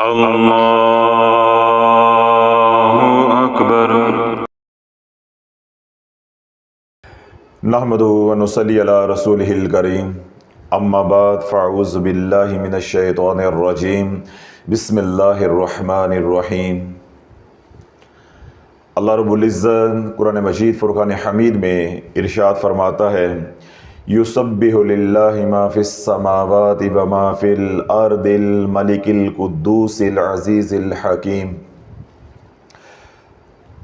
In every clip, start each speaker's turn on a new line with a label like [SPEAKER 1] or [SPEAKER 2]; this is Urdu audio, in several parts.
[SPEAKER 1] اللہ اکبر۔
[SPEAKER 2] نحمدہ و نصلی علی رسولہ الکریم، اما بعد فاعوذ باللہ من الشیطان الرجیم، بسم اللہ الرحمن الرحیم۔ اللہ رب العزت قرآن مجید فرقان حمید میں ارشاد فرماتا ہے، یسبح للہ ما فی السماوات و ما فی الارض الملک القدوس العزیز الحکیم۔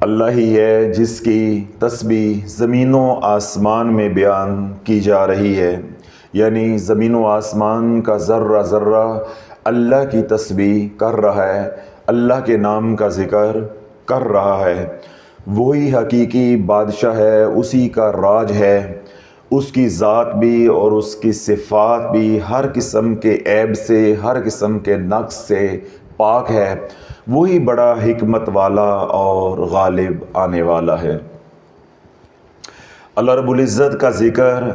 [SPEAKER 2] اللہ ہی ہے جس کی تسبیح زمین و آسمان میں بیان کی جا رہی ہے، یعنی زمین و آسمان کا ذرہ ذرہ اللہ کی تسبیح کر رہا ہے، اللہ کے نام کا ذکر کر رہا ہے۔ وہی حقیقی بادشاہ ہے، اسی کا راج ہے، اس کی ذات بھی اور اس کی صفات بھی ہر قسم کے عیب سے، ہر قسم کے نقص سے پاک ہے۔ وہی بڑا حکمت والا اور غالب آنے والا ہے۔ اللہ رب العزت کا ذکر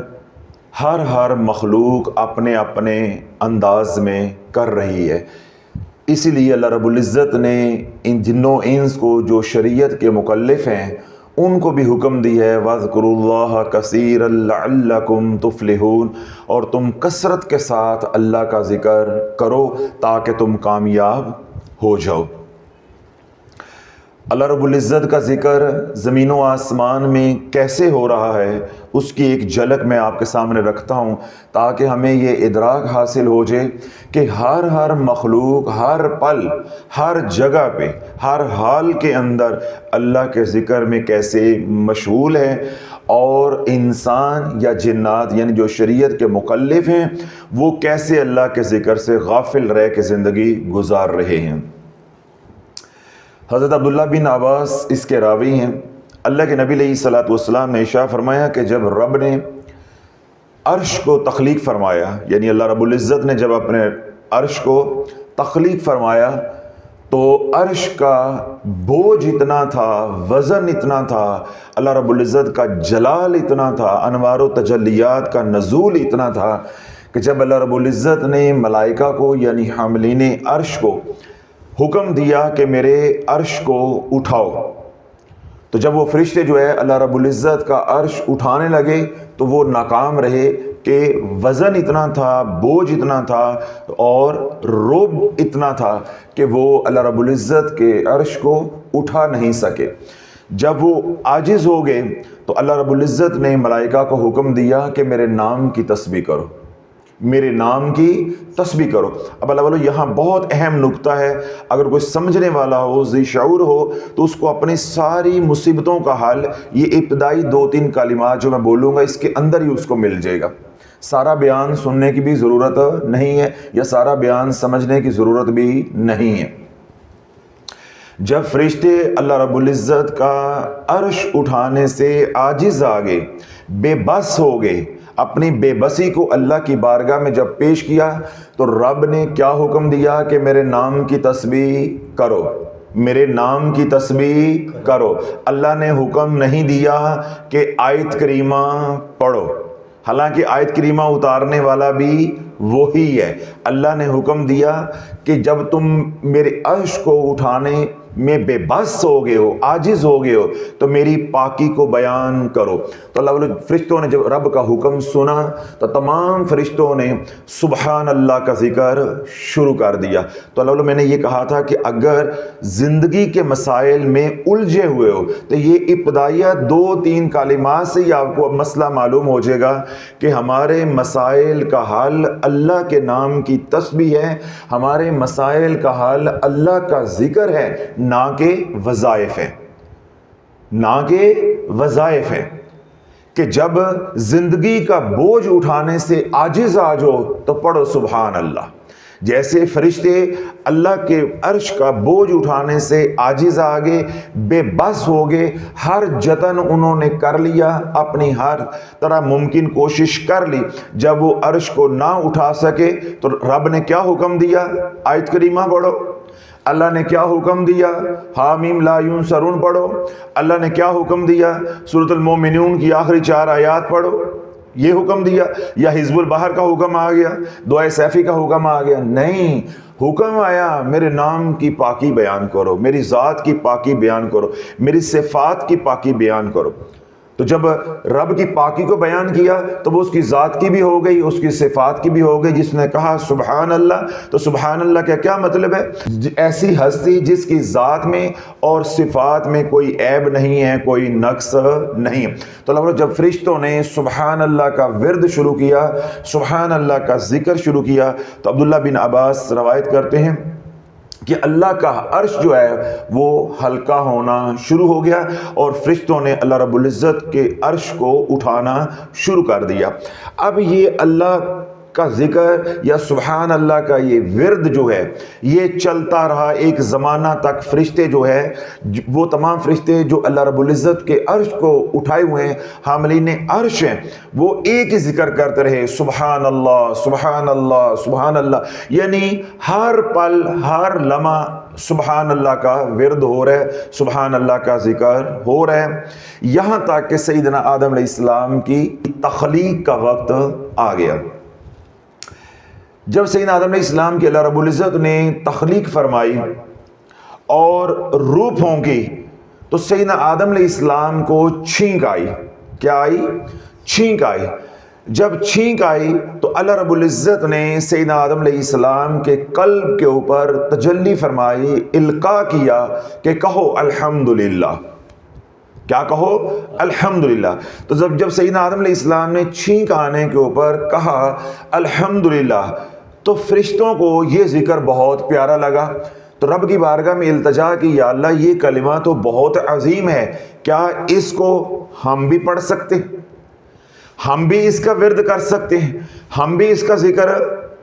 [SPEAKER 2] ہر مخلوق اپنے اپنے انداز میں کر رہی ہے، اسی لیے اللہ رب العزت نے ان جنوں انس کو جو شریعت کے مکلف ہیں ان کو بھی حکم دی ہے، وَاذْكُرُوا اللَّهَ كَثِيرًا لَعَلَّكُمْ تُفْلِحُونَ، اور تم کثرت کے ساتھ اللہ کا ذکر کرو تاکہ تم کامیاب ہو جاؤ۔ اللہ رب العزت کا ذکر زمین و آسمان میں کیسے ہو رہا ہے اس کی ایک جھلک میں آپ کے سامنے رکھتا ہوں، تاکہ ہمیں یہ ادراک حاصل ہو جائے کہ ہر مخلوق ہر پل، ہر جگہ پہ، ہر حال کے اندر اللہ کے ذکر میں کیسے مشغول ہے، اور انسان یا جنات یعنی جو شریعت کے مکلف ہیں وہ کیسے اللہ کے ذکر سے غافل رہ کے زندگی گزار رہے ہیں۔ حضرت عبداللہ بن عباس اس کے راوی ہیں، اللہ کے نبی علیہ الصلوۃ والسلام نے ارشاد فرمایا کہ جب رب نے عرش کو تخلیق فرمایا، یعنی اللہ رب العزت نے جب اپنے عرش کو تخلیق فرمایا تو عرش کا بوجھ اتنا تھا، وزن اتنا تھا، اللہ رب العزت کا جلال اتنا تھا، انوار و تجلیات کا نزول اتنا تھا کہ جب اللہ رب العزت نے ملائکہ کو یعنی حاملین عرش کو حکم دیا کہ میرے عرش کو اٹھاؤ، تو جب وہ فرشتے جو ہے اللہ رب العزت کا عرش اٹھانے لگے تو وہ ناکام رہے کہ وزن اتنا تھا، بوجھ اتنا تھا اور رعب اتنا تھا کہ وہ اللہ رب العزت کے عرش کو اٹھا نہیں سکے۔ جب وہ عاجز ہو گئے تو اللہ رب العزت نے ملائکہ کو حکم دیا کہ میرے نام کی تسبیح کرو، میرے نام کی تسبیح کرو۔ اب اللہ والو یہاں بہت اہم نکتہ ہے، اگر کوئی سمجھنے والا ہو، ذی شعور ہو تو اس کو اپنی ساری مصیبتوں کا حل یہ ابتدائی 2-3 کلمات جو میں بولوں گا اس کے اندر ہی اس کو مل جائے گا۔ سارا بیان سننے کی بھی ضرورت نہیں ہے یا سارا بیان سمجھنے کی ضرورت بھی نہیں ہے۔ جب فرشتے اللہ رب العزت کا عرش اٹھانے سے عاجز آ گئے، بے بس ہو گئے، اپنی بے بسی کو اللہ کی بارگاہ میں جب پیش کیا تو رب نے کیا حکم دیا کہ میرے نام کی تسبیح کرو، میرے نام کی تسبیح کرو۔ اللہ نے حکم نہیں دیا کہ آیت کریمہ پڑھو، حالانکہ آیت کریمہ اتارنے والا بھی وہی ہے۔ اللہ نے حکم دیا کہ جب تم میرے عرش کو اٹھانے میں بے بس ہو گئے ہو، عاجز ہو گئے ہو تو میری پاکی کو بیان کرو۔ تو اللہ فرشتوں نے جب رب کا حکم سنا تو تمام فرشتوں نے سبحان اللہ کا ذکر شروع کر دیا۔ تو اللہ میں نے یہ کہا تھا کہ اگر زندگی کے مسائل میں الجھے ہوئے ہو تو یہ ابتدائیہ 2-3 کلمات سے ہی آپ کو اب مسئلہ معلوم ہو جائے گا کہ ہمارے مسائل کا حل اللہ کے نام کی تسبیح ہے، ہمارے مسائل کا حل اللہ کا ذکر ہے، نہ کہ وظائف ہے، نہ کہ وظائف ہے۔ کہ جب زندگی کا بوجھ اٹھانے سے عاجز آ جاؤ تو پڑھو سبحان اللہ۔ جیسے فرشتے اللہ کے عرش کا بوجھ اٹھانے سے عاجز آ گئے، بے بس ہو گئے، ہر جتن انہوں نے کر لیا، اپنی ہر طرح ممکن کوشش کر لی، جب وہ عرش کو نہ اٹھا سکے تو رب نے کیا حکم دیا؟ آیت کریمہ پڑھو۔ اللہ نے کیا حکم دیا؟ حامیم لا ینصرون پڑھو۔ اللہ نے کیا حکم دیا؟ سورۃ المومنون کی آخری 4 آیات پڑھو۔ یہ حکم دیا، یا حزب البحر کا حکم آ گیا، دعائے سیفی کا حکم آ گیا؟ نہیں، حکم آیا میرے نام کی پاکی بیان کرو، میری ذات کی پاکی بیان کرو، میری صفات کی پاکی بیان کرو۔ تو جب رب کی پاکی کو بیان کیا تو وہ اس کی ذات کی بھی ہو گئی، اس کی صفات کی بھی ہو گئی۔ جس نے کہا سبحان اللہ، تو سبحان اللہ کا کیا مطلب ہے؟ ایسی ہستی جس کی ذات میں اور صفات میں کوئی عیب نہیں ہے، کوئی نقص نہیں ہے۔ تو اللہ جب فرشتوں نے سبحان اللہ کا ورد شروع کیا، سبحان اللہ کا ذکر شروع کیا، تو عبداللہ بن عباس روایت کرتے ہیں کہ اللہ کا عرش جو ہے وہ ہلکا ہونا شروع ہو گیا، اور فرشتوں نے اللہ رب العزت کے عرش کو اٹھانا شروع کر دیا۔ اب یہ اللہ کا ذکر یا سبحان اللہ کا یہ ورد جو ہے یہ چلتا رہا ایک زمانہ تک۔ فرشتے جو ہے وہ تمام فرشتے جو اللہ رب العزت کے عرش کو اٹھائے ہوئے ہیں، حاملین عرش ہیں، وہ ایک ہی ذکر کرتے رہے، سبحان اللہ سبحان اللہ سبحان اللہ، یعنی ہر پل ہر لمحہ سبحان اللہ کا ورد ہو رہا ہے، سبحان اللہ کا ذکر ہو رہا ہے، یہاں تک کہ سیدنا آدم علیہ السلام کی تخلیق کا وقت آ گیا۔ جب سیدنا آدم علیہ السلام کی اللہ رب العزت نے تخلیق فرمائی اور روح پھونکی، تو سیدنا آدم علیہ السلام کو چھینک آئی۔ کیا آئی؟ چھینک آئی۔ جب چھینک آئی تو اللہ رب العزت نے سیدنا آدم علیہ السلام کے قلب کے اوپر تجلی فرمائی، القاء کیا کہ کہو الحمدللہ۔ کیا کہو؟ الحمدللہ۔ تو جب سیدنا آدم علیہ السلام نے چھینک آنے کے اوپر کہا الحمدللہ، تو فرشتوں کو یہ ذکر بہت پیارا لگا، تو رب کی بارگاہ میں التجا کی، یا اللہ یہ کلمہ تو بہت عظیم ہے، کیا اس کو ہم بھی پڑھ سکتے ہیں؟ ہم بھی اس کا ورد کر سکتے ہیں؟ ہم بھی اس کا ذکر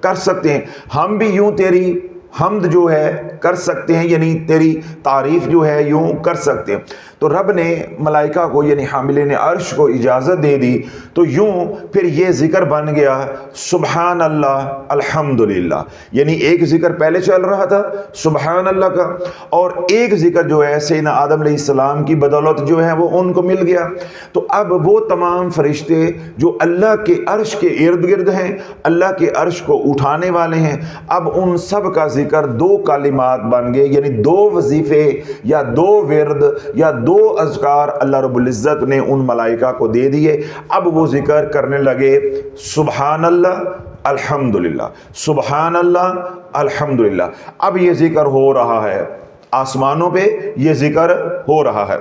[SPEAKER 2] کر سکتے ہیں؟ ہم بھی یوں تیری حمد جو ہے کر سکتے ہیں، یعنی تیری تعریف جو ہے یوں کر سکتے ہیں؟ تو رب نے ملائکہ کو یعنی حاملین عرش کو اجازت دے دی، تو یوں پھر یہ ذکر بن گیا سبحان اللہ الحمدللہ، یعنی ایک ذکر پہلے چل رہا تھا سبحان اللہ کا، اور ایک ذکر جو ہے سیدنا آدم علیہ السلام کی بدولت جو ہے وہ ان کو مل گیا۔ تو اب وہ تمام فرشتے جو اللہ کے عرش کے ارد گرد ہیں، اللہ کے عرش کو اٹھانے والے ہیں، اب ان سب کا ذکر دو کلمات بن گئے، یعنی دو وظیفے یا دو ورد یا دو اذکار اللہ رب العزت نے ان ملائکہ کو دے دیے۔ اب وہ ذکر کرنے لگے سبحان اللہ الحمدللہ، سبحان اللہ الحمدللہ۔ اب یہ ذکر ہو رہا ہے، آسمانوں پہ یہ ذکر ہو رہا ہے۔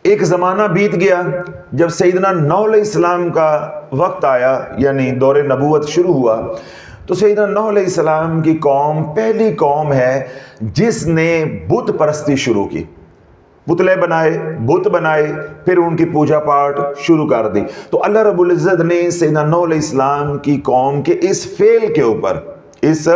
[SPEAKER 2] ایک زمانہ بیت گیا، جب سیدنا نوح علیہ السلام کا وقت آیا، یعنی دور نبوت شروع ہوا، تو سیدنا نوح علیہ السلام کی قوم پہلی قوم ہے جس نے بت پرستی شروع کی، پتلے بنائے، بت بنائے، پھر ان کی پوجا پاٹ شروع کر دی۔ تو اللہ رب العزت نے سیدنا نوح علیہ السلام کی قوم کے اس فعل کے اوپر، اس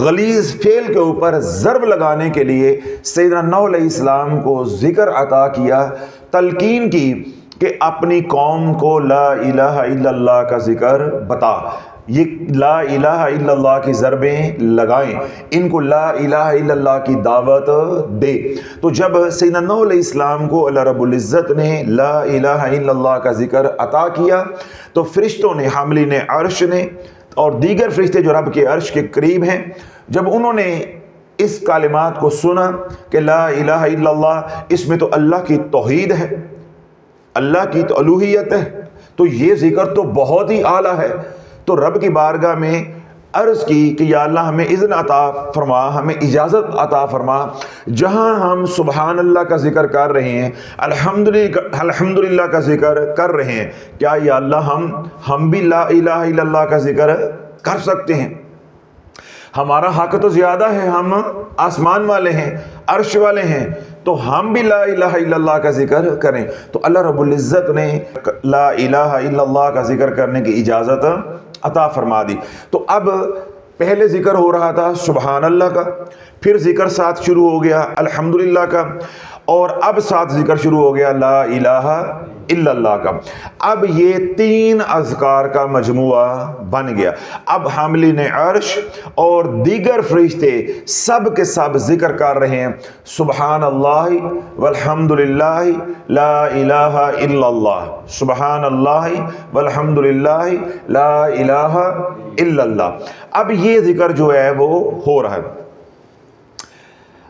[SPEAKER 2] غلیظ فعل کے اوپر ضرب لگانے کے لیے سیدنا نوح علیہ السلام کو ذکر عطا کیا، تلقین کی کہ اپنی قوم کو لا الہ الا اللہ کا ذکر بتا، یہ لا الہ الا اللہ کی ضربیں لگائیں، ان کو لا الہ الا اللہ کی دعوت دے۔ تو جب سیدنا نوح علیہ السلام کو اللہ رب العزت نے لا الہ الا اللہ کا ذکر عطا کیا، تو فرشتوں نے، حاملین عرش نے اور دیگر فرشتے جو رب کے عرش کے قریب ہیں، جب انہوں نے اس کلمات کو سنا کہ لا الہ الا اللہ، اس میں تو اللہ کی توحید ہے، اللہ کی تو الوہیت ہے، تو یہ ذکر تو بہت ہی اعلیٰ ہے، تو رب کی بارگاہ میں عرض کی کہ یا اللہ ہمیں اذن عطا فرما، ہمیں اجازت عطا فرما، جہاں ہم سبحان اللہ کا ذکر کر رہے ہیں، الحمدللہ کا ذکر کر رہے ہیں، کیا یا اللہ ہم بھی لا الہ الا اللہ کا ذکر کر سکتے ہیں؟ ہمارا حق تو زیادہ ہے، ہم آسمان والے ہیں، عرش والے ہیں، تو ہم بھی لا الہ الا اللہ کا ذکر کریں۔ تو اللہ رب العزت نے لا الہ الا اللہ کا ذکر کرنے کی اجازت عطا فرما دی۔ تو اب پہلے ذکر ہو رہا تھا سبحان اللہ کا، پھر ذکر ساتھ شروع ہو گیا الحمدللہ کا، اور اب ساتھ ذکر شروع ہو گیا لا الہ الا اللہ کا۔ اب یہ 3 اذکار کا مجموعہ بن گیا۔ اب حاملین عرش اور دیگر فرشتے سب کے سب ذکر کر رہے ہیں سبحان اللہ والحمد للہ لا الہ الا اللہ، سبحان اللہ والحمد للہ لا الہ الا اللہ۔ اب یہ ذکر جو ہے وہ ہو رہا ہے۔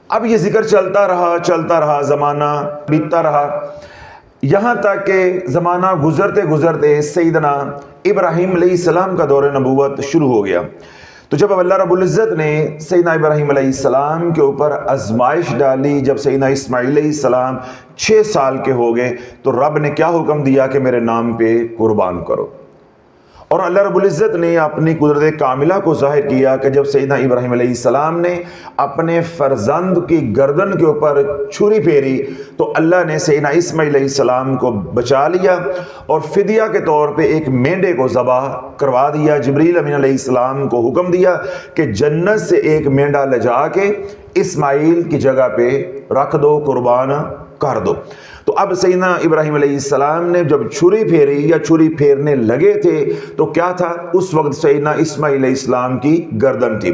[SPEAKER 2] اب یہ ذکر چلتا رہا، زمانہ بیتتا رہا، یہاں تک کہ زمانہ گزرتے گزرتے سیدنا ابراہیم علیہ السلام کا دور نبوت شروع ہو گیا۔ تو جب اللہ رب العزت نے سیدنا ابراہیم علیہ السلام کے اوپر آزمائش ڈالی، جب سیدنا اسماعیل علیہ السلام 6 سال کے ہو گئے، تو رب نے کیا حکم دیا کہ میرے نام پہ قربان کرو۔ اور اللہ رب العزت نے اپنی قدرت کاملہ کو ظاہر کیا کہ جب سیدنا ابراہیم علیہ السلام نے اپنے فرزند کی گردن کے اوپر چھری پھیری تو اللہ نے سیدنا اسماعیل علیہ السلام کو بچا لیا اور فدیہ کے طور پہ ایک مینڈے کو ذبح کروا دیا۔ جبریل امین علیہ السلام کو حکم دیا کہ جنت سے ایک مینڈا لے جا کے اسماعیل کی جگہ پہ رکھ دو، قربان کر دو۔ تو اب سیدنا ابراہیم علیہ السلام نے جب چھری پھیری یا چھری پھیرنے لگے تھے تو کیا تھا؟ اس وقت سیدنا اسماعیل علیہ السلام کی گردن تھی،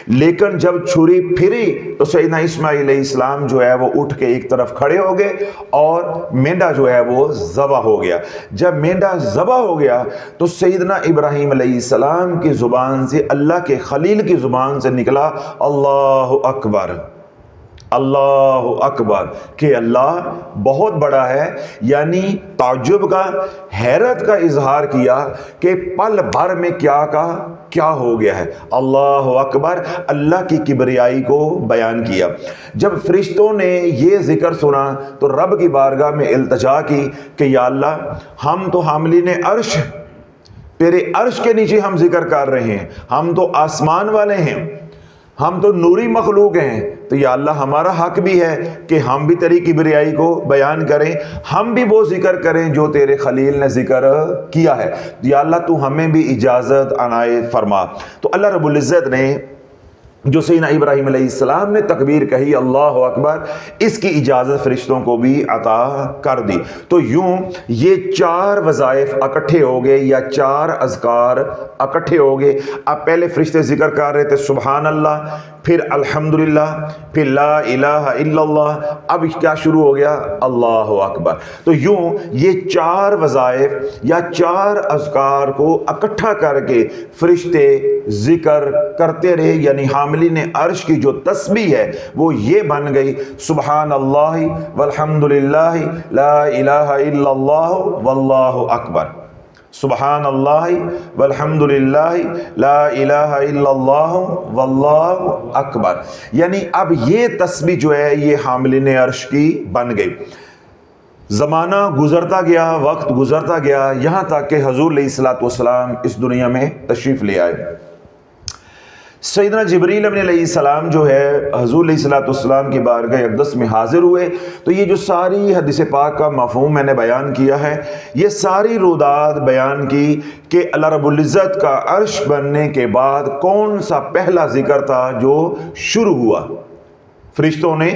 [SPEAKER 2] لیکن جب چھری پھری تو سیدنا اسماعیل علیہ السلام جو ہے وہ اٹھ کے ایک طرف کھڑے ہو گئے اور مینڈا جو ہے وہ ذبح ہو گیا۔ جب مینڈا ذبح ہو گیا تو سیدنا ابراہیم علیہ السلام کی زبان سے، اللہ کے خلیل کی زبان سے نکلا اللہ اکبر، اللہ اکبر، کہ اللہ بہت بڑا ہے، یعنی تعجب کا، حیرت کا اظہار کیا کہ پل بھر میں کیا ہو گیا ہے۔ اللہ اکبر، اللہ کی کبریائی کو بیان کیا۔ جب فرشتوں نے یہ ذکر سنا تو رب کی بارگاہ میں التجا کی کہ یا اللہ، ہم تو حاملین عرش، تیرے عرش کے نیچے ہم ذکر کر رہے ہیں، ہم تو آسمان والے ہیں، ہم تو نوری مخلوق ہیں، تو یا اللہ ہمارا حق بھی ہے کہ ہم بھی تیری کبریائی کو بیان کریں، ہم بھی وہ ذکر کریں جو تیرے خلیل نے ذکر کیا ہے۔ یا اللہ تو ہمیں بھی اجازت عنایت فرما۔ تو اللہ رب العزت نے جو سیدنا ابراہیم علیہ السلام نے تکبیر کہی اللہ اکبر، اس کی اجازت فرشتوں کو بھی عطا کر دی۔ تو یوں یہ 4 وظائف اکٹھے ہو گئے یا 4 اذکار اکٹھے ہو گئے۔ اب پہلے فرشتے ذکر کر رہے تھے سبحان اللہ، پھر الحمدللہ، پھر لا الہ الا اللہ، اب کیا شروع ہو گیا؟ اللہ اکبر۔ تو یوں یہ 4 وظائف یا 4 اذکار کو اکٹھا کر کے فرشتے ذکر کرتے رہے، یعنی حاملین عرش کی جو تسبیح ہے وہ یہ بن گئی سبحان اللہ والحمدللہ لا الہ الا اللہ واللہ اکبر، سبحان اللہ والحمدللہ لا الہ الا اللہ واللہ اکبر۔ یعنی اب یہ تسبیح جو ہے یہ حاملین عرش کی بن گئی۔ زمانہ گزرتا گیا، وقت گزرتا گیا، یہاں تک کہ حضور علیہ الصلوۃ والسلام اس دنیا میں تشریف لے آئے۔ سیدنا جبریل امین علیہ السلام جو ہے حضور علیہ الصلوۃ والسلام کی بارگاہ اقدس میں حاضر ہوئے۔ تو یہ جو ساری حدیث پاک کا مفہوم میں نے بیان کیا ہے، یہ ساری روداد بیان کی کہ اللہ رب العزت کا عرش بننے کے بعد کون سا پہلا ذکر تھا جو شروع ہوا۔ فرشتوں نے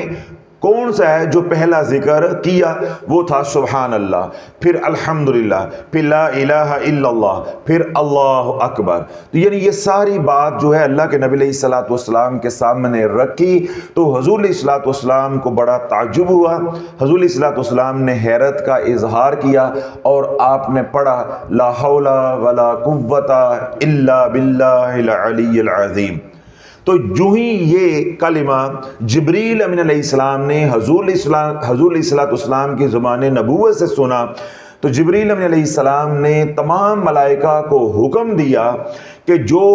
[SPEAKER 2] کون سا ہے جو پہلا ذکر کیا؟ وہ تھا سبحان اللہ، پھر الحمدللہ، پھر لا الہ الا اللہ، پھر اللہ اکبر۔ تو یعنی یہ ساری بات جو ہے اللہ کے نبی علیہ الصلوۃ والسلام کے سامنے رکھی تو حضور علیہ الصلوۃ والسلام کو بڑا تعجب ہوا۔ حضور علیہ الصلوۃ والسلام نے حیرت کا اظہار کیا اور آپ نے پڑھا لا حول ولا قوت الا باللہ العلی العظیم۔ تو جو ہی یہ کلمہ جبریل امین علیہ السلام نے حضور علیہ السلام کی زبان نبوت سے سنا تو جبریل امین علیہ السلام نے تمام ملائکہ کو حکم دیا کہ جو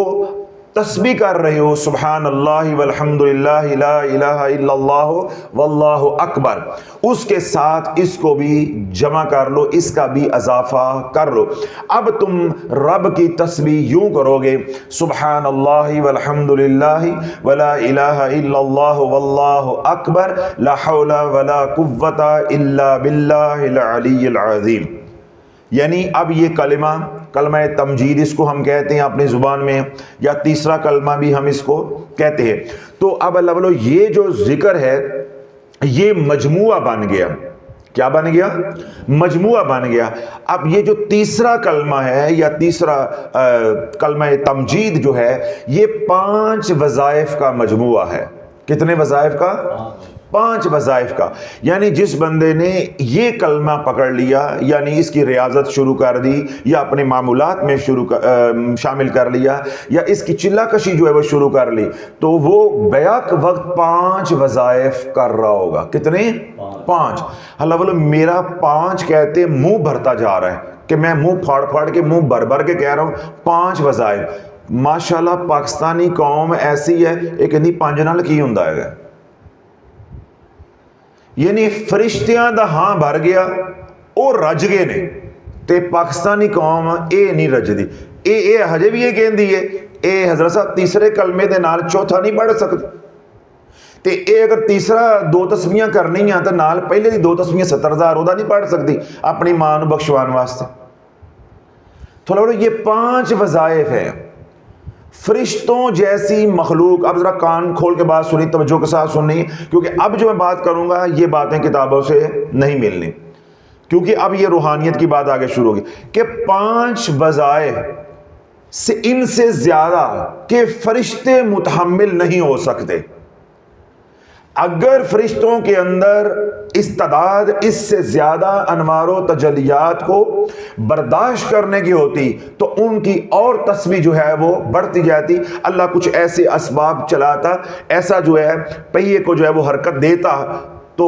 [SPEAKER 2] تسبیح کر رہے ہو سبحان اللہ والحمدللہ لا الہ الا اللہ واللہ اکبر، اس کے ساتھ اس کو بھی جمع کر لو، اس کا بھی اضافہ کر لو۔ اب تم رب کی تسبیح یوں کرو گے سبحان اللہ والحمدللہ ولا الہ الا اللہ واللہ اکبر لا حول ولا قوت الا باللہ العلی العظیم۔ یعنی اب یہ کلمہ تمجید اس کو ہم کہتے ہیں اپنی زبان میں، یا تیسرا کلمہ بھی ہم اس کو کہتے ہیں۔ تو اب اللہ بولو یہ جو ذکر ہے یہ مجموعہ بن گیا. کیا بن گیا؟ مجموعہ بن گیا. اب یہ جو تیسرا کلمہ ہے یا تیسرا کلمہ تمجید جو ہے، یہ 5 وظائف کا مجموعہ ہے. کتنے وظائف کا؟ 5 وظائف کا. یعنی جس بندے نے یہ کلمہ پکڑ لیا، یعنی اس کی ریاضت شروع کر دی یا اپنے معمولات میں شامل کر لیا یا اس کی چلہ کشی جو ہے وہ شروع کر لی، تو وہ بیک وقت 5 وظائف کر رہا ہوگا. کتنے؟ 5. اللہ بولو میرا 5 کہتے منہ بھرتا جا رہا ہے کہ میں منہ پھاڑ پھاڑ کے منہ بھر بھر کے کہہ رہا ہوں 5 وظائف. ماشاءاللہ پاکستانی قوم ایسی ہے، ایک اندھی 5 نال کی ہوندا ہے، یعنی فرشتیاں دا ہاں بھر گیا او رج گئے نے، تے پاکستانی قوم اے نہیں رجدی. اے ہجے بھی یہ کہندی ہے اے حضرت صاحب تیسرے کلمے دے نال چوتھا نہیں پڑھ سکتے، تے اے اگر تیسرا 2 تسبیحاں کرنی ہیں تے نال پہلے دی 2 تسبیحاں 70,000 اودا نہیں پڑھ سکتی اپنی ماں نو بخشوان واسطے. تھوڑا بڑا یہ 5 وظائف ہیں. فرشتوں جیسی مخلوق. اب ذرا کان کھول کے بات سنی، توجہ کے ساتھ سننی، کیونکہ اب جو میں بات کروں گا یہ باتیں کتابوں سے نہیں ملنی، کیونکہ اب یہ روحانیت کی بات آگے شروع ہوگی کہ 5 وظائف سے ان سے زیادہ کہ فرشتے متحمل نہیں ہو سکتے. اگر فرشتوں کے اندر استعداد اس سے زیادہ انوار و تجلیات کو برداشت کرنے کی ہوتی تو ان کی اور تسبیح جو ہے وہ بڑھتی جاتی. اللہ کچھ ایسے اسباب چلاتا، ایسا جو ہے پہیے کو جو ہے وہ حرکت دیتا تو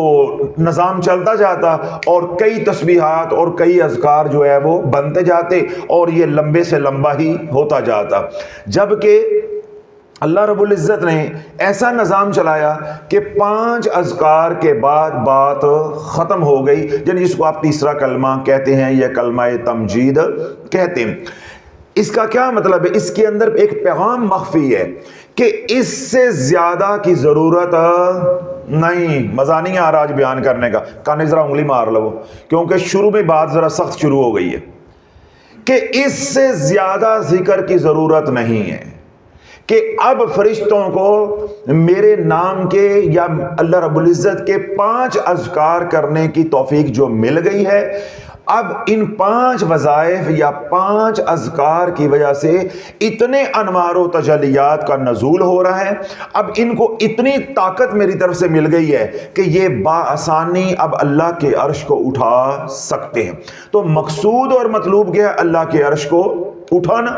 [SPEAKER 2] نظام چلتا جاتا اور کئی تسبیحات اور کئی اذکار جو ہے وہ بنتے جاتے اور یہ لمبے سے لمبا ہی ہوتا جاتا. جبکہ اللہ رب العزت نے ایسا نظام چلایا کہ 5 اذکار کے بعد بات ختم ہو گئی، یعنی جس کو آپ تیسرا کلمہ کہتے ہیں یا کلمہ تمجید کہتے ہیں. اس کا کیا مطلب ہے؟ اس کے اندر ایک پیغام مخفی ہے کہ اس سے زیادہ کی ضرورت نہیں. مزہ نہیں آ رہا آج بیان کرنے کا، کانے ذرا انگلی مار لو، کیونکہ شروع میں بات ذرا سخت شروع ہو گئی ہے کہ اس سے زیادہ ذکر کی ضرورت نہیں ہے کہ اب فرشتوں کو میرے نام کے یا اللہ رب العزت کے 5 اذکار کرنے کی توفیق جو مل گئی ہے، اب ان 5 وظائف یا 5 اذکار کی وجہ سے اتنے انوار و تجلیات کا نزول ہو رہا ہے. اب ان کو اتنی طاقت میری طرف سے مل گئی ہے کہ یہ بآسانی اب اللہ کے عرش کو اٹھا سکتے ہیں. تو مقصود اور مطلوب کیا ہے؟ اللہ کے عرش کو اٹھانا.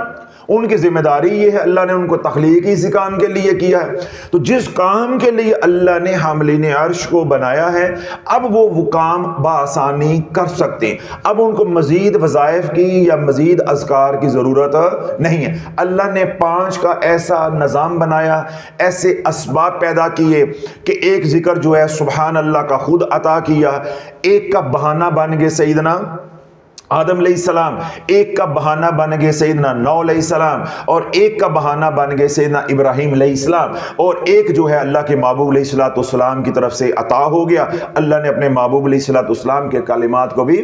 [SPEAKER 2] ان کی ذمہ داری یہ ہے، اللہ نے ان کو تخلیق اسی کام کے لیے کیا ہے. تو جس کام کے لیے اللہ نے حاملین عرش کو بنایا ہے، اب وہ کام بآسانی کر سکتے ہیں. اب ان کو مزید وظائف کی یا مزید اذکار کی ضرورت نہیں ہے. اللہ نے 5 کا ایسا نظام بنایا، ایسے اسباب پیدا کیے کہ ایک ذکر جو ہے سبحان اللہ کا خود عطا کیا. ایک کا بہانہ بن گئے سیدنا آدم علیہ السلام، ایک کا بہانہ بن گئے سیدنا نوح علیہ السلام، اور ایک کا بہانہ بن گئے سیدنا ابراہیم علیہ السلام، اور ایک جو ہے اللہ کے محبوب علیہ السلام کی طرف سے عطا ہو گیا. اللہ نے اپنے محبوب علیہ السلام کے کلمات کو بھی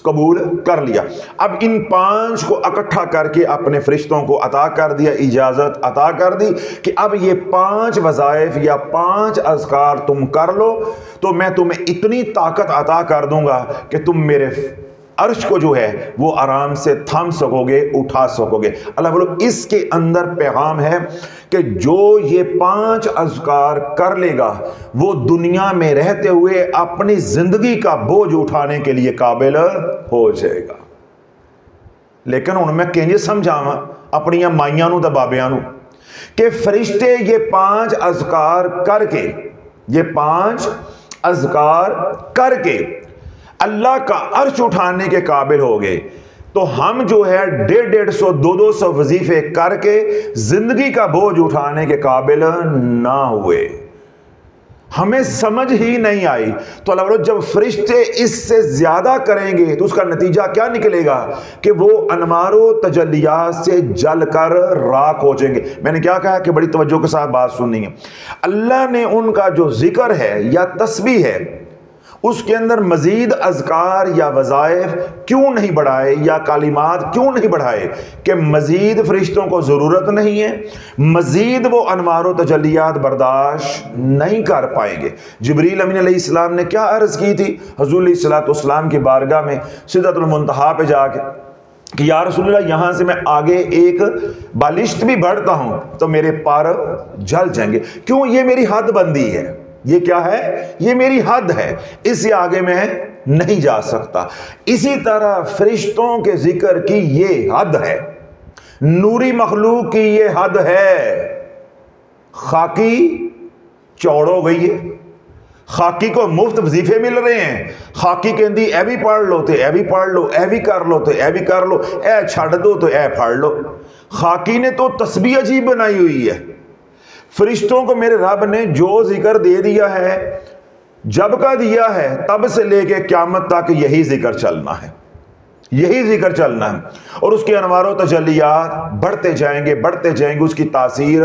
[SPEAKER 2] قبول کر لیا. اب ان 5 کو اکٹھا کر کے اپنے فرشتوں کو عطا کر دیا، اجازت عطا کر دی کہ اب یہ 5 وظائف یا 5 اذکار تم کر لو تو میں تمہیں اتنی طاقت عطا کر دوں گا کہ تم میرے عرش کو جو ہے وہ آرام سے تھام سکو گے، اٹھا سکو گے. اللہ بولو اس کے اندر پیغام ہے کہ جو یہ 5 اذکار کر لے گا وہ دنیا میں رہتے ہوئے اپنی زندگی کا بوجھ اٹھانے کے لیے قابل ہو جائے گا. لیکن ان میں کہیں سمجھاواں اپنی مائیاں نو تے بابیاں نو کہ فرشتے یہ 5 اذکار کر کے، یہ 5 اذکار کر کے اللہ کا عرش اٹھانے کے قابل ہو گئے، تو ہم جو ہے 150 200 وظیفے کر کے زندگی کا بوجھ اٹھانے کے قابل نہ ہوئے. ہمیں سمجھ ہی نہیں آئی. تو اللہ بولو جب فرشتے اس سے زیادہ کریں گے تو اس کا نتیجہ کیا نکلے گا کہ وہ انوار و تجلیات سے جل کر راک ہو جائیں گے. میں نے کیا کہا کہ بڑی توجہ کے ساتھ بات سننی ہے. اللہ نے ان کا جو ذکر ہے یا تسبیح ہے اس کے اندر مزید اذکار یا وظائف کیوں نہیں بڑھائے یا کلمات کیوں نہیں بڑھائے؟ کہ مزید فرشتوں کو ضرورت نہیں ہے، مزید وہ انوار و تجلیات برداشت نہیں کر پائیں گے۔ جبریل امین علیہ السلام نے کیا عرض کی تھی حضور علیہ السلام کی بارگاہ میں سدرۃ المنتہا پہ جا کے کہ یا رسول اللہ یہاں سے میں آگے ایک بالشت بھی بڑھتا ہوں تو میرے پار جل جائیں گے، کیوں؟ یہ میری حد بندی ہے، یہ کیا ہے؟ یہ میری حد ہے، اس سے آگے میں نہیں جا سکتا۔ اسی طرح فرشتوں کے ذکر کی یہ حد ہے، نوری مخلوق کی یہ حد ہے۔ خاکی چوڑ ہو گئی ہے، خاکی کو مفت وظیفے مل رہے ہیں، خاکی کہندی اے بھی پڑھ لو تو اے بھی پڑھ لو، اے بھی کر لو تو اے بھی کر لو، اے چھڑ دو تو اے پڑھ لو۔ خاکی نے تو تسبیح عجیب بنائی ہوئی ہے۔ فرشتوں کو میرے رب نے جو ذکر دے دیا ہے، جب کا دیا ہے تب سے لے کے قیامت تک یہی ذکر چلنا ہے، یہی ذکر چلنا ہے، اور اس کے انوار و تجلیات بڑھتے جائیں گے، بڑھتے جائیں گے، اس کی تاثیر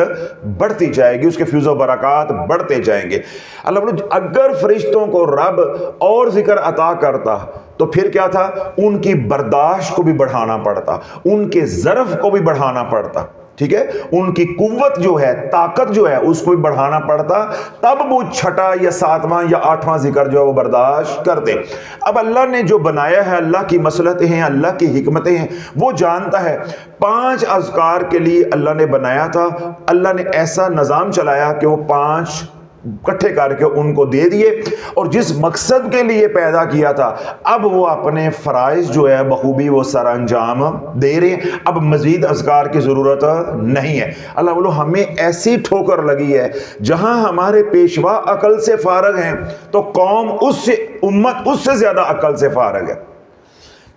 [SPEAKER 2] بڑھتی جائے گی، اس کے فیض و برکات بڑھتے جائیں گے۔ اللہ بولو اگر فرشتوں کو رب اور ذکر عطا کرتا تو پھر کیا تھا؟ ان کی برداشت کو بھی بڑھانا پڑتا، ان کے ظرف کو بھی بڑھانا پڑتا، ٹھیک ہے، ان کی قوت جو ہے، طاقت جو ہے، اس کو بھی بڑھانا پڑتا، تب وہ چھٹا یا ساتواں یا آٹھواں ذکر جو ہے وہ برداشت کرتے۔ اب اللہ نے جو بنایا ہے، اللہ کی مصلحتیں ہیں، اللہ کی حکمتیں ہیں، وہ جانتا ہے۔ 5 اذکار کے لیے اللہ نے بنایا تھا، اللہ نے ایسا نظام چلایا کہ وہ 5 اکٹھے کر کے ان کو دے دیے، اور جس مقصد کے لیے پیدا کیا تھا اب وہ اپنے فرائض جو ہے بخوبی وہ سر انجام دے رہے ہیں، اب مزید اذکار کی ضرورت نہیں ہے۔ اللہ بولو ہمیں ایسی ٹھوکر لگی ہے، جہاں ہمارے پیشوا عقل سے فارغ ہیں تو قوم اس سے، امت اس سے زیادہ عقل سے فارغ ہے،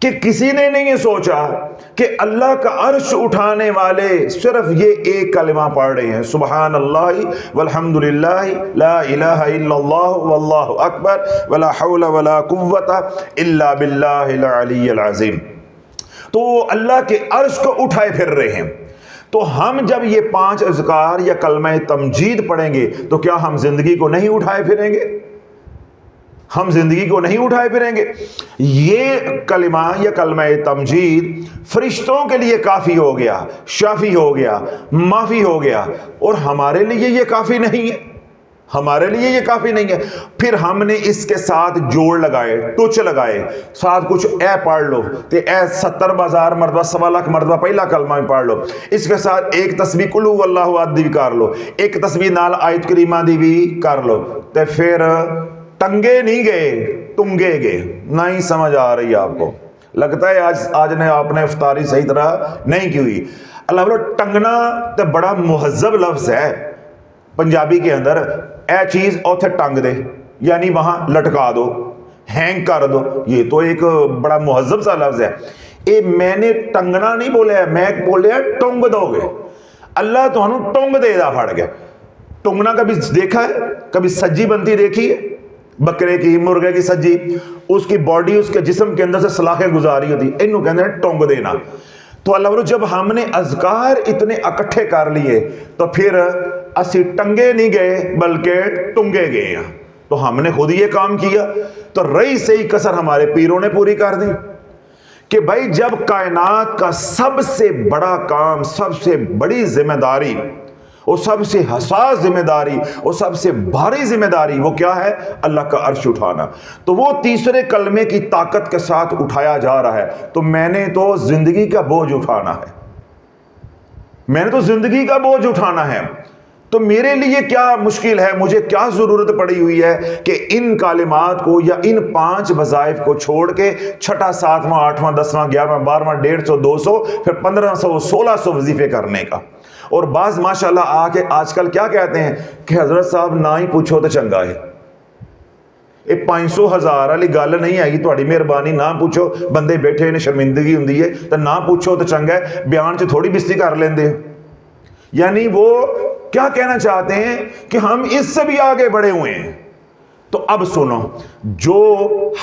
[SPEAKER 2] کہ کسی نے نہیں یہ سوچا کہ اللہ کا عرش اٹھانے والے صرف یہ ایک کلمہ پڑھ رہے ہیں، سبحان اللہ والحمد للہ لا الہ الا اللہ واللہ اکبر ولا حول ولا قوت الا باللہ العلی العظیم، تو وہ اللہ کے عرش کو اٹھائے پھر رہے ہیں۔ تو ہم جب یہ 5 اذکار یا کلمہ تمجید پڑھیں گے تو کیا ہم زندگی کو نہیں اٹھائے پھریں گے؟ ہم زندگی کو نہیں اٹھائے پھریں گے؟ یہ کلمہ یا کلمہ تمجید فرشتوں کے لیے کافی ہو گیا، شافی ہو گیا، معافی ہو گیا، اور ہمارے لیے یہ کافی نہیں ہے، ہمارے لیے یہ کافی نہیں ہے۔ پھر ہم نے اس کے ساتھ جوڑ لگائے، ٹچ لگائے، ساتھ کچھ اے پڑھ لو تے اے 70,000 مرتبہ 1.25 مرتبہ پہلا کلمہ میں پڑھ لو، اس کے ساتھ ایک تسبیح قل هو اللہ احد دی بھی کر لو، ایک تسبیح نال آیت کریمہ دی بھی کر لو، تے پھر ٹنگے نہیں گئے، ٹنگے گئے۔ نہیں سمجھ آ رہی آپ کو؟ لگتا ہے آج نے آپ نے افطاری صحیح طرح نہیں کی ہوئی۔ اللہ بولو ٹنگنا تو بڑا مہذب لفظ ہے پنجابی کے اندر، اے چیز اوتھے ٹنگ دے، یعنی وہاں لٹکا دو، ہینگ کر دو، یہ تو ایک بڑا مہذب سا لفظ ہے۔ اے میں نے ٹنگنا نہیں بولے ہے، میں بولے ٹنگ دو گے، اللہ تو ہنو ٹنگ دے دا پھڑ گیا۔ ٹنگنا کبھی دیکھا ہے؟ کبھی سجی بنتی دیکھی ہے؟ بکرے کی، مرغے کی سجی، اس کی باڈی اس کے جسم کے اندر سے سلاخیں گزاری ہوتی، انہوں کہتے ہیں ٹونگ دینا۔ تو اللہ جب ہم نے اذکار اتنے اکٹھے کر لیے تو پھر اسی ٹنگے نہیں گئے بلکہ ٹنگے گئے ہیں، تو ہم نے خود یہ کام کیا۔ تو رہی صحیح کسر ہمارے پیروں نے پوری کر دی کہ بھائی جب کائنات کا سب سے بڑا کام، سب سے بڑی ذمہ داری، وہ سب سے حساس ذمہ داری، وہ سب سے بھاری ذمہ داری، وہ کیا ہے؟ اللہ کا عرش اٹھانا۔ تو وہ تیسرے کلمے کی طاقت کے ساتھ اٹھایا جا رہا ہے۔ تو میں نے تو زندگی کا بوجھ اٹھانا ہے، میں نے تو زندگی کا بوجھ اٹھانا ہے۔ تو میرے لیے کیا مشکل ہے، مجھے کیا ضرورت پڑی ہوئی ہے کہ ان کلمات کو یا ان 5 وظائف کو چھوڑ کے 6، 7، 8، 10، 11، 12، 150، 200، پھر 1500، 1600 وظیفے کرنے کا۔ اور بعض ماشاءاللہ آ کے آج کل کیا کہتے ہیں کہ حضرت صاحب نہ ہی پوچھو تو چنگا ہے، یہ 500 1000 والی گل نہیں آئی، تھوڑی مہربانی نہ پوچھو، بندے بیٹھے نے شرمندگی ہوندی ہے تو نہ پوچھو تو چنگا ہے، بیان چ تھوڑی بستی کر لیندے ہو۔ یعنی وہ کیا کہنا چاہتے ہیں کہ ہم اس سے بھی آگے بڑھے ہوئے ہیں۔ تو اب سنو، جو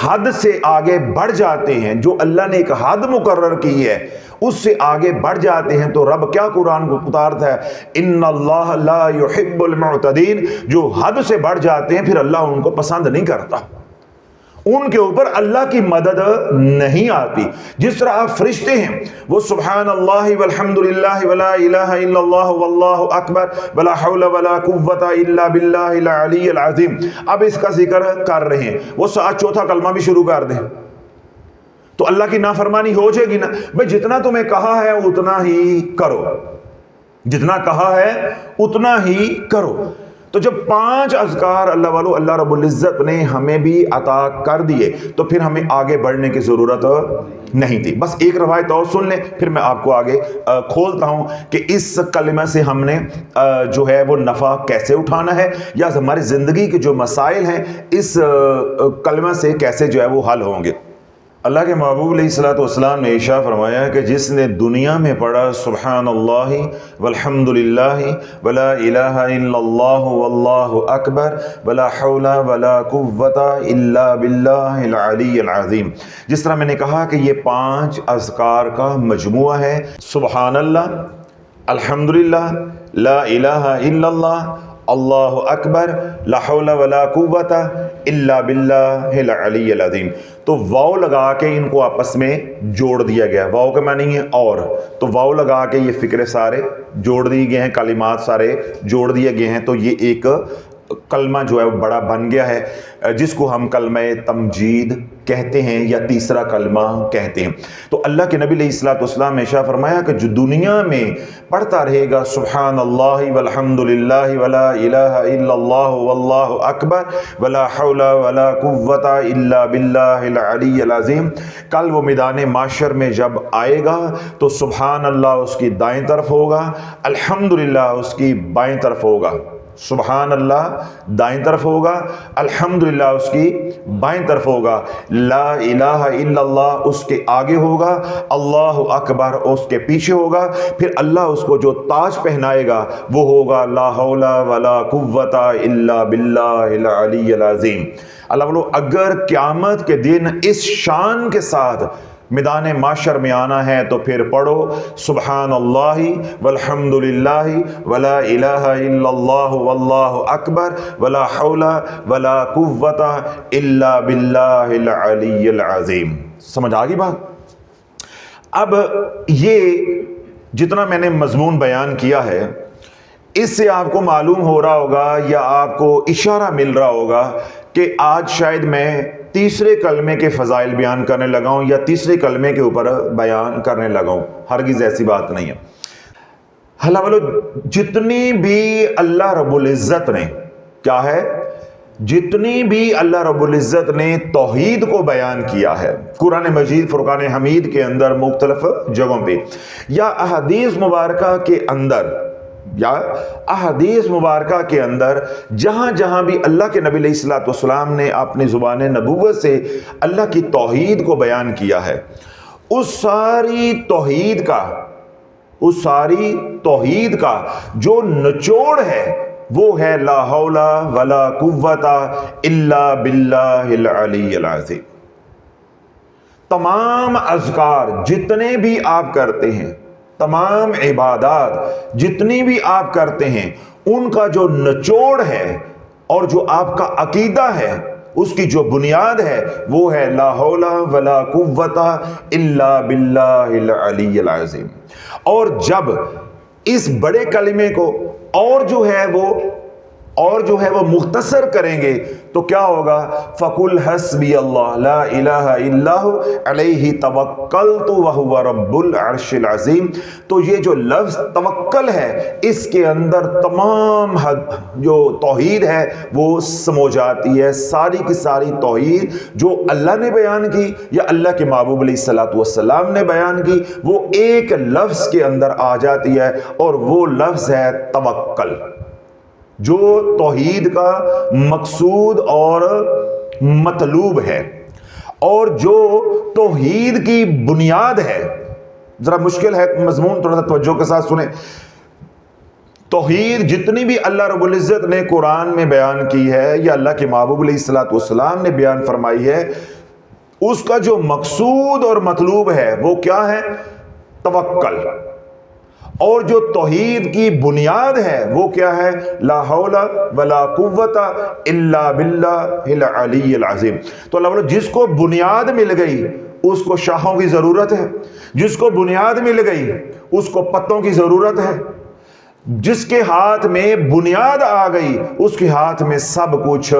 [SPEAKER 2] حد سے آگے بڑھ جاتے ہیں، جو اللہ نے ایک حد مقرر کی ہے اس سے آگے بڑھ جاتے ہیں، تو رب کیا قرآن کو اتارتا ہے؟ ان اللہ لا يحب المعتدین، جو حد سے بڑھ جاتے ہیں پھر اللہ ان کو پسند نہیں کرتا، ان کے اوپر اللہ کی مدد نہیں آتی. جس طرح آپ فرشتے ہیں وہ سبحان اللہ والحمد للہ ولا الہ الا اللہ واللہ اکبر ولا حول ولا قوت الا باللہ العلی العظیم، اب اس کا ذکر کر رہے ہیں، وہ چوتھا کلمہ بھی شروع کر دیں تو اللہ کی نافرمانی ہو جائے گی نا. بھئی جتنا تمہیں کہا ہے اتنا ہی کرو، جتنا کہا ہے اتنا ہی کرو. تو جب 5 اذکار اللہ والو اللہ رب العزت نے ہمیں بھی عطا کر دیے تو پھر ہمیں آگے بڑھنے کی ضرورت نہیں تھی. بس ایک روایت اور سن لیں پھر میں آپ کو آگے کھولتا ہوں کہ اس کلمہ سے ہم نے جو ہے وہ نفع کیسے اٹھانا ہے، یا ہماری زندگی کے جو مسائل ہیں اس کلمہ سے کیسے جو ہے وہ حل ہوں گے. اللہ کے محبوب علیہ الصلوۃ والسلام نے ارشاد فرمایا کہ جس نے دنیا میں پڑھا سبحان اللہ والحمد للہ ولا الہ الا اللہ واللہ اکبر ولا حول ولا قوت الا باللہ العلی العظیم، جس طرح میں نے کہا کہ یہ 5 اذکار کا مجموعہ ہے، سبحان اللہ، الحمد للہ، لا الہ الا اللہ، اللہ اکبر، لا حول ولا قوت الا باللہ العلی العظیم. تو واو لگا کے ان کو آپس میں جوڑ دیا گیا. واو کا معنی ہے اور، تو واو لگا کے یہ فکرے سارے جوڑ دیے گئے ہیں، کلمات سارے جوڑ دیے گئے ہیں. تو یہ ایک کلمہ جو ہے وہ بڑا بن گیا ہے جس کو ہم کلمہ تمجید کہتے ہیں یا تیسرا کلمہ کہتے ہیں. تو اللہ کے نبی علیہ الصلوۃ والسلام نے ارشاد فرمایا کہ جو دنیا میں پڑھتا رہے گا سبحان اللہ والحمد للہ ولا الہ الا اللہ واللہ اکبر ولا حول ولا قوت الا باللہ العلی العظیم، کل وہ میدان معاشر میں جب آئے گا تو سبحان اللہ اس کی دائیں طرف ہوگا، الحمد للہ اس کی بائیں طرف ہوگا. سبحان اللہ دائیں طرف ہوگا، الحمدللہ اس کی بائیں طرف ہوگا، لا الہ الا اللہ اس کے آگے ہوگا، اللہ اکبر اس کے پیچھے ہوگا. پھر اللہ اس کو جو تاج پہنائے گا وہ ہوگا لا حول ولا قوت الا باللہ العلی العظیم. اللہ بولو اگر قیامت کے دن اس شان کے ساتھ میدان معاشر میں آنا ہے تو پھر پڑھو سبحان اللہ والحمد للہ ولا الہ الا اللہ واللہ اکبر ولا حول ولا قوت الا باللہ العلی العظیم. سمجھ آ گئی بات؟ اب یہ جتنا میں نے مضمون بیان کیا ہے اس سے آپ کو معلوم ہو رہا ہوگا یا آپ کو اشارہ مل رہا ہوگا کہ آج شاید میں تیسرے کلمے کے فضائل بیان کرنے لگا ہوں یا تیسرے کلمے کے اوپر بیان کرنے لگا ہوں. ہرگز ایسی بات نہیں ہے. اللہ والو جتنی بھی اللہ رب العزت نے کیا ہے، جتنی بھی اللہ رب العزت نے توحید کو بیان کیا ہے قرآن مجید فرقان حمید کے اندر مختلف جگہوں پہ یا احادیث مبارکہ کے اندر جہاں جہاں بھی اللہ کے نبی علیہ الصلوۃ والسلام نے اپنی زبان نبوت سے اللہ کی توحید کو بیان کیا ہے، اس ساری توحید کا جو نچوڑ ہے وہ ہے لا حول ولا قوت الا باللہ العلی العظیم. تمام اذکار جتنے بھی آپ کرتے ہیں، تمام عبادات جتنی بھی آپ کرتے ہیں، ان کا جو نچوڑ ہے اور جو آپ کا عقیدہ ہے اس کی جو بنیاد ہے وہ ہے لا حول ولا قوت الا باللہ العلی العظیم. اور جب اس بڑے کلمے کو اور جو ہے وہ مختصر کریں گے تو کیا ہوگا؟ فَقُلْ حَسْبِيَ اللَّهُ لَا إِلَهَ إِلَّا هُوَ عَلَيْهِ تَوَكَّلْتُ وَهُوَ رَبُّ الْعَرْشِ الْعَظِيمِ. تو یہ جو لفظ توکل ہے اس کے اندر تمام جو توحید ہے وہ سمو جاتی ہے. ساری کی ساری توحید جو اللہ نے بیان کی یا اللہ کے محبوب علیہ الصلوۃ والسلام نے بیان کی وہ ایک لفظ کے اندر آ جاتی ہے اور وہ لفظ ہے توکل، جو توحید کا مقصود اور مطلوب ہے اور جو توحید کی بنیاد ہے. ذرا مشکل ہے مضمون، تھوڑا سا توجہ کے ساتھ سنیں. توحید جتنی بھی اللہ رب العزت نے قرآن میں بیان کی ہے یا اللہ کے محبوب علیہ الصلوۃ والسلام نے بیان فرمائی ہے، اس کا جو مقصود اور مطلوب ہے وہ کیا ہے؟ توکل. اور جو توحید کی بنیاد ہے وہ کیا ہے؟ لا حول ولا قوت الا باللہ العلی العظیم۔ تو اللہ بولو جس کو بنیاد مل گئی اس کو شاخوں کی ضرورت ہے، جس کو بنیاد مل گئی اس کو پتوں کی ضرورت ہے، جس کے ہاتھ میں بنیاد آ گئی اس کے ہاتھ میں سب کچھ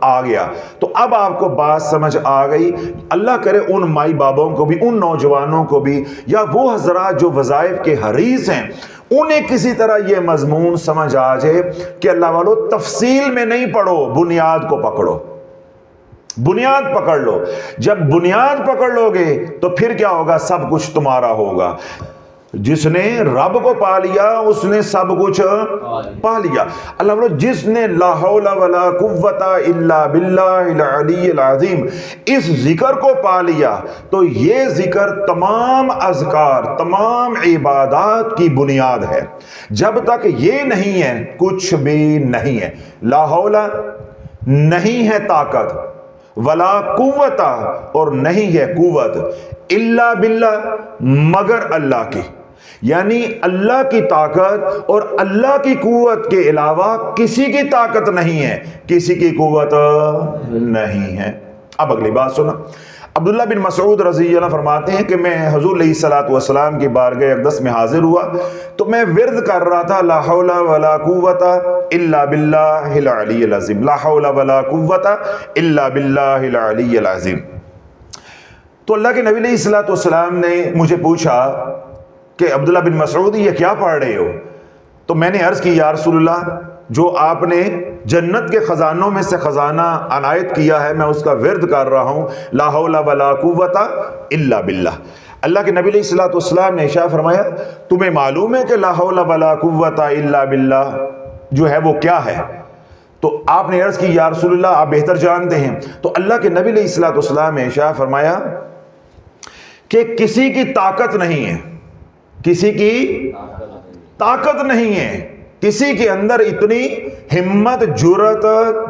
[SPEAKER 2] آ گیا۔ تو اب آپ کو بات سمجھ آ گئی۔ اللہ کرے ان مائی بابوں کو بھی، ان نوجوانوں کو بھی، یا وہ حضرات جو وظائف کے حریص ہیں، انہیں کسی طرح یہ مضمون سمجھ آ جائے کہ اللہ والو تفصیل میں نہیں پڑھو، بنیاد کو پکڑو، بنیاد پکڑ لو۔ جب بنیاد پکڑ لو گے تو پھر کیا ہوگا؟ سب کچھ تمہارا ہوگا۔ جس نے رب کو پا لیا اس نے سب کچھ پا لیا۔ اللہ بولو جس نے لا حول ولا قوت الا باللہ العلی العظیم اس ذکر کو پا لیا تو یہ ذکر تمام اذکار، تمام عبادات کی بنیاد ہے۔ جب تک یہ نہیں ہے کچھ بھی نہیں ہے۔ لا حول نہیں ہے طاقت، ولا قوت اور نہیں ہے قوت، الا باللہ مگر اللہ کی، یعنی اللہ کی طاقت اور اللہ کی قوت کے علاوہ کسی کی طاقت نہیں ہے، کسی کی قوت نہیں ہے۔ اب اگلی بات سنا، عبداللہ بن مسعود رضی اللہ عنہ فرماتے ہیں کہ میں حضور علیہ الصلوۃ والسلام کی بارگاہ اقدس میں حاضر ہوا تو میں ورد کر رہا تھا لا حول ولا قوت الا باللہ العلی العظیم، لا حول ولا قوت الا باللہ العلی العظیم۔ تو اللہ کے نبی علیہ الصلوۃ والسلام نے مجھے پوچھا کہ عبداللہ بن مسعود یہ کیا پڑھ رہے ہو؟ تو میں نے عرض کی یا رسول اللہ جو آپ نے جنت کے خزانوں میں سے خزانہ عنایت کیا ہے میں اس کا ورد کر رہا ہوں، لا حول ولا قوت الا باللہ۔ اللہ کے نبی علیہ الصلوۃ والسلام نے ارشاد فرمایا تمہیں معلوم ہے کہ لا حول ولا قوت الا باللہ جو ہے وہ کیا ہے؟ تو آپ نے عرض کی یا رسول اللہ آپ بہتر جانتے ہیں۔ تو اللہ کے نبی علیہ الصلوۃ والسلام نے ارشاد فرمایا کہ کسی کی طاقت نہیں ہے، کسی کی طاقت نہیں ہے، کسی کے اندر اتنی ہمت جرت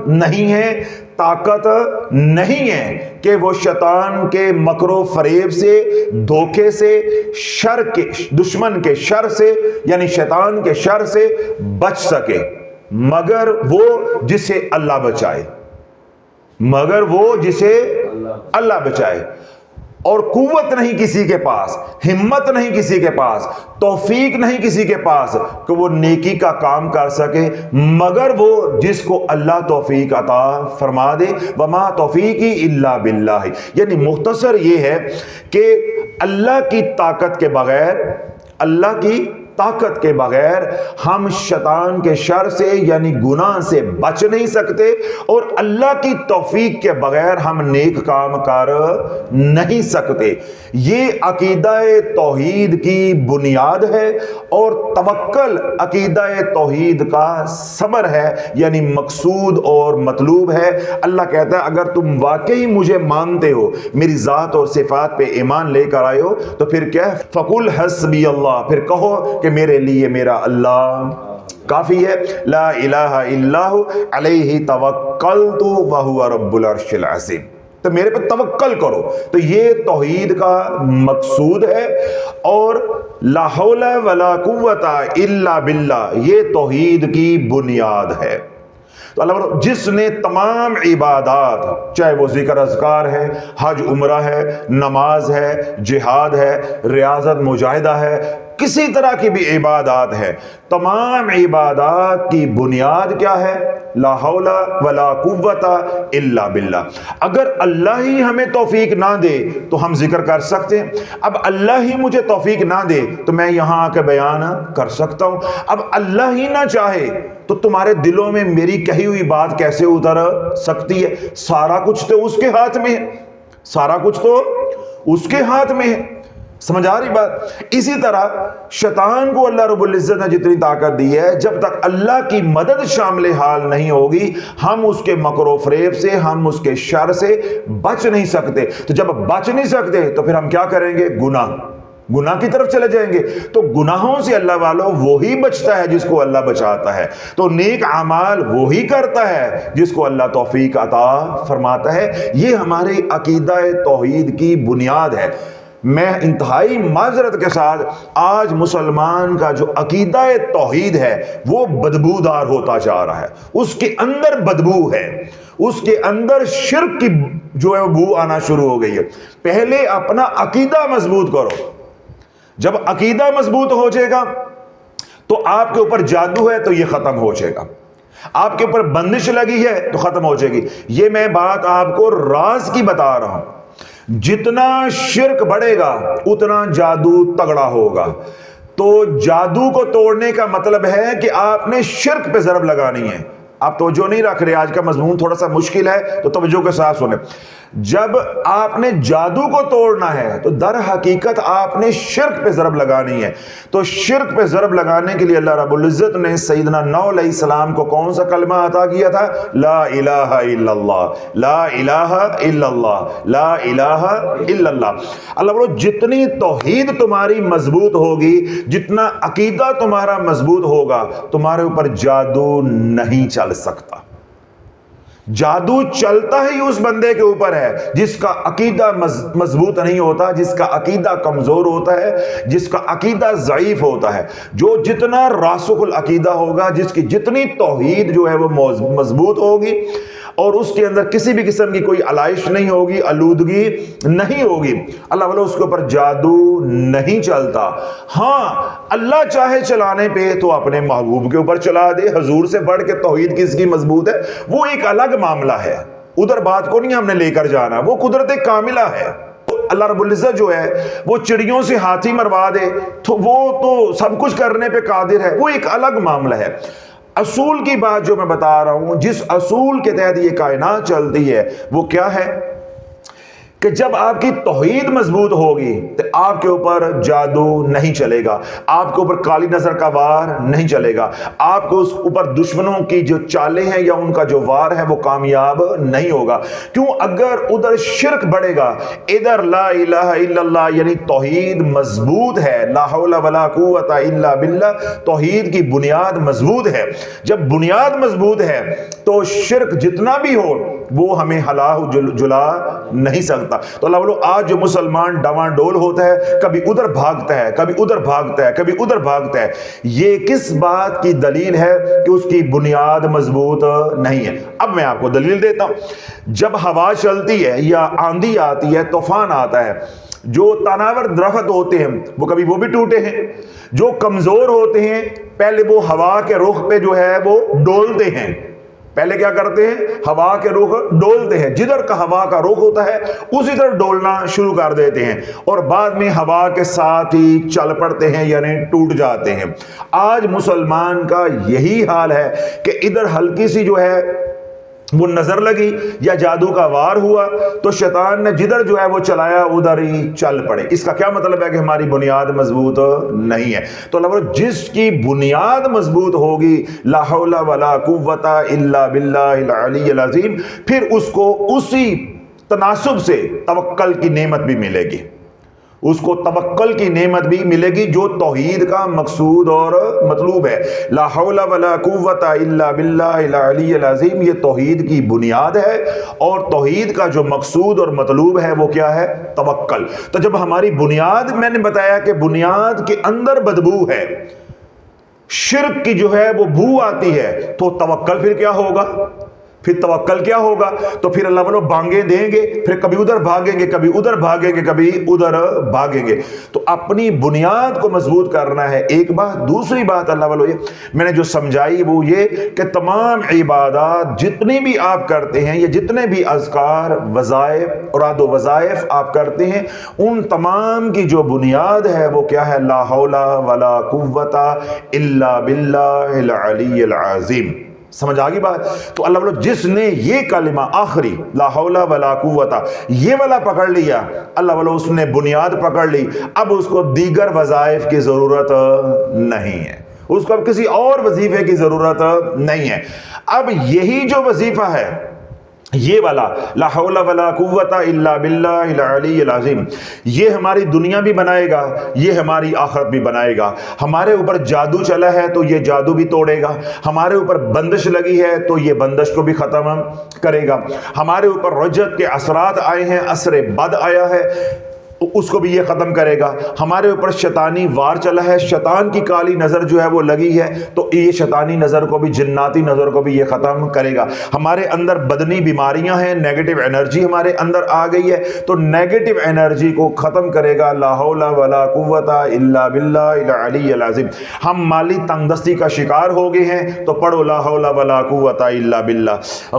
[SPEAKER 2] نہیں ہے، طاقت نہیں ہے کہ وہ شیطان کے مکر و فریب سے، دھوکے سے، شر کے دشمن کے شر سے یعنی شیطان کے شر سے بچ سکے، مگر وہ جسے اللہ بچائے، مگر وہ جسے اللہ بچائے۔ اور قوت نہیں کسی کے پاس، ہمت نہیں کسی کے پاس، توفیق نہیں کسی کے پاس کہ وہ نیکی کا کام کر سکے، مگر وہ جس کو اللہ توفیق عطا فرما دے۔ وما توفیقی الا باللہ، یعنی مختصر یہ ہے کہ اللہ کی طاقت کے بغیر، اللہ کی طاقت کے بغیر ہم شیطان کے شر سے یعنی گناہ سے بچ نہیں سکتے، اور اللہ کی توفیق کے بغیر ہم نیک کام کر نہیں سکتے۔ یہ عقیدہ توحید کی بنیاد ہے، اور توکل عقیدہ توحید کا ثمر ہے، یعنی مقصود اور مطلوب ہے۔ اللہ کہتا ہے اگر تم واقعی مجھے مانتے ہو، میری ذات اور صفات پہ ایمان لے کر آئے ہو، تو پھر کیا ہے؟ فَقُلْ حَسْبِيَ اللَّهُ، پھر کہو کہ میرے لیے میرا اللہ کافی ہے۔ لا الہ الا ہو علیہ توکلت وہو رب العرش العظیم، تو میرے پہ توکل کرو۔ تو یہ توحید کا مقصود ہے، اور لا حول ولا قوت الا باللہ یہ توحید کی بنیاد ہے۔ تو اللہ جس نے تمام عبادات، چاہے وہ ذکر اذکار ہے، حج عمرہ ہے، نماز ہے، جہاد ہے، ریاضت مجاہدہ ہے، کسی طرح کی بھی عبادات ہے، تمام عبادات کی بنیاد کیا ہے؟ لا حول ولا قوت الا باللہ۔ اگر اللہ ہی ہمیں توفیق نہ دے تو ہم ذکر کر سکتے ہیں، اب اللہ ہی مجھے توفیق نہ دے تو میں یہاں آ کے بیان کر سکتا ہوں، اب اللہ ہی نہ چاہے تو تمہارے دلوں میں میری کہی ہوئی بات کیسے اتر سکتی ہے؟ سارا کچھ تو اس کے ہاتھ میں ہے، سارا کچھ تو اس کے ہاتھ میں ہے۔ سمجھ آ رہی بات؟ اسی طرح شیطان کو اللہ رب العزت نے جتنی طاقت دی ہے، جب تک اللہ کی مدد شامل حال نہیں ہوگی ہم اس کے مکر و فریب سے، ہم اس کے شر سے بچ نہیں سکتے۔ تو جب بچ نہیں سکتے تو پھر ہم کیا کریں گے؟ گناہ کی طرف چلے جائیں گے۔ تو گناہوں سے اللہ والوں وہی بچتا ہے جس کو اللہ بچاتا ہے، تو نیک اعمال وہی کرتا ہے جس کو اللہ توفیق عطا فرماتا ہے۔ یہ ہمارے عقیدہ توحید کی بنیاد ہے۔ میں انتہائی معذرت کے ساتھ آج مسلمان کا جو عقیدہ توحید ہے وہ بدبودار ہوتا جا رہا ہے، اس کے اندر بدبو ہے، اس کے اندر شرک کی جو ہے بو آنا شروع ہو گئی ہے۔ پہلے اپنا عقیدہ مضبوط کرو، جب عقیدہ مضبوط ہو جائے گا تو آپ کے اوپر جادو ہے تو یہ ختم ہو جائے گا، آپ کے اوپر بندش لگی ہے تو ختم ہو جائے گی۔ یہ میں بات آپ کو راز کی بتا رہا ہوں، جتنا شرک بڑھے گا اتنا جادو تگڑا ہوگا۔ تو جادو کو توڑنے کا مطلب ہے کہ آپ نے شرک پہ ضرب لگانی ہے۔ آپ توجہ نہیں رکھ رہے، آج کا مضمون تھوڑا سا مشکل ہے تو توجہ کے ساتھ سنیں۔ جب آپ نے جادو کو توڑنا ہے تو در حقیقت آپ نے شرک پہ ضرب لگانی ہے۔ تو شرک پہ ضرب لگانے کے لیے اللہ رب العزت نے سیدنا نوح علیہ السلام کو کون سا کلمہ عطا کیا تھا؟ لا الہ الا اللہ، لا الہ الا اللہ، لا الہ الا اللہ۔ اللہ بولو جتنی توحید تمہاری مضبوط ہوگی، جتنا عقیدہ تمہارا مضبوط ہوگا، تمہارے اوپر جادو نہیں چل سکتا۔ جادو چلتا ہی اس بندے کے اوپر ہے جس کا عقیدہ مضبوط نہیں ہوتا، جس کا عقیدہ کمزور ہوتا ہے، جس کا عقیدہ ضعیف ہوتا ہے۔ جو جتنا راسخ العقیدہ ہوگا، جس کی جتنی توحید جو ہے وہ مضبوط ہوگی اور اس کے اندر کسی بھی قسم کی کوئی علائش نہیں ہوگی، آلودگی نہیں ہوگی، اللہ والا اس کے اوپر جادو نہیں چلتا۔ ہاں اللہ چاہے چلانے پہ تو اپنے محبوب کے اوپر چلا دے، حضور سے بڑھ کے توحید کس کی مضبوط ہے وہ ایک الگ معاملہ ہے، ادھر بات کو نہیں ہم نے لے کر جانا، وہ قدرت کاملہ ہے۔ اللہ رب العزت جو ہے وہ چڑیوں سے ہاتھی مروا دے تو وہ تو سب کچھ کرنے پہ قادر ہے، وہ ایک الگ معاملہ ہے۔ اصول کی بات جو میں بتا رہا ہوں، جس اصول کے تحت یہ کائنات چلتی ہے وہ کیا ہے کہ جب آپ کی توحید مضبوط ہوگی تو آپ کے اوپر جادو نہیں چلے گا، آپ کے اوپر کالی نظر کا وار نہیں چلے گا، آپ کو اس اوپر دشمنوں کی جو چالیں ہیں یا ان کا جو وار ہے وہ کامیاب نہیں ہوگا۔ کیوں؟ اگر ادھر شرک بڑھے گا، ادھر لا الہ الا اللہ یعنی توحید مضبوط ہے، لا حول ولا قوت الا باللہ، توحید کی بنیاد مضبوط ہے۔ جب بنیاد مضبوط ہے تو شرک جتنا بھی ہو وہ ہمیں ہلا جلا نہیں سکتا۔ تو اللہ بولو آج جو مسلمان ڈواں ڈول ہوتا ہے، کبھی ادھر بھاگتا ہے، کبھی ادھر بھاگتا ہے، کبھی ادھر بھاگتا ہے، یہ کس بات کی دلیل ہے کہ اس کی بنیاد مضبوط نہیں ہے؟ اب میں آپ کو دلیل دیتا ہوں۔ جب ہوا چلتی ہے یا آندھی آتی ہے، طوفان آتا ہے، جو تناور درخت ہوتے ہیں وہ کبھی وہ بھی ٹوٹے ہیں، جو کمزور ہوتے ہیں پہلے وہ ہوا کے رخ پہ جو ہے وہ ڈولتے ہیں۔ پہلے کیا کرتے ہیں؟ ہوا کے رخ ڈولتے ہیں، جدھر کا ہوا کا رخ ہوتا ہے اسی طرح ڈولنا شروع کر دیتے ہیں، اور بعد میں ہوا کے ساتھ ہی چل پڑتے ہیں یعنی ٹوٹ جاتے ہیں۔ آج مسلمان کا یہی حال ہے کہ ادھر ہلکی سی جو ہے وہ نظر لگی یا جادو کا وار ہوا تو شیطان نے جدھر جو ہے وہ چلایا ادھر ہی چل پڑے۔ اس کا کیا مطلب ہے کہ ہماری بنیاد مضبوط نہیں ہے۔ تو اللہ بولے جس کی بنیاد مضبوط ہوگی، لا حول ولا قوت الا باللہ العلی العظیم، پھر اس کو اسی تناسب سے توکل کی نعمت بھی ملے گی، اس کو توکل کی نعمت بھی ملے گی جو توحید کا مقصود اور مطلوب ہے۔ لا حول ولا قوت الا باللہ العلی العظیم یہ توحید کی بنیاد ہے، اور توحید کا جو مقصود اور مطلوب ہے وہ کیا ہے؟ توکل۔ تو جب ہماری بنیاد، میں نے بتایا کہ بنیاد کے اندر بدبو ہے، شرک کی جو ہے وہ بو آتی ہے، تو توکل پھر کیا ہوگا؟ پھر توکل کیا ہوگا؟ تو پھر اللہ والوں بانگیں دیں گے، پھر کبھی ادھر بھاگیں گے، کبھی ادھر بھاگیں گے، کبھی ادھر بھاگیں گے۔ تو اپنی بنیاد کو مضبوط کرنا ہے، ایک بات۔ دوسری بات اللہ والوں یہ میں نے جو سمجھائی وہ یہ کہ تمام عبادات جتنی بھی آپ کرتے ہیں، یا جتنے بھی اذکار، وظائف، اوراد و وظائف آپ کرتے ہیں، ان تمام کی جو بنیاد ہے وہ کیا ہے؟ لا حول ولا قوت الا باللہ العلی العظیم۔ سمجھ آگی بات؟ تو اللہ بولو جس نے یہ کلمہ آخری لا حول ولا قوت یہ والا پکڑ لیا، اللہ بولو اس نے بنیاد پکڑ لی، اب اس کو دیگر وظائف کی ضرورت نہیں ہے، اس کو اب کسی اور وظیفے کی ضرورت نہیں ہے۔ اب یہی جو وظیفہ ہے یہ والا لا حول ولا قوت الا باللہ العلی العظیم، یہ ہماری دنیا بھی بنائے گا، یہ ہماری آخرت بھی بنائے گا۔ ہمارے اوپر جادو چلا ہے تو یہ جادو بھی توڑے گا، ہمارے اوپر بندش لگی ہے تو یہ بندش کو بھی ختم کرے گا، ہمارے اوپر رجت کے اثرات آئے ہیں، اثر بد آیا ہے، اس کو بھی یہ ختم کرے گا. ہمارے اوپر شیطانی وار چلا ہے, شیطان کی کالی نظر جو ہے وہ لگی ہے, تو یہ شیطانی نظر کو بھی, جناتی نظر کو بھی یہ ختم کرے گا. ہمارے اندر بدنی بیماریاں ہیں, نیگیٹو انرجی ہمارے اندر آ گئی ہے, تو نیگیٹو انرجی کو ختم کرے گا. لا حول ولا قوت الا باللہ العلی العظیم. ہم مالی تنگ دستی کا شکار ہو گئے ہیں, تو پڑھو لا حول ولا قوت الا باللہ.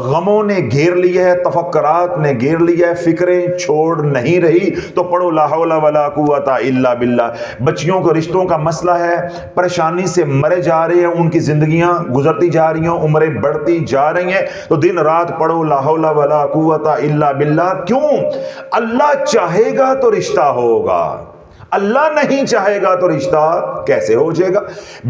[SPEAKER 2] غموں نے گھیر لیا ہے, تفکرات نے گھیر لیا ہے, فکریں چھوڑ نہیں رہی, تو پڑھو لا حول ولا قوت الا باللہ. بچیوں کو رشتوں کا مسئلہ ہے, پریشانی سے مرے جا رہے ہیں, ان کی زندگیاں گزرتی جا رہی ہیں, عمریں بڑھتی جا رہی ہیں, تو دن رات پڑھو لا حول ولا قوت الا باللہ. کیوں؟ اللہ چاہے گا تو رشتہ ہوگا, اللہ نہیں چاہے گا تو رشتہ کیسے ہو جائے گا؟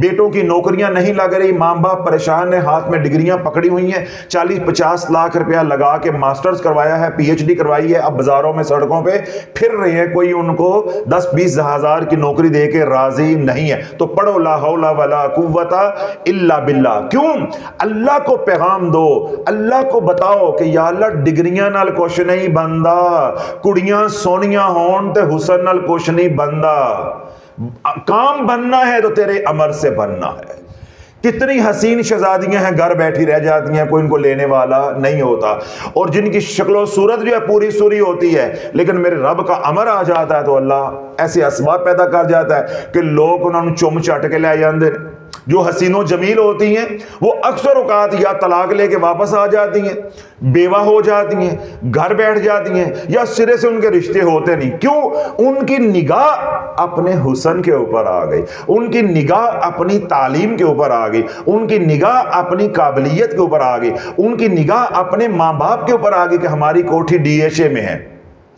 [SPEAKER 2] بیٹوں کی نوکریاں نہیں لگ رہی, ماں باپ پریشان ہیں, ہاتھ میں ڈگریاں پکڑی ہوئی ہیں, 40-50 لاکھ روپیہ لگا کے ماسٹرز کروایا ہے, پی ایچ ڈی کروائی ہے, اب بازاروں میں سڑکوں پہ پھر رہے ہیں, کوئی ان کو 10-20 ہزار کی نوکری دے کے راضی نہیں ہے. تو پڑھو لا حول ولا قوت الا باللہ. کیوں؟ اللہ کو پیغام دو, اللہ کو بتاؤ کہ یا اللہ ڈگریاں نال کچھ نہیں بندا, کڑیاں سونیاں ہون تے حسن نال کچھ نہیں بندا, کام بننا ہے تو تیرے امر سے بننا ہے. کتنی حسین شہزادیاں ہیں گھر بیٹھی رہ جاتی ہیں, کوئی ان کو لینے والا نہیں ہوتا, اور جن کی شکل و صورت جو ہے پوری سوری ہوتی ہے, لیکن میرے رب کا امر آ جاتا ہے تو اللہ ایسے اسباب پیدا کر جاتا ہے کہ لوگ انہوں نے چم چٹ کے لے جاندے. جو حسین و جمیل ہوتی ہیں وہ اکثر اوقات یا طلاق لے کے واپس آ جاتی ہیں, بیوہ ہو جاتی ہیں, گھر بیٹھ جاتی ہیں, یا سرے سے ان کے رشتے ہوتے نہیں. کیوں؟ ان کی نگاہ اپنے حسن کے اوپر آ گئی, ان کی نگاہ اپنی تعلیم کے اوپر آ گئی, ان کی نگاہ اپنی قابلیت کے اوپر آ گئی, ان کی نگاہ اپنے ماں باپ کے اوپر آ گئی کہ ہماری کوٹھی ڈی ایچ اے میں ہے,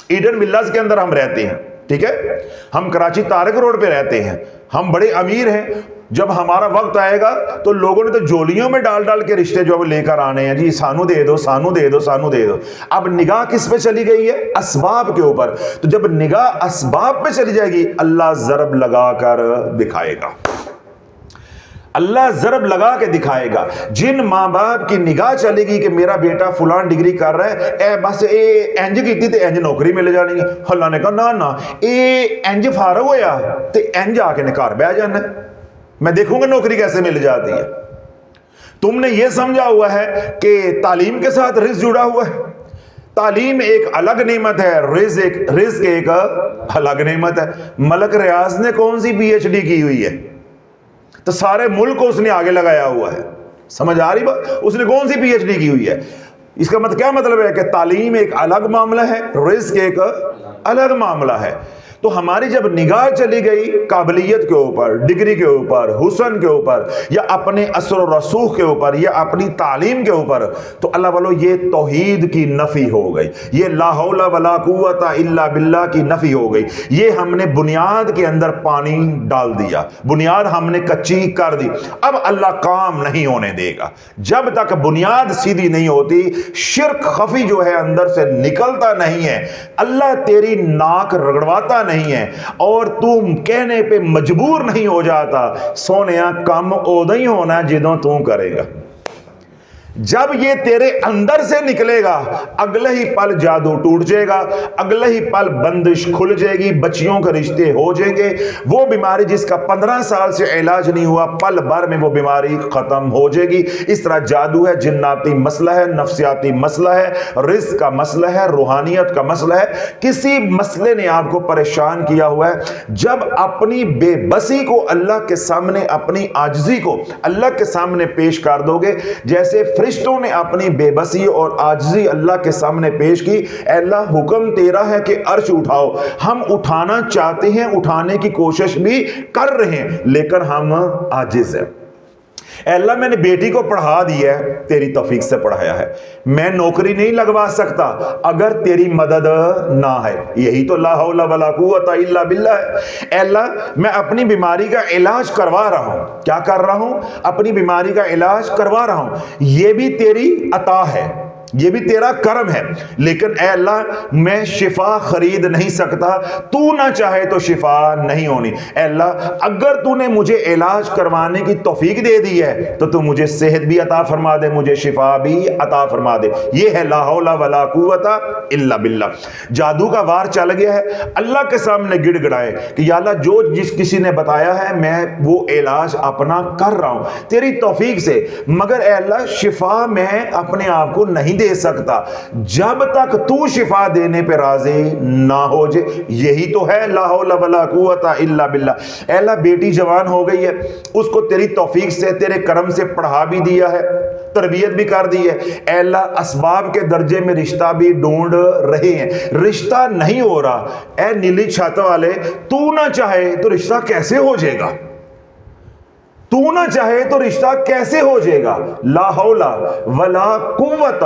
[SPEAKER 2] ایڈن ولاز کے اندر ہم رہتے ہیں, ٹھیک ہے, ہم کراچی طارق روڈ پہ رہتے ہیں, ہم بڑے امیر ہیں. جب ہمارا وقت آئے گا تو لوگوں نے تو جولیوں میں ڈال ڈال کے رشتے جو لے کر آنے ہیں, جی سانو دے دو, سانو دے دو, سانو دے دو. اب نگاہ کس پہ چلی گئی ہے؟ اسباب کے اوپر. تو جب نگاہ اسباب پہ چلی جائے گی, اللہ ضرب لگا کر دکھائے گا, اللہ ضرب لگا کے دکھائے گا. جن ماں باپ کی نگاہ چلے گی کہ میرا بیٹا فلان ڈگری کر رہا ہے, اے بس اے انج کیتی تے انج نوکری مل جانی ہے, اللہ نے کہا نا نا, اے انج فارغ ہویا تے انج آ کے نے گھر بیٹھ جانا ہے, میں دیکھوں گا نوکری کیسے مل جاتی ہے. تم نے یہ سمجھا ہوا ہے کہ تعلیم کے ساتھ رزق جڑا ہوا ہے. تعلیم ایک الگ نعمت ہے, رزق ایک الگ نعمت ہے. ملک ریاض نے کون سی پی ایچ ڈی کی ہوئی ہے؟ تو سارے ملک کو اس نے آگے لگایا ہوا ہے. سمجھ آ رہی بات؟ اس نے کون سی پی ایچ ڈی کی ہوئی ہے؟ اس کا مطلب کیا مطلب ہے کہ تعلیم ایک الگ معاملہ ہے, رزق ایک الگ معاملہ ہے. تو ہماری جب نگاہ چلی گئی قابلیت کے اوپر, ڈگری کے اوپر, حسن کے اوپر, یا اپنے اثر و رسوخ کے اوپر, یا اپنی تعلیم کے اوپر, تو اللہ والو یہ توحید کی نفی ہو گئی, یہ لا حول ولا قوت الا باللہ کی نفی ہو گئی. یہ ہم نے بنیاد کے اندر پانی ڈال دیا, بنیاد ہم نے کچی کر دی. اب اللہ کام نہیں ہونے دے گا جب تک بنیاد سیدھی نہیں ہوتی. شرک خفی جو ہے اندر سے نکلتا نہیں ہے, اللہ تیری ناک رگڑواتا نہیں ہے, اور تم کہنے پہ مجبور نہیں ہو جاتا. سونیا کم اودہ ہی ہونا جدوں تو کرے گا. جب یہ تیرے اندر سے نکلے گا, اگلے ہی پل جادو ٹوٹ جائے گا, اگلے ہی پل بندش کھل جائے گی, بچیوں کے رشتے ہو جائیں گے. وہ بیماری جس کا 15 سال سے علاج نہیں ہوا, پل بھر میں وہ بیماری ختم ہو جائے گی. اس طرح جادو ہے, جناتی مسئلہ ہے, نفسیاتی مسئلہ ہے, رزق کا مسئلہ ہے, روحانیت کا مسئلہ ہے. کسی مسئلے نے آپ کو پریشان کیا ہوا ہے, جب اپنی بے بسی کو اللہ کے سامنے, اپنی عاجزی کو اللہ کے سامنے پیش کر دو گے, جیسے فرشتوں نے اپنی بے بسی اور عاجزی اللہ کے سامنے پیش کی, اے اللہ حکم تیرا ہے کہ عرش اٹھاؤ. ہم اٹھانا چاہتے ہیں, اٹھانے کی کوشش بھی کر رہے ہیں, لیکن ہم عاجز ہیں. اے اللہ میں نے بیٹی کو پڑھا دیا ہے, تیری توفیق سے پڑھایا ہے, میں نوکری نہیں لگوا سکتا اگر تیری مدد نہ ہے. یہی تو لا حول ولا قوت الا باللہ ہے. اے اللہ میں اپنی بیماری کا علاج کروا رہا ہوں. کیا کر رہا ہوں؟ اپنی بیماری کا علاج کروا رہا ہوں. یہ بھی تیری عطا ہے, یہ بھی تیرا کرم ہے، لیکن اے اللہ میں شفا خرید نہیں سکتا، تو نہ چاہے تو شفا نہیں ہونی۔ اے اللہ اگر تو نے مجھے علاج کروانے کی توفیق دے دی ہے تو مجھے صحت بھی عطا فرما دے، مجھے شفا بھی عطا فرما دے۔ یہ ہے لا حول ولا قوت الا باللہ۔ جادو کا وار چل گیا ہے، اللہ کے سامنے گڑ گڑائے کہ یا اللہ جو جس کسی نے بتایا ہے میں وہ علاج اپنا کر رہا ہوں تیری توفیق سے، مگر اے اللہ شفا میں اپنے آپ کو نہیں دے سکتا جب تک تو شفا دینے پہ راضی نہ ہو جائے۔ یہی تو ہے لا حول ولا قوت الا باللہ۔ اے اللہ بیٹی جوان ہو گئی ہے، اس کو تیری توفیق سے تیرے کرم سے پڑھا بھی دیا ہے، تربیت بھی کر دی ہے۔ اے اللہ اسباب کے درجے میں رشتہ بھی ڈھونڈ رہے ہیں، رشتہ نہیں ہو رہا۔ اے نیلی چھت والے تو نہ چاہے تو رشتہ کیسے ہو جائے گا؟ تو نہ چاہے تو رشتہ کیسے ہو جائے گا؟ لا حول ولا قوت،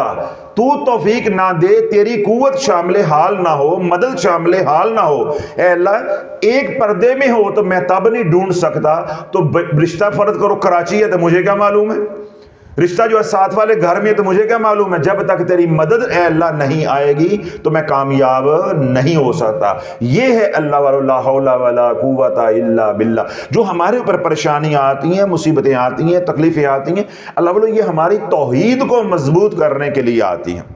[SPEAKER 2] تو توفیق نہ دے، تیری قوت شامل حال نہ ہو، مدد شامل حال نہ ہو۔ اے اللہ ایک پردے میں ہو تو میں تب نہیں ڈھونڈ سکتا، تو رشتہ فرض کرو کراچی ہے تو مجھے کیا معلوم ہے، رشتہ جو ہے ساتھ والے گھر میں تو مجھے کیا معلوم ہے۔ جب تک تیری مدد اے اللہ نہیں آئے گی تو میں کامیاب نہیں ہو سکتا۔ یہ ہے اللہ والا لا حول ولا قوت الا باللہ۔ جو ہمارے اوپر پریشانیاں آتی ہیں، مصیبتیں آتی ہیں، تکلیفیں آتی ہیں، اللہ والا یہ ہماری توحید کو مضبوط کرنے کے لیے آتی ہیں۔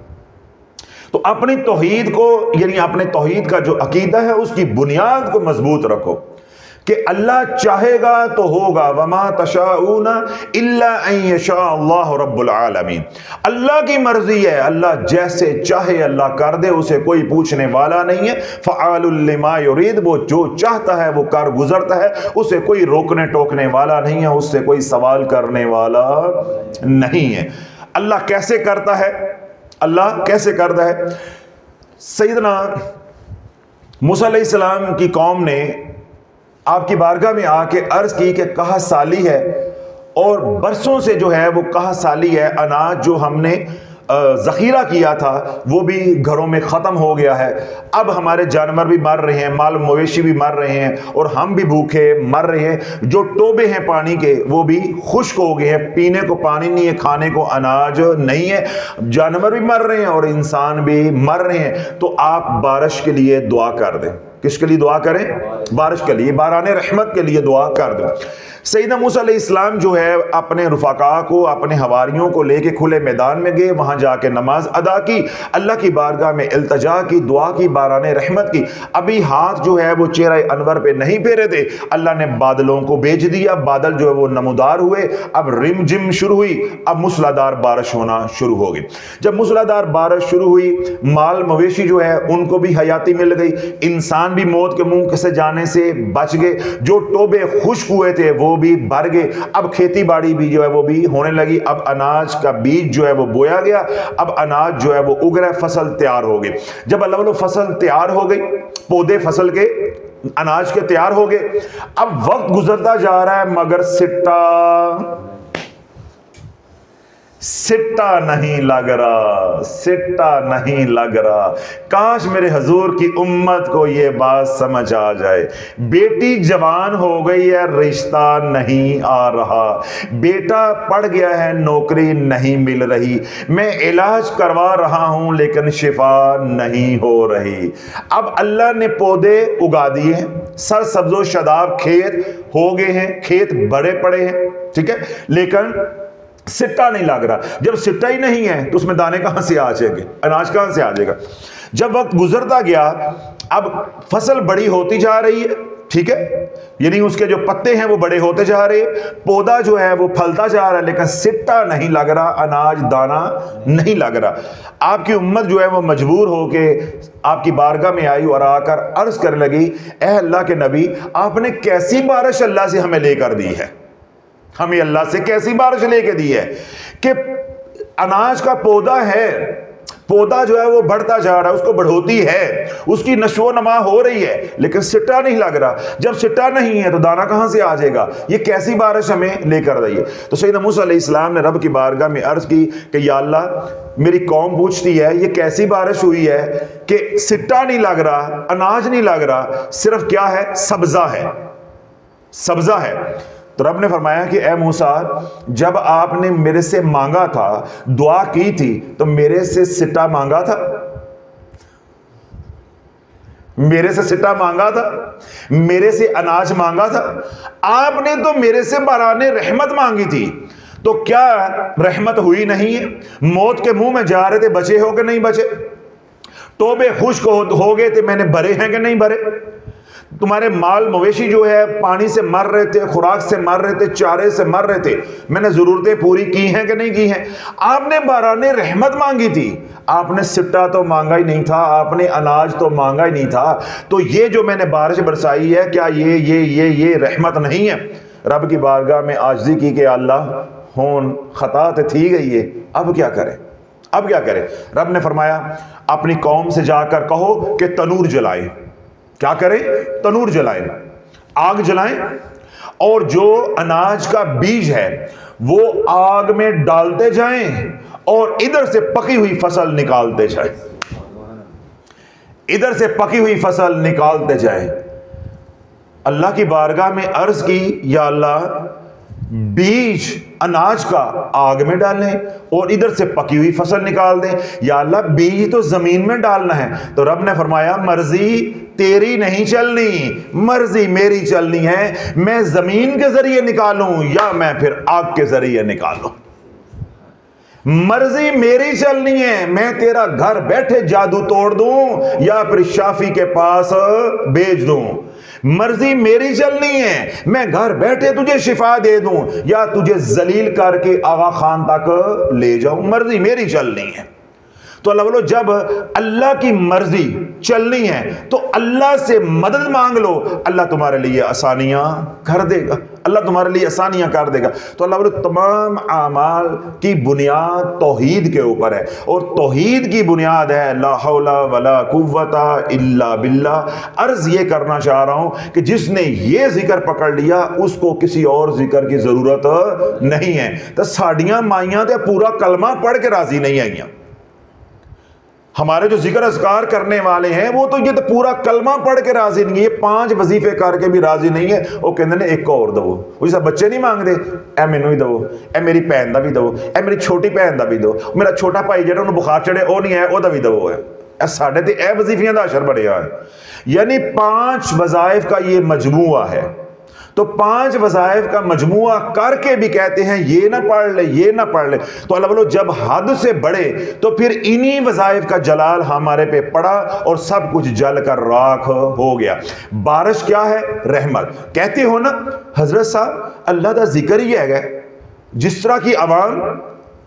[SPEAKER 2] تو اپنی توحید کو یعنی اپنے توحید کا جو عقیدہ ہے اس کی بنیاد کو مضبوط رکھو کہ اللہ چاہے گا تو ہوگا، وما تشاءون الا ان یشاء اللہ رب العالمین۔ اللہ کی مرضی ہے، اللہ جیسے چاہے اللہ کر دے، اسے کوئی پوچھنے والا نہیں ہے۔ فعال لما یرید، وہ جو چاہتا ہے وہ کر گزرتا ہے، اسے کوئی روکنے ٹوکنے والا نہیں ہے، اس سے کوئی سوال کرنے والا نہیں ہے۔ اللہ کیسے کرتا ہے؟ اللہ کیسے کرتا ہے؟ سیدنا موسیٰ علیہ السلام کی قوم نے آپ کی بارگاہ میں آ کے عرض کی کہ کہا سالی ہے، اور برسوں سے جو ہے وہ کہا سالی ہے، اناج جو ہم نے ذخیرہ کیا تھا وہ بھی گھروں میں ختم ہو گیا ہے، اب ہمارے جانور بھی مر رہے ہیں، مال مویشی بھی مر رہے ہیں، اور ہم بھی بھوکے مر رہے ہیں، جو ٹوبے ہیں پانی کے وہ بھی خشک ہو گئے ہیں، پینے کو پانی نہیں ہے، کھانے کو اناج نہیں ہے، جانور بھی مر رہے ہیں اور انسان بھی مر رہے ہیں، تو آپ بارش کے لیے دعا کر دیں۔ کس کے لیے دعا کریں؟ بارش کے لیے، باران رحمت کے لیے دعا کر دیں۔ سیدنا موسیٰ علیہ السلام جو ہے اپنے رفقاء کو، اپنے حواریوں کو لے کے کھلے میدان میں گئے، وہاں جا کے نماز ادا کی، اللہ کی بارگاہ میں التجا کی، دعا کی، باران رحمت کی۔ ابھی ہاتھ جو ہے وہ چہرہ انور پہ نہیں پھیرے تھے، اللہ نے بادلوں کو بھیج دیا، بادل جو ہے وہ نمودار ہوئے، اب رم جم شروع ہوئی، اب موسلادھار بارش ہونا شروع ہو گئی۔ جب موسلادھار بارش شروع ہوئی، مال مویشی جو ہے ان کو بھی حیاتی مل گئی، انسان بھی موت کے منہ سے جانے سے بچ گئے، جو ٹوبے خشک ہوئے تھے وہ بھی بھر گئے، اب کھیتی باڑی بھی جو ہے وہ بھی ہونے لگی، اب اناج کا بیج جو ہے وہ بویا گیا، اب اناج جو ہے وہ اگ رہا ہے، فصل تیار ہو گئی۔ جب اللہ فصل تیار ہو گئی، پودے فصل کے اناج کے تیار ہو گئے، اب وقت گزرتا جا رہا ہے مگر سٹا نہیں لگ رہا، سٹا نہیں لگ رہا۔ کاش میرے حضور کی امت کو یہ بات سمجھ آ جائے، بیٹی جوان ہو گئی ہے رشتہ نہیں آ رہا، بیٹا پڑھ گیا ہے نوکری نہیں مل رہی، میں علاج کروا رہا ہوں لیکن شفا نہیں ہو رہی۔ اب اللہ نے پودے اگا دیے ہیں، سر سبز و شاداب کھیت ہو گئے ہیں، کھیت بڑے پڑے ہیں، ٹھیک ہے، لیکن سٹا نہیں لگ رہا۔ جب سٹا ہی نہیں ہے تو اس میں دانے کہاں سے آ جائیں گے، اناج کہاں سے آ جائے گا؟ جب وقت گزرتا گیا، اب فصل بڑی ہوتی جا رہی ہے، ٹھیک ہے، یعنی اس کے جو پتے ہیں وہ بڑے ہوتے جا رہے ہیں، پودا جو ہے وہ پھلتا جا رہا ہے، لیکن سٹا نہیں لگ رہا، اناج دانا نہیں لگ رہا۔ آپ کی امت جو ہے وہ مجبور ہو کے آپ کی بارگاہ میں آئی اور آ کر عرض کرنے لگی، اے اللہ کے نبی، آپ نے کیسی بارش اللہ سے ہمیں لے کر دی ہے، ہمیں اللہ سے کیسی بارش لے کے دی ہے کہ اناج کا پودا ہے، پودا جو ہے وہ بڑھتا جا رہا ہے، اس کو بڑھوتی ہے، اس کی نشو و نما ہو رہی ہے، لیکن سٹا نہیں لگ رہا۔ جب سٹا نہیں ہے تو دانا کہاں سے آ جائے گا؟ یہ کیسی بارش ہمیں لے کر دی ہے؟ تو سیدنا موسیٰ علیہ السلام نے رب کی بارگاہ میں عرض کی کہ یا اللہ میری قوم پوچھتی ہے یہ کیسی بارش ہوئی ہے کہ سٹا نہیں لگ رہا، اناج نہیں لگ رہا، صرف کیا ہے؟ سبزہ ہے، سبزہ ہے۔ تو رب نے فرمایا کہ اے موسیٰ جب آپ نے میرے سے مانگا تھا، دعا کی تھی، تو میرے سے سٹا مانگا تھا؟ میرے سے سٹا مانگا تھا؟ میرے سے اناج مانگا تھا؟ آپ نے تو میرے سے باران رحمت مانگی تھی، تو کیا رحمت ہوئی نہیں ہے؟ موت کے منہ میں جا رہے تھے، بچے ہو کہ نہیں بچے؟ توبے خشک ہو گئے تھے، میں نے بھرے ہیں کہ نہیں بھرے؟ تمہارے مال مویشی جو ہے پانی سے مر رہے تھے، خوراک سے مر رہے تھے، چارے سے مر رہے تھے، میں نے ضرورتیں پوری کی ہیں کہ نہیں کی ہیں؟ آپ نے باران رحمت مانگی تھی، آپ نے سٹا تو مانگا ہی نہیں تھا، آپ نے اناج تو مانگا ہی نہیں تھا، تو یہ جو میں نے بارش برسائی ہے، کیا یہ رحمت نہیں ہے؟ رب کی بارگاہ میں عاجزی کی کہ اللہ ہون خطا تو تھی گئی ہے، اب کیا کرے؟ اب کیا کرے؟ رب نے فرمایا اپنی قوم سے جا کر کہو کہ تنور جلائیں۔ کیا کریں؟ تنور جلائیں، آگ جلائیں، اور جو اناج کا بیج ہے وہ آگ میں ڈالتے جائیں اور ادھر سے پکی ہوئی فصل نکالتے جائیں، ادھر سے پکی ہوئی فصل نکالتے جائیں۔ اللہ کی بارگاہ میں عرض کی یا اللہ بیج اناج کا آگ میں ڈالیں اور ادھر سے پکی ہوئی فصل نکال دیں۔ یا اللہ بیج تو زمین میں ڈالنا ہے، تو رب نے فرمایا مرضی تیری نہیں چلنی، مرضی میری چلنی ہے، میں زمین کے ذریعے نکالوں یا میں پھر آگ کے ذریعے نکالوں، مرضی میری چلنی ہے، میں تیرا گھر بیٹھے جادو توڑ دوں یا پھر شافی کے پاس بھیج دوں، مرضی میری چلنی ہے، میں گھر بیٹھے تجھے شفا دے دوں یا تجھے ذلیل کر کے آغا خان تک لے جاؤں، مرضی میری چلنی ہے۔ تو اللہ بولو جب اللہ کی مرضی چلنی ہے تو اللہ سے مدد مانگ لو، اللہ تمہارے لیے آسانیاں کر دے گا، اللہ تمہارے لیے آسانیاں کر دے گا۔ تو اللہ بولو تمام اعمال کی بنیاد توحید کے اوپر ہے، اور توحید کی بنیاد ہے لا حول ولا قوت الا باللہ۔ عرض یہ کرنا چاہ رہا ہوں کہ جس نے یہ ذکر پکڑ لیا اس کو کسی اور ذکر کی ضرورت نہیں ہے۔ تو ساڑیاں مائیاں تے پورا کلمہ پڑھ کے راضی نہیں آئیاں، ہمارے جو ذکر اذکار کرنے والے ہیں وہ تو یہ تو پورا کلمہ پڑھ کے راضی نہیں ہے، یہ 5 وظیفے کر کے بھی راضی نہیں ہے، وہ کہندے نے ایک اور دو، وہ جیسا بچے نہیں مانگ دے اے مینوں ہی دو، اے میری بہن دا بھی دو، اے میری چھوٹی بہن دا بھی دو، میرا چھوٹا بھائی جڑا انہوں بخار چڑھے وہ نہیں ہے وہ دا بھی دو ہے، اے ساڈے تے اے وظیفیاں دا اشر بڑھیا ہے۔ یعنی 5 وظائف کا یہ مجموعہ ہے، تو 5 وظائف کا مجموعہ کر کے بھی کہتے ہیں یہ نہ پڑھ لے یہ نہ پڑھ لے۔ تو اللہ بولو جب حد سے بڑھے تو پھر انہی وظائف کا جلال ہمارے پہ پڑا اور سب کچھ جل کر راکھ ہو گیا۔ بارش کیا ہے؟ رحمت۔ کہتے ہو نا حضرت صاحب اللہ دا ذکر ہی ہے، جس طرح کی عوام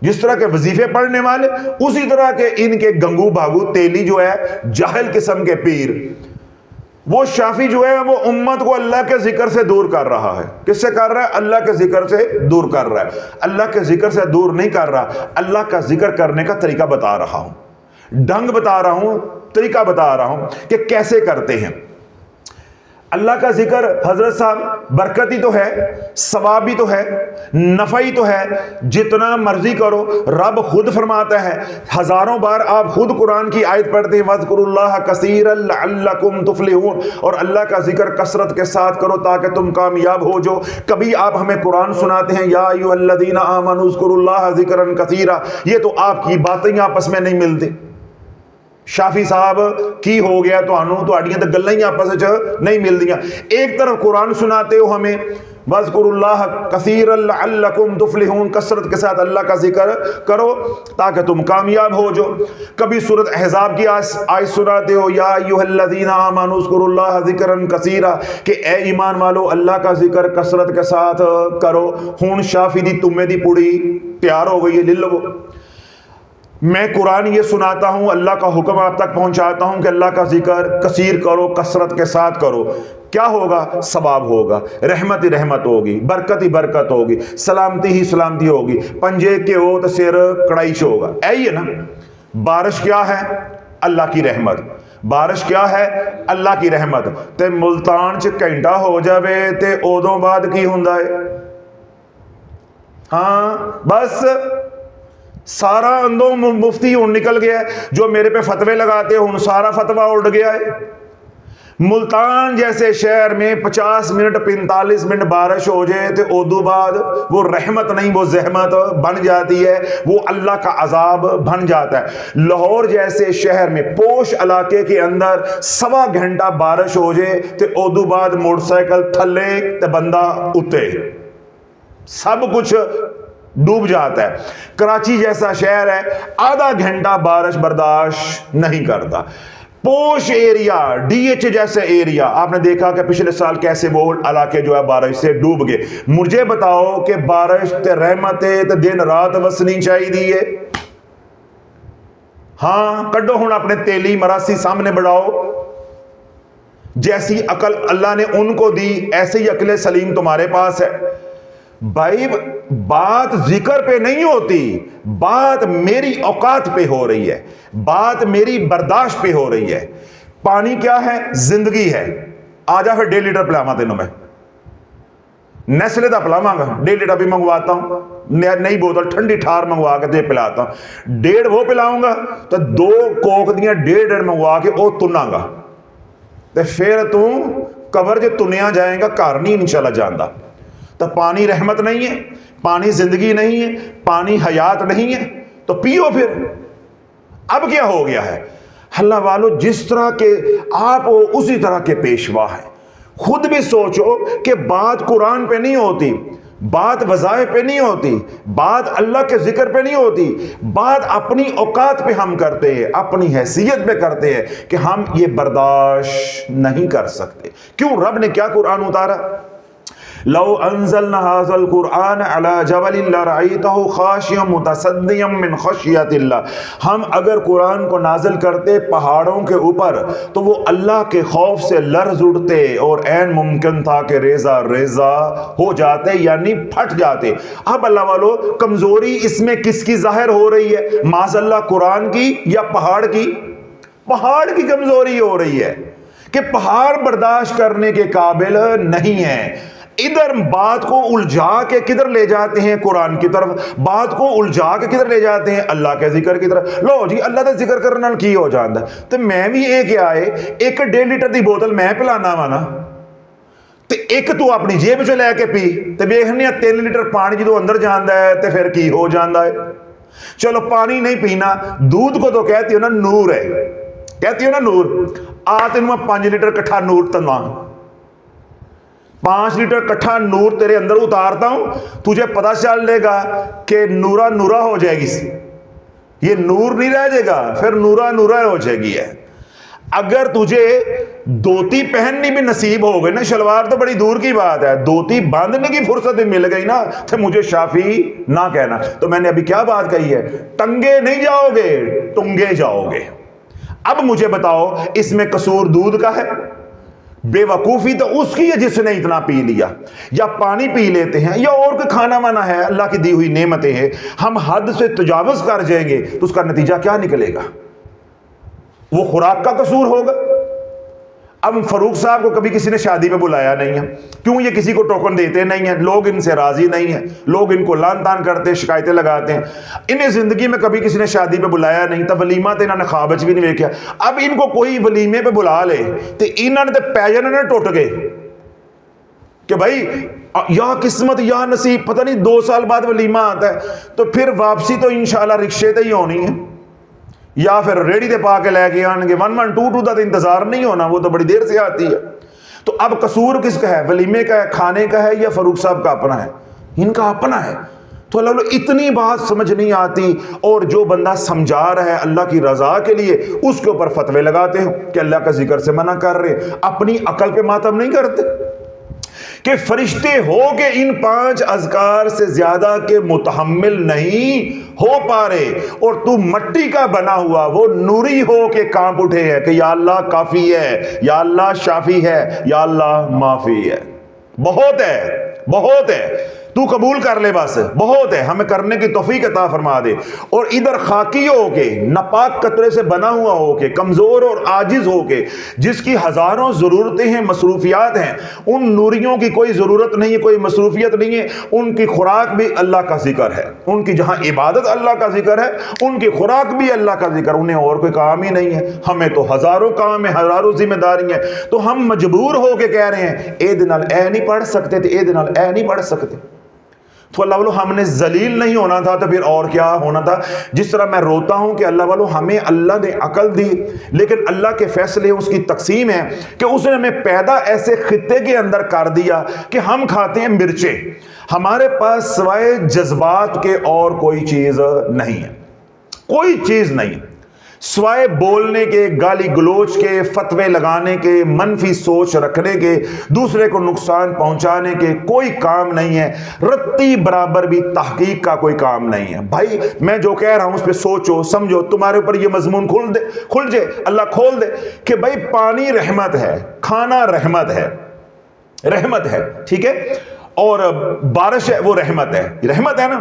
[SPEAKER 2] جس طرح کے وظیفے پڑھنے والے اسی طرح کے ان کے گنگو بھاگو تیلی جو ہے جاہل قسم کے پیر، وہ شافی جو ہے وہ امت کو اللہ کے ذکر سے دور کر رہا ہے۔ کس سے کر رہا ہے؟ اللہ کے ذکر سے دور کر رہا ہے۔ اللہ کے ذکر سے دور نہیں کر رہا، اللہ کا ذکر کرنے کا طریقہ بتا رہا ہوں، ڈھنگ بتا رہا ہوں، طریقہ بتا رہا ہوں کہ کیسے کرتے ہیں۔ اللہ کا ذکر حضرت صاحب برکتی تو ہے، ثوابی تو ہے، نفعی تو ہے، جتنا مرضی کرو۔ رب خود فرماتا ہے، ہزاروں بار آپ خود قرآن کی آیت پڑھتے ہیں وَاذْكُرُوا اللَّهَ كَثِيرًا لَعَلَّكُمْ تُفْلِحُونَ، اور اللہ کا ذکر کثرت کے ساتھ کرو تاکہ تم کامیاب ہو جو۔ کبھی آپ ہمیں قرآن سناتے ہیں یا ایھا الذین آمنوا اذکروا اللہ ذکرا کثیرا، یہ تو آپ کی باتیں آپس میں نہیں ملتی۔ شافی صاحب کی ہو گیا تو انہوں تو اڑیاں تو گلیں ہی آپس نہیں مل دیاں۔ ایک طرف قرآن سناتے ہو ہمیں وَاذْكُرُوا اللَّهَ كَثِيرًا لَعَلَّكُمْ تُفْلِحُونَ، کثرت کے ساتھ اللہ کا ذکر کرو تاکہ تم کامیاب ہو جو۔ کبھی سورۃ احزاب کی آیت سناتے ہو یا ایھا الذین آمنوا اذکروا اللہ ذکرا کثیرا، کہ اے ایمان والو اللہ کا ذکر کثرت کے ساتھ کرو۔ ہون شافی دی تمے دی پوڑی تیار ہو گئی ہے، لے لو۔ میں قرآن یہ سناتا ہوں، اللہ کا حکم آپ تک پہنچاتا ہوں کہ اللہ کا ذکر کثیر کرو، کثرت کے ساتھ کرو۔ کیا ہوگا؟ ثواب ہوگا، رحمت ہی رحمت ہوگی، برکت ہی برکت ہوگی، سلامتی ہی سلامتی ہوگی۔ پنجے کے ہو تو سر کڑائی چ ہوگا، اے ہے نا۔ بارش کیا ہے؟ اللہ کی رحمت۔ بارش کیا ہے؟ اللہ کی رحمت۔ تے ملتان چ گھنٹہ ہو جاوے تے اودوں بعد کی ہوندا ہے؟ ہاں بس سارا اندوں مفتی ہوں نکل گیا ہے، جو میرے پہ فتوے لگاتے ہوں سارا فتوہ اڑ گیا ہے۔ ملتان جیسے شہر میں 50 منٹ 45 منٹ بارش ہو جائے تو ادو بعد وہ رحمت نہیں وہ زحمت بن جاتی ہے، وہ اللہ کا عذاب بن جاتا ہے۔ لاہور جیسے شہر میں پوش علاقے کے اندر 1.25 گھنٹہ بارش ہو جائے تو ادو بعد موٹر سائیکل تھلے تو بندہ اتے، سب کچھ ڈوب جاتا ہے۔ کراچی جیسا شہر ہے، آدھا گھنٹہ بارش برداشت نہیں کرتا۔ پوش ایریا، ڈی ایچ جیسے ایریا، آپ نے دیکھا کہ پچھلے سال کیسے وہ علاقے جو ہے بارش سے ڈوب گئے۔ مجھے بتاؤ کہ بارش تے رحمت تے دن رات وسنی چاہیے۔ ہاں کڈو ہن اپنے تیلی مراسی سامنے بڑھاؤ، جیسی عقل اللہ نے ان کو دی ایسے ہی عقل سلیم تمہارے پاس ہے۔ بھائی بات ذکر پہ نہیں ہوتی، بات میری اوقات پہ ہو رہی ہے، بات میری برداشت پہ ہو رہی ہے۔ پانی کیا ہے؟ زندگی ہے۔ آ جا پھر 1.5 لیٹر پلاواں تینوں میں، نیسلے دا پلاواں گا، 1.5 لیٹر بھی منگواتا ہوں، نئی بوتل ٹھنڈی ٹھار منگوا کے تجھے پلاتا ہوں۔ 1.5 وہ پلاؤں گا تو 2 کوک دیاں 1.5 منگوا کے وہ تنا گا، تو پھر تم قبر جو تنیا جائیں گا گھر نہیں انشاءاللہ جاندا۔ تو پانی رحمت نہیں ہے، پانی زندگی نہیں ہے، پانی حیات نہیں ہے، تو پیو پھر۔ اب کیا ہو گیا ہے؟ اللہ والو جس طرح کے آپ ہو اسی طرح کے پیشوا ہیں۔ خود بھی سوچو کہ بات قرآن پہ نہیں ہوتی، بات وظائف پہ نہیں ہوتی، بات اللہ کے ذکر پہ نہیں ہوتی، بات اپنی اوقات پہ ہم کرتے ہیں، اپنی حیثیت پہ کرتے ہیں کہ ہم یہ برداشت نہیں کر سکتے۔ کیوں؟ رب نے کیا قرآن اتارا؟ لو انزلنا هذا القرآن على جبل لرأيته خاشعا متصدعا من خشیت اللہ۔ ہم اگر قرآن کو نازل کرتے پہاڑوں کے اوپر تو وہ اللہ کے خوف سے لرز اٹھتے اور عین ممکن تھا کہ ریزہ ریزہ ہو جاتے، یعنی پھٹ جاتے۔ اب اللہ والو کمزوری اس میں کس کی ظاہر ہو رہی ہے؟ معاذ اللہ قرآن کی یا پہاڑ کی؟ پہاڑ کی کمزوری ہو رہی ہے کہ پہاڑ برداشت کرنے کے قابل نہیں ہے۔ ادھر بات کو الجھا کے کدھر لے جاتے ہیں؟ قرآن کی طرف۔ بات کو الجھا کے کدھر لے جاتے ہیں؟ اللہ کے ذکر کی طرف۔ لو جی اللہ کا ذکر کرنا کی ہو جاندہ تو میں بھی ایک آئے ایک 1.5 لیٹر دی بوتل میں پلانا وانا تو ایک تو اپنی جیب سے لے کے پی تو دیکھنے 3 لیٹر پانی جدو اندر جاندہ ہے تو پھر کی ہو جاندہ ہے۔ چلو پانی نہیں پینا، دودھ کو تو کہتی ہو نا نور ہے، کہتی ہو نا نور، آتے میں 5 لیٹر کٹھا نور تنوا، 5 لیٹر کٹھا نور تیرے اندر اتارتا ہوں، تجھے پتہ چل لے گا کہ نورا نورا ہو جائے گی، یہ نور نہیں رہ جائے گا، پھر نورا نورا ہو جائے گی ہے۔ اگر تجھے دھوتی پہننی بھی نصیب ہو گئی نا، شلوار تو بڑی دور کی بات ہے، دھوتی باندھنے کی فرصت بھی مل گئی نا تو مجھے شافی نہ کہنا۔ تو میں نے ابھی کیا بات کہی ہے؟ ٹنگے نہیں جاؤ گے، ٹنگے جاؤ گے۔ اب مجھے بتاؤ اس میں قصور دودھ کا ہے؟ بے وقوفی تو اس کی ہے جس نے اتنا پی لیا، یا پانی پی لیتے ہیں یا اور کوئی کھانا وانا ہے، اللہ کی دی ہوئی نعمتیں ہیں، ہم حد سے تجاوز کر جائیں گے تو اس کا نتیجہ کیا نکلے گا؟ وہ خوراک کا قصور ہوگا۔ اب فاروق صاحب کو کبھی کسی نے شادی پہ بلایا نہیں ہے، کیوں؟ یہ کسی کو ٹوکن دیتے نہیں ہیں، لوگ ان سے راضی نہیں ہیں، لوگ ان کو لان تان کرتے ہیں، شکایتیں لگاتے ہیں۔ انہیں زندگی میں کبھی کسی نے شادی پہ بلایا نہیں تھا، ولیمہ تو انہوں نے خواب بھی نہیں دیکھا۔ اب ان کو کوئی ولیمے پہ بلا لے تو انہوں نے تو پیجن نے ٹوٹ گئے کہ بھائی یا قسمت یا نصیب، پتہ نہیں 2 سال بعد ولیمہ آتا ہے تو پھر واپسی تو انشاءاللہ رکشے تے ہی ہونی ہے، یا پھر ریڈی دے پا کے لے کے آن گے۔ 1122 دا انتظار نہیں ہونا، وہ تو بڑی دیر سے آتی ہے۔ تو اب قصور کس کا ہے؟ ولیمے کا ہے، کھانے کا ہے، یا فاروق صاحب کا اپنا ہے؟ ان کا اپنا ہے۔ تو اللہ اتنی بات سمجھ نہیں آتی، اور جو بندہ سمجھا رہا ہے اللہ کی رضا کے لیے اس کے اوپر فتوے لگاتے ہو کہ اللہ کا ذکر سے منع کر رہے، اپنی عقل پہ ماتم نہیں کرتے کہ فرشتے ہو کے ان 5 اذکار سے زیادہ کے متحمل نہیں ہو پا رہے، اور تو مٹی کا بنا ہوا وہ نوری ہو کے کانپ اٹھے ہے کہ یا اللہ کافی ہے، یا اللہ شافی ہے، یا اللہ معافی ہے۔ بہت ہے، بہت ہے۔ تو قبول کر لے بس بہت ہے, ہمیں کرنے کی توفیق عطا فرما دے. اور ادھر خاکی ہو کے, ناپاک قطرے سے بنا ہوا ہو کے, کمزور اور عاجز ہو کے, جس کی ہزاروں ضرورتیں ہیں, مصروفیات ہیں, ان نوریوں کی کوئی ضرورت نہیں ہے, کوئی مصروفیت نہیں ہے. ان کی خوراک بھی اللہ کا ذکر ہے, ان کی جہاں عبادت اللہ کا ذکر ہے, ان کی خوراک بھی اللہ کا ذکر, انہیں اور کوئی کام ہی نہیں ہے. ہمیں تو ہزاروں کام ہیں, ہزاروں ذمہ داری ہیں, تو ہم مجبور ہو کے کہہ رہے ہیں اے دنال اے نہیں پڑھ سکتے تھے, اے دنال اے نہیں پڑھ سکتے. تو اللہ والو ہم نے ذلیل نہیں ہونا تھا تو پھر اور کیا ہونا تھا. جس طرح میں روتا ہوں کہ اللہ والو ہمیں اللہ نے عقل دی, لیکن اللہ کے فیصلے اس کی تقسیم ہے کہ اس نے ہمیں پیدا ایسے خطے کے اندر کر دیا کہ ہم کھاتے ہیں مرچیں, ہمارے پاس سوائے جذبات کے اور کوئی چیز نہیں ہے, کوئی چیز نہیں سوائے بولنے کے, گالی گلوچ کے, فتوے لگانے کے, منفی سوچ رکھنے کے, دوسرے کو نقصان پہنچانے کے کوئی کام نہیں ہے. رتی برابر بھی تحقیق کا کوئی کام نہیں ہے. بھائی میں جو کہہ رہا ہوں اس پہ سوچو سمجھو, تمہارے اوپر یہ مضمون کھل جائے, اللہ کھول دے کہ بھائی پانی رحمت ہے, کھانا رحمت ہے, رحمت ہے, ٹھیک ہے, اور بارش ہے وہ رحمت ہے, رحمت ہے نا.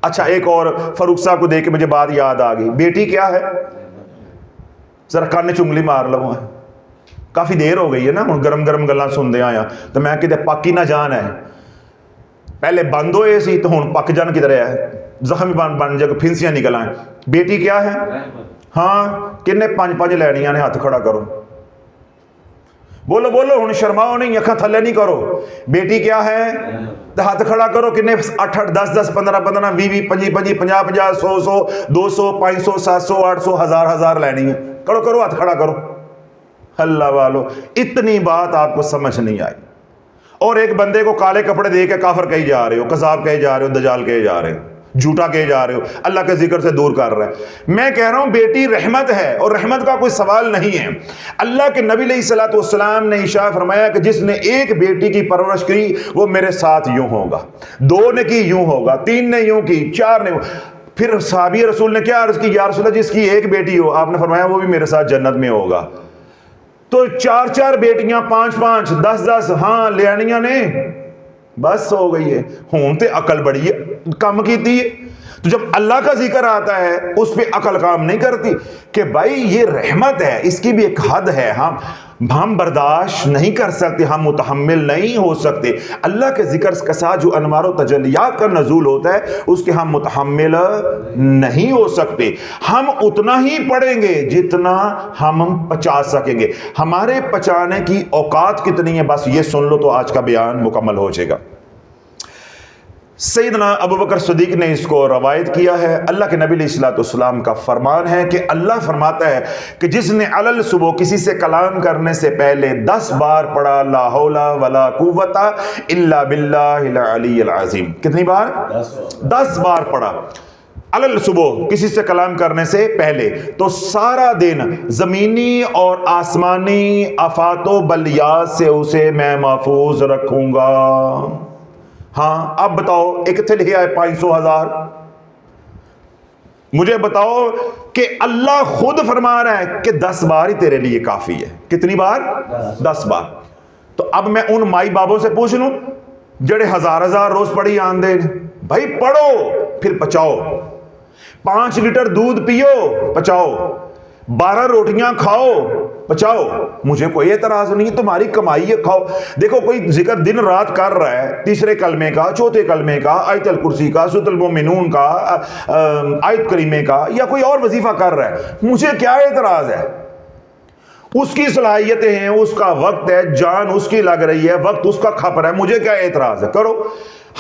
[SPEAKER 2] اچھا ایک اور فاروق صاحب کو دیکھ کے مجھے بات یاد آ گئی, بیٹی کیا ہے, ذرا کان چنگلی مار لو, کافی دیر ہو گئی ہے نا, گرم گرم گلاں سن دے آیا تو میں کہتے پاکی نہ جان ہے, پہلے بند ہوئے سی تو ہن پک جان کدھر ہے, زخمی بن جگ پھنسیاں نکل آئیں. بیٹی کیا ہے, ہاں کنے 5 لینیاں نے, ہاتھ کھڑا کرو, بولو بولو ہن شرماؤ نہیں, اکھاں تھلے نہیں کرو. بیٹی کیا ہے تو ہاتھ کھڑا کرو, کنے 8 10 15 15 20 25 50 100 100 200 500 700 800 1000 لینی ہے, کرو کرو ہاتھ کھڑا کرو. اللہ والو اتنی بات آپ کو سمجھ نہیں آئی, اور ایک بندے کو کالے کپڑے دے کے کافر کہی جا رہے ہو, قذاب کہے جا رہے ہو, دجال کہے جا رہے ہو, جھوٹا کہے جا رہے ہو, اللہ کے ذکر سے دور کر رہے ہیں. میں کہہ رہا ہوں بیٹی رحمت ہے, اور رحمت کا کوئی سوال نہیں ہے. اللہ کے نبی علیہ الصلوۃ والسلام نے ارشاد فرمایا کہ جس نے ایک بیٹی کی پرورش کی وہ میرے ساتھ یوں ہوگا, 2 نے کی یوں ہوگا, 3 نے یوں کی, 4 نے. پھر صحابی رسول نے کیا عرض کی, یا رسول اللہ جس کی ایک بیٹی ہو, آپ نے فرمایا وہ بھی میرے ساتھ جنت میں ہوگا. تو 4 بیٹیاں, 5 10 ہاں لیانیاں نے, بس ہو گئی ہے. ہوں تے عقل بڑی ہے کم کیتی ہے. تو جب اللہ کا ذکر آتا ہے اس پہ عقل کام نہیں کرتی کہ بھائی یہ رحمت ہے, اس کی بھی ایک حد ہے, ہم برداشت نہیں کر سکتے, ہم متحمل نہیں ہو سکتے. اللہ کے ذکر کے ساتھ جو انوار و تجلیات کا نزول ہوتا ہے اس کے ہم متحمل نہیں ہو سکتے. ہم اتنا ہی پڑھیں گے جتنا ہم پچا سکیں گے. ہمارے پچانے کی اوقات کتنی ہے بس یہ سن لو تو آج کا بیان مکمل ہو جائے گا. سیدنا ابو بکر صدیق نے اس کو روایت کیا ہے. اللہ کے نبی علیہ الصلوۃ والسلام کا فرمان ہے کہ اللہ فرماتا ہے کہ جس نے علل صبح کسی سے کلام کرنے سے پہلے 10 بار پڑھا لا حول ولا قوت الا باللہ العلی العظیم. کتنی بار؟ 10 بار پڑھا علل صبح کسی سے کلام کرنے سے پہلے, تو سارا دن زمینی اور آسمانی آفات و بلیات سے اسے میں محفوظ رکھوں گا. ہاں اب بتاؤ ایک تھے لکھا ہے 500,000, مجھے بتاؤ کہ اللہ خود فرما رہا ہے کہ 10 بار ہی تیرے لیے کافی ہے. کتنی بار؟ 10 بار. تو اب میں ان مائی بابوں سے پوچھ لوں جڑے 1000 روز پڑھی آندے, بھائی پڑھو پھر پچاؤ, 5 لیٹر دودھ پیو پچاؤ, 12 روٹیاں کھاؤ پچاؤ, مجھے کوئی اعتراض نہیں, تمہاری کمائی ہے کھاؤ. دیکھو کوئی ذکر دن رات کر رہا ہے, 3 کلمے کا, 4 کلمے کا, آیت الکرسی کا, سورۃ المؤمنون کا, آیت کریمے کا, یا کوئی اور وظیفہ کر رہا ہے, مجھے کیا اعتراض ہے؟ اس کی صلاحیتیں ہیں, اس کا وقت ہے, جان اس کی لگ رہی ہے, وقت اس کا کھپ رہا ہے, مجھے کیا اعتراض ہے؟ کرو.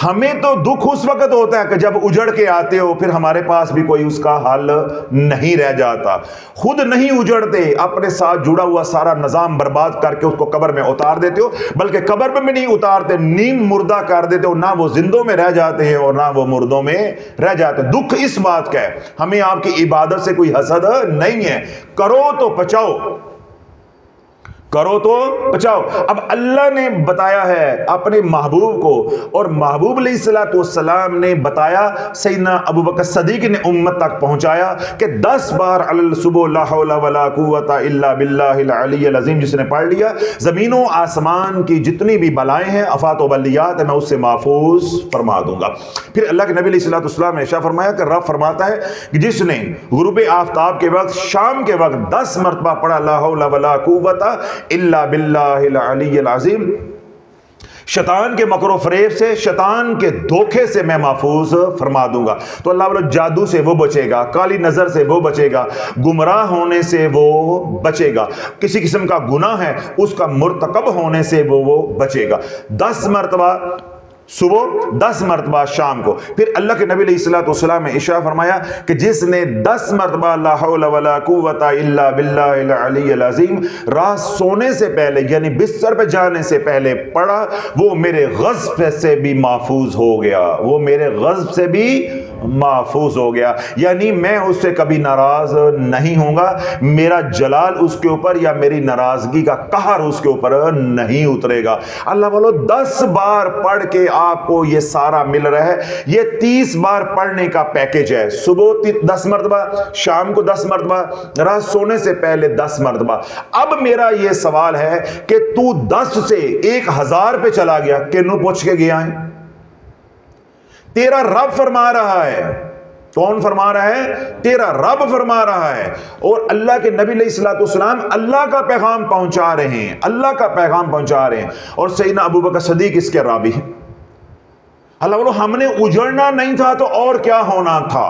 [SPEAKER 2] ہمیں تو دکھ اس وقت ہوتا ہے کہ جب اجڑ کے آتے ہو, پھر ہمارے پاس بھی کوئی اس کا حل نہیں رہ جاتا. خود نہیں اجڑتے, اپنے ساتھ جڑا ہوا سارا نظام برباد کر کے اس کو قبر میں اتار دیتے ہو, بلکہ قبر میں بھی نہیں اتارتے, نیم مردہ کر دیتے ہو. نہ وہ زندوں میں رہ جاتے ہیں اور نہ وہ مردوں میں رہ جاتے. دکھ اس بات کا ہے, ہمیں آپ کی عبادت سے کوئی حسد نہیں ہے. کرو تو پچاؤ, کرو تو بچاؤ۔ اب اللہ نے بتایا ہے اپنے محبوب کو، اور محبوب علیہ الصلوۃ والسلام نے بتایا، سیدنا ابوبکر صدیق نے امت تک پہنچایا کہ 10 بار علی الصبح لا حول ولا قوت الا باللہ العلی العظیم جس نے پڑھ لیا، زمین و آسمان کی جتنی بھی بلائیں ہیں، آفات و بلیات ہیں، میں اس سے محفوظ فرما دوں گا۔ پھر اللہ کے نبی علیہ الصلوۃ والسلام نے ارشاد فرمایا کہ رب فرماتا ہے کہ جس نے غروب آفتاب کے وقت، شام کے وقت 10 مرتبہ پڑھا لا حول ولا قوت الا باللہ العلی العظیم، شیطان کے مکر و فریب سے، شیطان کے دھوکے سے میں محفوظ فرما دوں گا۔ تو اللہ والا جادو سے وہ بچے گا، کالی نظر سے وہ بچے گا، گمراہ ہونے سے وہ بچے گا، کسی قسم کا گناہ ہے اس کا مرتکب ہونے سے وہ بچے گا۔ 10 مرتبہ صبح، 10 مرتبہ شام کو۔ پھر اللہ کے نبی علیہ الصلوۃ والسلام نے ارشاد فرمایا کہ جس نے 10 مرتبہ لا حول ولا قوت الا باللہ العلی العظیم رات سونے سے پہلے یعنی بستر پہ جانے سے پہلے پڑھا، وہ میرے غضب سے بھی محفوظ ہو گیا، وہ میرے غضب سے بھی محفوظ ہو گیا، یعنی میں اس سے کبھی ناراض نہیں ہوں گا، میرا جلال اس کے اوپر یا میری ناراضگی کا قہر اس کے اوپر نہیں اترے گا۔ اللہ والو 10 بار پڑھ کے آپ کو یہ سارا مل رہا ہے۔ یہ 30 بار پڑھنے کا پیکج ہے، صبح 10 مرتبہ، شام کو 10 مرتبہ، رات سونے سے پہلے 10 مرتبہ۔ اب میرا یہ سوال ہے کہ تو 10 سے 1000 پہ چلا گیا، کنوں پوچھ کے گیا ہے؟ تیرا رب فرما رہا ہے۔ کون فرما رہا ہے؟ تیرا رب فرما رہا ہے، اور اللہ کے نبی علیہ الصلوۃ والسلام اللہ کا پیغام پہنچا رہے ہیں، اللہ کا پیغام پہنچا رہے ہیں، اور سیدنا ابوبکر صدیق اس کے راوی ہیں۔ اللہ بولو ہم نے اجڑنا نہیں تھا تو اور کیا ہونا تھا،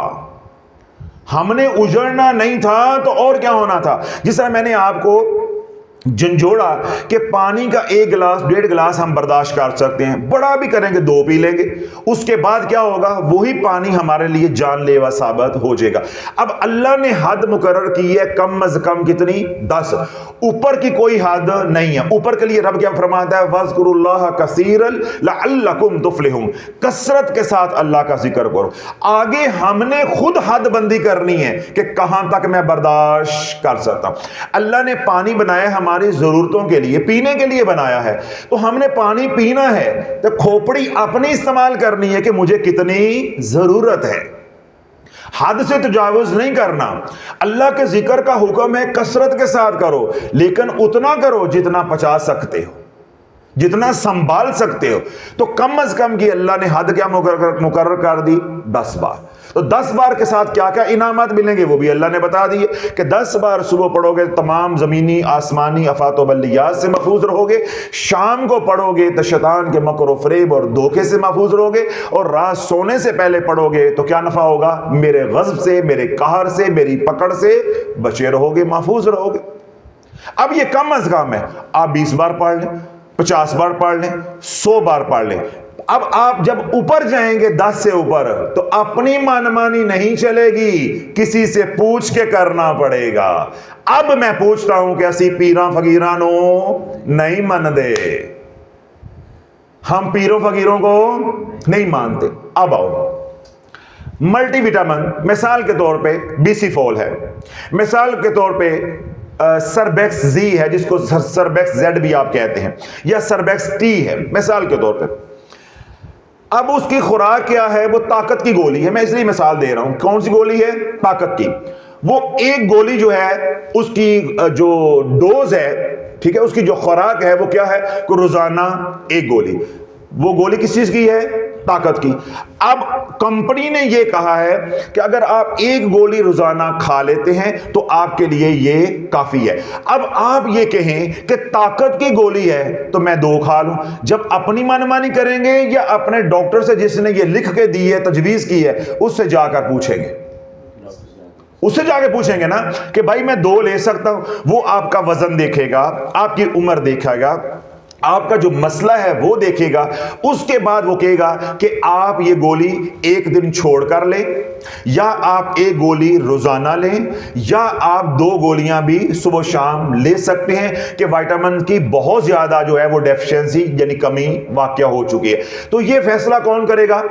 [SPEAKER 2] ہم نے اجڑنا نہیں تھا تو اور کیا ہونا تھا۔ جس طرح میں نے آپ کو جھنجھوڑا کہ پانی کا 1 گلاس 1.5 گلاس ہم برداشت کر سکتے ہیں، بڑا بھی کریں گے 2 پی لیں گے، اس کے بعد کیا ہوگا؟ وہی پانی ہمارے لیے جان لیوا ثابت ہو جائے گا۔ اب اللہ نے حد مقرر کی ہے کم از کم کتنی؟ 10، اوپر کی کوئی حد نہیں ہے۔ اوپر کے لیے رب کیا فرماتا ہے؟ وَاذْكُرُوا اللَّهَ كَثِيرًا لَعَلَّكُمْ تُفْلِحُونَ، کثرت کے ساتھ اللہ کا ذکر کرو۔ آگے ہم نے خود حد بندی کرنی ہے کہ کہاں تک میں برداشت کر سکتا ہوں۔ اللہ نے پانی بنایا ہمارے ضرورتوں کے لیے، پینے کے لیے بنایا ہے، تو ہم نے پانی پینا ہے تو کھوپڑی اپنی استعمال کرنی ہے کہ مجھے کتنی ضرورت ہے، حد سے تجاوز نہیں کرنا۔ اللہ کے ذکر کا حکم ہے کثرت کے ساتھ کرو، لیکن اتنا کرو جتنا پچا سکتے ہو، جتنا سنبھال سکتے ہو۔ تو کم از کم کی اللہ نے حد کیا مقرر کر دی؟ 10 بار۔ تو 10 بار کے ساتھ کیا کیا انعامات ملیں گے وہ بھی اللہ نے بتا دیے کہ 10 بار صبح پڑھو گے تمام زمینی آسمانی آفات و بلیات سے محفوظ رہو گے، شام کو پڑھو گے تو شیطان کے مکر و فریب اور دھوکے سے محفوظ رہو گے، اور رات سونے سے پہلے پڑھو گے تو کیا نفع ہوگا؟ میرے غضب سے، میرے قہر سے، میری پکڑ سے بچے رہو گے، محفوظ رہو گے۔ اب یہ کم از کم ہے، آپ 20 بار پڑھ لیں، 50 بار پڑھ لیں، 100 بار پڑھ لیں۔ اب آپ جب اوپر جائیں گے 10 سے اوپر تو اپنی منمانی نہیں چلے گی، کسی سے پوچھ کے کرنا پڑے گا۔ اب میں پوچھتا ہوں کہ اسی پیراں فقیرانو نہیں من دے، ہم پیروں فقیروں کو نہیں مانتے۔ اب آؤ، ملٹی وٹامن مثال کے طور پہ BC فول ہے، مثال کے طور پہ سربیکس زی ہے جس کو سربیکس زیڈ بھی آپ کہتے ہیں، یا سربیکس ٹی ہے مثال کے طور پہ۔ اب اس کی خوراک کیا ہے؟ وہ طاقت کی گولی ہے، میں اس لیے مثال دے رہا ہوں۔ کون سی گولی ہے؟ طاقت کی۔ وہ ایک گولی جو ہے اس کی جو ڈوز ہے، ٹھیک ہے، اس کی جو خوراک ہے وہ کیا ہے؟ کہ روزانہ 1 گولی۔ وہ گولی کس چیز کی ہے؟ طاقت کی۔ اب کمپنی نے یہ کہا ہے کہ اگر آپ 1 گولی روزانہ کھا لیتے ہیں تو آپ کے لیے یہ کافی ہے۔ اب آپ یہ کہیں کہ طاقت کی گولی ہے تو میں 2 کھا لوں، جب اپنی منمانی کریں گے یا اپنے ڈاکٹر سے جس نے یہ لکھ کے دی ہے، تجویز کی ہے، اس سے جا کر پوچھیں گے، اس سے جا کے پوچھیں گے نا کہ بھائی میں 2 لے سکتا ہوں۔ وہ آپ کا وزن دیکھے گا، آپ کی عمر دیکھے گا، آپ کا جو مسئلہ ہے وہ دیکھے گا، اس کے بعد وہ کہے گا کہ آپ یہ گولی 1 دن چھوڑ کر لیں یا آپ ایک گولی روزانہ لیں یا آپ 2 گولیاں بھی صبح شام لے سکتے ہیں کہ وائٹامن کی بہت زیادہ جو ہے وہ ڈیفیشنسی یعنی کمی واقع ہو چکی ہے. تو یہ فیصلہ کون کرے گا؟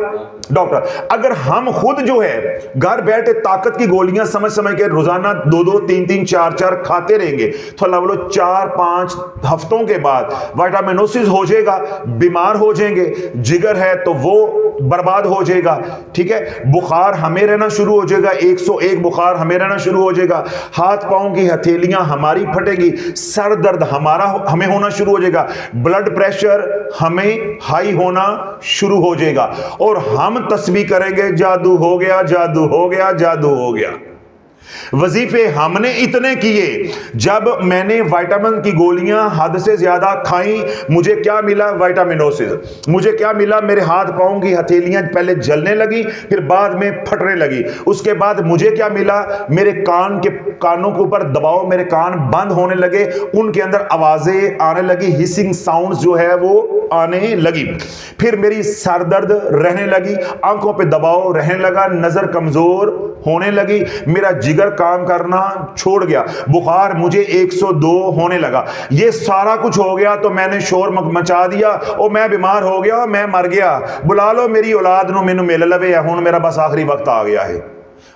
[SPEAKER 2] ڈاکٹر. اگر ہم خود جو ہے گھر بیٹھے طاقت کی گولیاں سمجھ کے روزانہ 2 3 4 کھاتے رہیں گے تو اللہ بولو 4-5 ہفتوں کے بعد وائٹامنوسس ہو جائے گا, بیمار ہو جائیں گے, جگر ہے تو وہ برباد ہو جائے گا. ٹھیک ہے, بخار ہمیں رہنا شروع ہو جائے گا, 101 بخار ہمیں رہنا شروع ہو جائے گا, ہاتھ پاؤں کی ہتھیلیاں ہماری پھٹے گی, سر درد ہمیں ہونا شروع ہو جائے گا, بلڈ پریشر ہمیں ہائی ہونا شروع ہو جائے گا, اور ہم تسبیح کریں گے جادو ہو گیا, جادو ہو گیا, جادو ہو گیا. وظیفے ہم نے اتنے کیے. جب میں نے وائٹامن کی گولیاں حد سے زیادہ کھائیں, مجھے کیا ملا؟ وائٹامنوسس. مجھے کیا ملا؟ میرے ہاتھ پاؤں کی ہتھیلیاں پہلے جلنے لگی, پھر بعد میں پھٹنے لگی. اس کے بعد مجھے کیا ملا؟ میرے کانوں کے اوپر دباؤ, میرے کان بند ہونے لگے, ان کے اندر آوازیں آنے لگی, ہسنگ ساؤنڈز جو ہے وہ آنے لگی. پھر میری سر درد رہنے لگی, آنکھوں پہ دباؤ رہنے لگا, نظر کمزور ہونے لگی, میرا جگر کام کرنا چھوڑ گیا, بخار مجھے 102 ہونے لگا. یہ سارا کچھ ہو گیا تو میں نے شور مچا دیا, اور میں بیمار ہو گیا, میں مر گیا. بلا لو میری اولاد نو مینوں مل لوے, ہن میرا بس آخری وقت آ گیا ہے.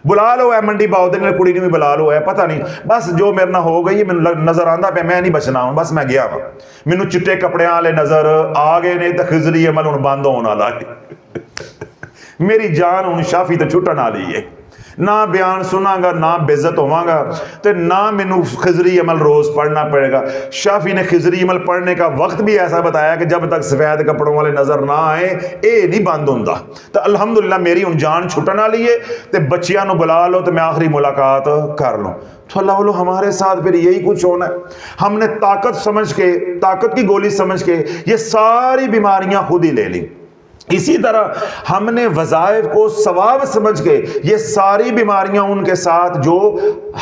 [SPEAKER 2] بلا لو اے منڈی باودے نے کڑی نو بھی بلا لو, ہے پتہ نہیں بس جو میرے نہ ہو گئی, مینوں نظر آندا پہ میں نہیں بچنا ہوں, بس میں گیا وا. مینوں چٹے کپڑیاں والے نظر آ گئے نے, تے خضری عمل ہن بند ہون والا ہے. میری جان ہن شافی تے چھٹن والی ہے. نہ بیان سنا گا, نہ بے عزت ہوواں گا, تے نہ مینوں خضری عمل روز پڑھنا پڑے گا. شافی نے خضری عمل پڑھنے کا وقت بھی ایسا بتایا کہ جب تک سفید کپڑوں والے نظر نہ آئے اے نہیں بند ہوندا. تو الحمدللہ میری ہن جان چھٹن والی ہے, تے بچیاں نو بلا لو تے میں آخری ملاقات کر لوں. تو اللہ والو ہمارے ساتھ پھر یہی کچھ ہونا ہے. ہم نے طاقت سمجھ کے, طاقت کی گولی سمجھ کے یہ ساری بیماریاں خود ہی لے لی. اسی طرح ہم نے وظائف کو ثواب سمجھ کے یہ ساری بیماریاں ان کے ساتھ جو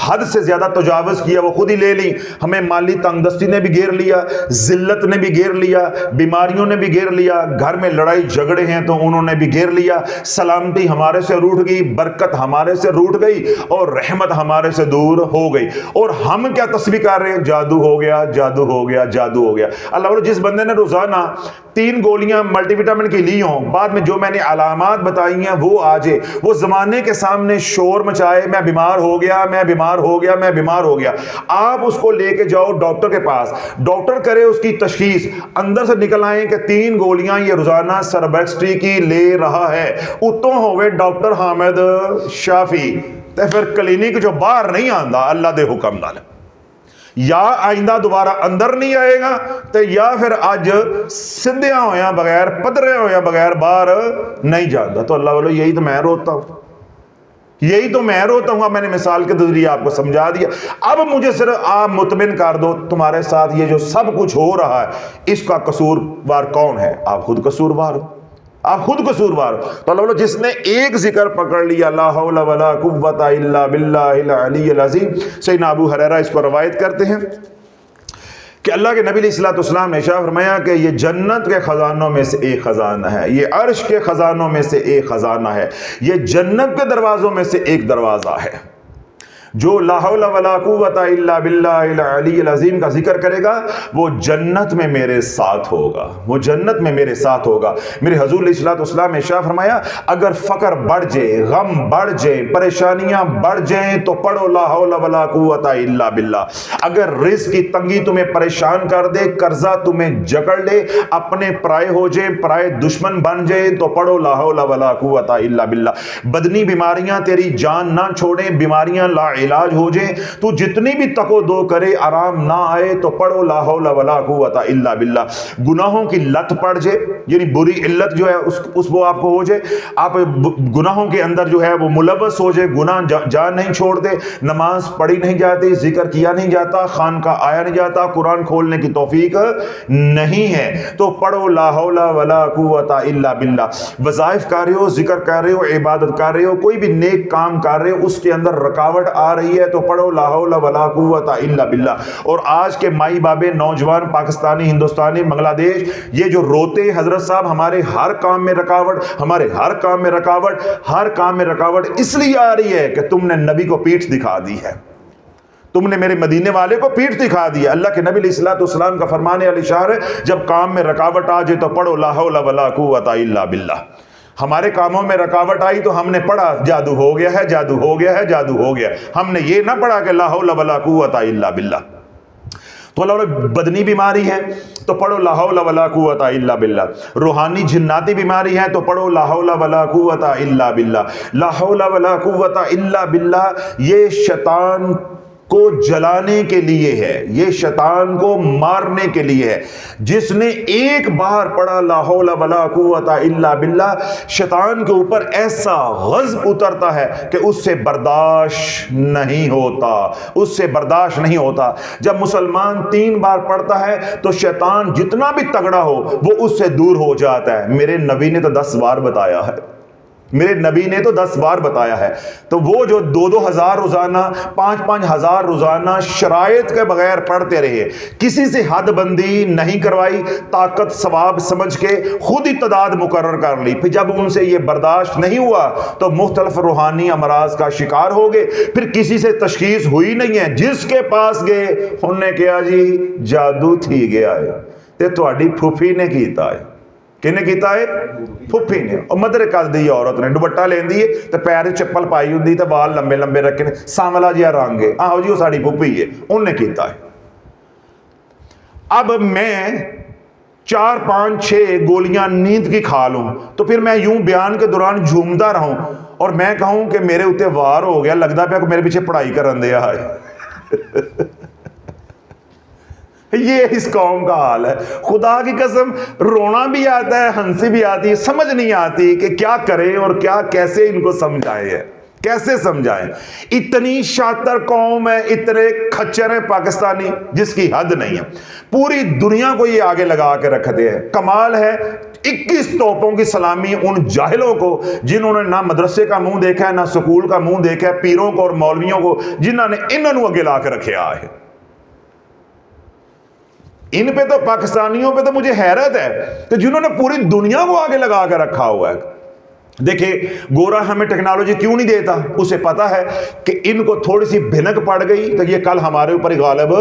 [SPEAKER 2] حد سے زیادہ تجاوز کیا وہ خود ہی لے لی. ہمیں مالی تنگ دستی نے بھی گھیر لیا, ذلت نے بھی گھیر لیا, بیماریوں نے بھی گھیر لیا, گھر میں لڑائی جھگڑے ہیں تو انہوں نے بھی گھیر لیا, سلامتی ہمارے سے روٹ گئی, برکت ہمارے سے روٹ گئی, اور رحمت ہمارے سے دور ہو گئی. اور ہم کیا تسبیح کر رہے ہیں؟ جادو ہو گیا, جادو ہو گیا, جادو ہو گیا. اللہ والو جس بندے نے روزانہ 3 گولیاں ملٹی وٹامن کی لی ہوں, بعد میں جو میں نے علامات بتائی ہیں وہ آ جائے, وہ زمانے کے سامنے شور مچائے, میں بیمار ہو گیا, میں بیمار ہو گیا, میں بیمار ہو گیا. آپ اس کو لے کے جاؤ ڈاکٹر کے پاس, ڈاکٹر کرے اس کی تشخیص, اندر سے نکل آئیں کہ 3 گولیاں یہ روزانہ سربیکسٹری کی لے رہا ہے, اتوں ہوئے ڈاکٹر حامد شافی, تے پھر کلینک جو باہر نہیں آندا اللہ دے حکم نال, یا آئندہ دوبارہ اندر نہیں آئے گا, تو یا پھر اج سدھیاں ہویا بغیر, پدرے ہویا بغیر باہر نہیں جاتا. تو اللہ والو یہی تو میں روتا ہوں, یہی تو میں روتا ہوں. میں نے مثال کے ذریعے آپ کو سمجھا دیا. اب مجھے صرف آپ مطمئن کر دو, تمہارے ساتھ یہ جو سب کچھ ہو رہا ہے اس کا قصوروار کون ہے؟ آپ خود قصوروار ہو, آپ خود قصوروار ہو. تو اللہ جس نے ایک ذکر پکڑ لیا, لا حول ولا قوت الا باللہ العلی العظیم. سیدنا ابو ہریرہ اس کو روایت کرتے ہیں کہ اللہ کے نبی علیہ الصلوۃ والسلام نے ارشاد فرمایا کہ یہ جنت کے خزانوں میں سے ایک خزانہ ہے, یہ عرش کے خزانوں میں سے ایک خزانہ ہے, یہ جنت کے دروازوں میں سے ایک دروازہ ہے. جو لا حول ولا قوت الا باللہ العلی العظیم کا ذکر کرے گا وہ جنت میں میرے ساتھ ہوگا, وہ جنت میں میرے ساتھ ہوگا. میرے حضور علیہ الصلوۃ والسلام نے ارشاد فرمایا اگر فقر بڑھ جائے, غم بڑھ جائے, پریشانیاں بڑھ جائیں تو پڑھو لا حول ولا قوت الا باللہ. اگر رزق کی تنگی تمہیں پریشان کر دے, قرضہ تمہیں جکڑ لے, اپنے پرائے ہو جائیں, پرائے دشمن بن جائیں, تو پڑھو لا حول ولا قوت الا باللہ. بدنی بیماریاں تیری جان نہ چھوڑیں, بیماریاں لا علاج ہو جائیں, تو جتنی بھی تکو دو کرے آرام نہ آئے, تو پڑھو لا حول ولا قوت الا باللہ. گناہوں کی لت پڑ جائے, یعنی بری علت جو ہے اس وہ آپ کو ہو جائے, آپ گناہوں کے اندر جو ہے وہ ملوث ہو جائے, گناہ جان نہیں چھوڑتے, نماز پڑھی نہیں جاتی, ذکر کیا نہیں جاتا, خانقاہ آیا نہیں جاتا, قرآن کھولنے کی توفیق نہیں ہے, تو پڑھو لا حول ولا قوت الا باللہ. وظائف کر رہے ہو, ذکر کر رہے ہو, عبادت کر رہے ہو, کوئی بھی نیک کام کر رہے ہو, اس کے اندر رکاوٹ آ رہی ہے تو پڑھو لا حول ولا قوت الا باللہ۔ اور آج کے مائی بابے، نوجوان پاکستانی، ہندوستانی، بنگلہ دیش، یہ جو روتے حضرت صاحب ہمارے ہر کام میں رکاوٹ، ہمارے ہر کام میں رکاوٹ، ہر کام میں رکاوٹ اس لیے آ رہی ہے کہ تم نے نبی کو پیٹھ دکھا دی ہے، تم نے میرے مدینے والے کو پیٹھ دکھا دی ہے۔ اللہ کے نبی علیہ الصلوۃ والسلام کا فرمان علی شعر ہے، جب کام میں رکاوٹ آ جائے تو پڑھو لا حول ولا قوت الا باللہ۔ ہمارے کاموں میں رکاوٹ آئی تو ہم نے پڑھا جادو ہو گیا ہے، جادو ہو گیا ہے، جادو ہو گیا ہے، ہم نے یہ نہ پڑھا کہ لا حول ولا قوت الا باللہ۔ تو اللہ بدنی بیماری ہے تو پڑھو لا حول ولا قوت الا باللہ، روحانی جناتی بیماری ہے تو پڑھو لا حول ولا قوت الا باللہ۔ لا حول ولا قوت الا باللہ یہ شیطان کو جلانے کے لیے ہے، یہ شیطان کو مارنے کے لیے ہے۔ جس نے ایک بار پڑھا لا حول ولا قوت الا باللہ، شیطان کے اوپر ایسا غضب اترتا ہے کہ اس سے برداشت نہیں ہوتا، اس سے برداشت نہیں ہوتا۔ جب مسلمان 3 بار پڑھتا ہے تو شیطان جتنا بھی تگڑا ہو وہ اس سے دور ہو جاتا ہے۔ میرے نبی نے تو 10 بار بتایا ہے، میرے نبی نے تو 10 بار بتایا ہے۔ تو وہ جو 2-2 ہزار روزانہ، 5-5 ہزار روزانہ شرائط کے بغیر پڑھتے رہے، کسی سے حد بندی نہیں کروائی، طاقت ثواب سمجھ کے خود ہی تعداد مقرر کر لی، پھر جب ان سے یہ برداشت نہیں ہوا تو مختلف روحانی امراض کا شکار ہو گئے، پھر کسی سے تشخیص ہوئی نہیں ہے، جس کے پاس گئے انہوں نے کہا جی جادو تھی گیا ہے تے تہاڈی پھوپھی نے کیتا ہے۔ کنے کیتا ہے؟ پھوپھی نے۔ اور مدر کر دی عورت نے، دوپٹہ لیندی ہے تے پیر چپل پائی ہوندی تے بال لمبے لمبے رکھے نے، سانولا جہا رنگ ہے، آہو جی وہ ساڈی پھوپھی ہے، انہوں نے کیتا ہے۔ اب میں 4-5-6 گولیاں نیند کی کھا لوں تو پھر میں یوں بیان کے دوران جھومتا رہوں اور میں کہوں کہ میرے اوتے وار ہو گیا، لگتا پیا کہ میرے پیچھے پڑھائی کرن دیا ہے۔ یہ اس قوم کا حال ہے۔ خدا کی قسم رونا بھی آتا ہے، ہنسی بھی آتی ہے، سمجھ نہیں آتی کہ کیا کریں اور کیا کیسے ان کو سمجھائیں، کیسے سمجھائیں۔ اتنی شاطر قوم ہے، اتنے کھچر ہیں پاکستانی جس کی حد نہیں ہے، پوری دنیا کو یہ آگے لگا کے رکھتے ہیں۔ کمال ہے 21 توپوں کی سلامی ان جاہلوں کو جنہوں نے نہ مدرسے کا منہ دیکھا ہے، نہ سکول کا منہ دیکھا ہے، پیروں کو اور مولویوں کو جنہوں نے انہوں اگے لا کے رکھا ہے۔ ان پہ تو پاکستانیوں پہ تو مجھے حیرت ہے کہ جنہوں نے پوری دنیا کو آگے لگا کے رکھا ہوا ہے۔ دیکھیں گورا ہمیں ٹیکنالوجی کیوں نہیں دیتا، اسے پتا ہے کہ ان کو تھوڑی سی بھنک پڑ گئی تو یہ کل ہمارے اوپر ہی غالب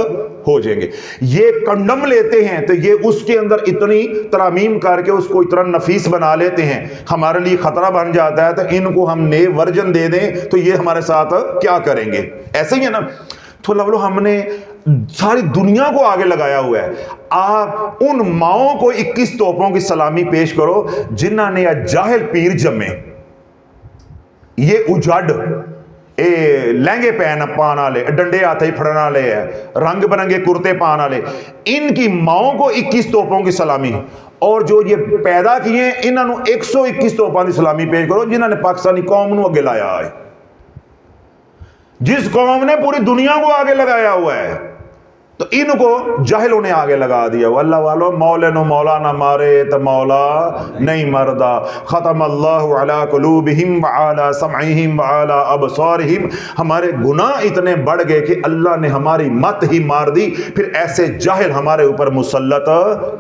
[SPEAKER 2] ہو جائیں گے۔ یہ کنڈم لیتے ہیں تو یہ اس کے اندر اتنی ترامیم کر کے اس کو اتنا نفیس بنا لیتے ہیں، ہمارے لیے خطرہ بن جاتا ہے، تو ان کو ہم نئے ورژن دے دیں تو یہ ہمارے ساتھ کیا کریں گے، ایسے ہی ہے نا۔ تو لو ہم نے ساری دنیا کو آگے لگایا ہوا ہے۔ آپ ان ماؤں کو 21 توپوں کی سلامی پیش کرو جنہوں نے جاہل پیر جمے، یہ اجڑ لہنگے پہن پان والے، ڈنڈے ہاتھ ہی پھڑن والے ہے، رنگ برنگے کرتے پان والے، ان کی ماؤں کو 21 توپوں کی سلامی، اور جو یہ پیدا کیے ہیں انہوں نے 121 توپوں کی سلامی پیش کرو جنہوں نے پاکستانی قوم نو اگے لایا ہے، جس قوم نے پوری دنیا کو آگے لگایا ہوا ہے، تو ان کو جاہلوں نے آگے لگا دیا۔ اللہ والو مولے نو مولا نہ مارے تو مولا نہیں مردا، ختم اللہ علی قلوبہم وعلی سمعہم وعلی ابصارہم۔ ہمارے گناہ اتنے بڑھ گئے کہ اللہ نے ہماری مت ہی مار دی، پھر ایسے جاہل ہمارے اوپر مسلط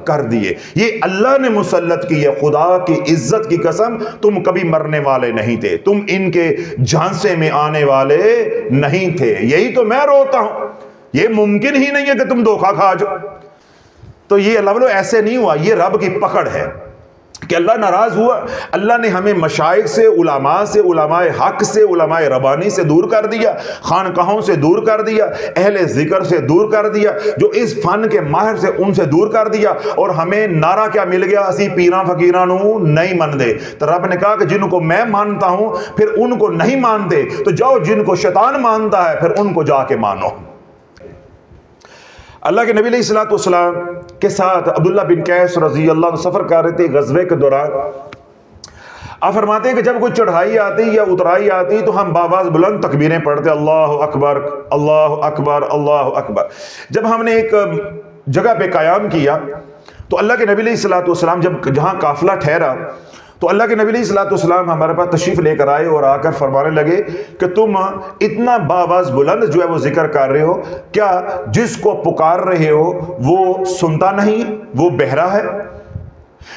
[SPEAKER 2] کر دیے۔ یہ اللہ نے مسلط کی ہے، خدا کی عزت کی قسم تم کبھی مرنے والے نہیں تھے، تم ان کے جھانسے میں آنے والے نہیں تھے، یہی تو میں روتا ہوں، یہ ممکن ہی نہیں ہے کہ تم دھوکہ کھا جاؤ۔ تو یہ اللہ ایسے نہیں ہوا، یہ رب کی پکڑ ہے کہ اللہ ناراض ہوا۔ اللہ نے ہمیں مشائخ سے، علماء سے، علماء حق سے، علماء ربانی سے دور کر دیا، خانقاہوں سے دور کر دیا، اہل ذکر سے دور کر دیا، جو اس فن کے ماہر سے ان سے دور کر دیا، اور ہمیں نعرہ کیا مل گیا، اسی پیراں فقیراں نو نہیں من دے۔ تو رب نے کہا کہ جن کو میں مانتا ہوں پھر ان کو نہیں مانتے، تو جاؤ جن کو شیطان مانتا ہے پھر ان کو جا کے مانو۔ اللہ کے نبی علیہ الصلوۃ والسلام کے ساتھ عبداللہ بن قیس رضی اللہ عنہ سفر کر رہے تھے غزوے کے دوران۔ آپ فرماتے ہیں کہ جب کوئی چڑھائی آتی یا اترائی آتی تو ہم باواز بلند تکبیریں پڑھتے، اللہ اکبر اللہ اکبر اللہ اکبر۔ جب ہم نے ایک جگہ پہ قیام کیا تو اللہ کے نبی علیہ الصلوۃ والسلام جب جہاں قافلہ ٹھہرا تو اللہ کے نبی علیہ الصلوۃ والسلام ہمارے پاس تشریف لے کر آئے اور آ کر فرمانے لگے کہ تم اتنا باواز بلند جو ہے وہ ذکر کر رہے ہو، کیا جس کو پکار رہے ہو وہ سنتا نہیں، وہ بہرا ہے؟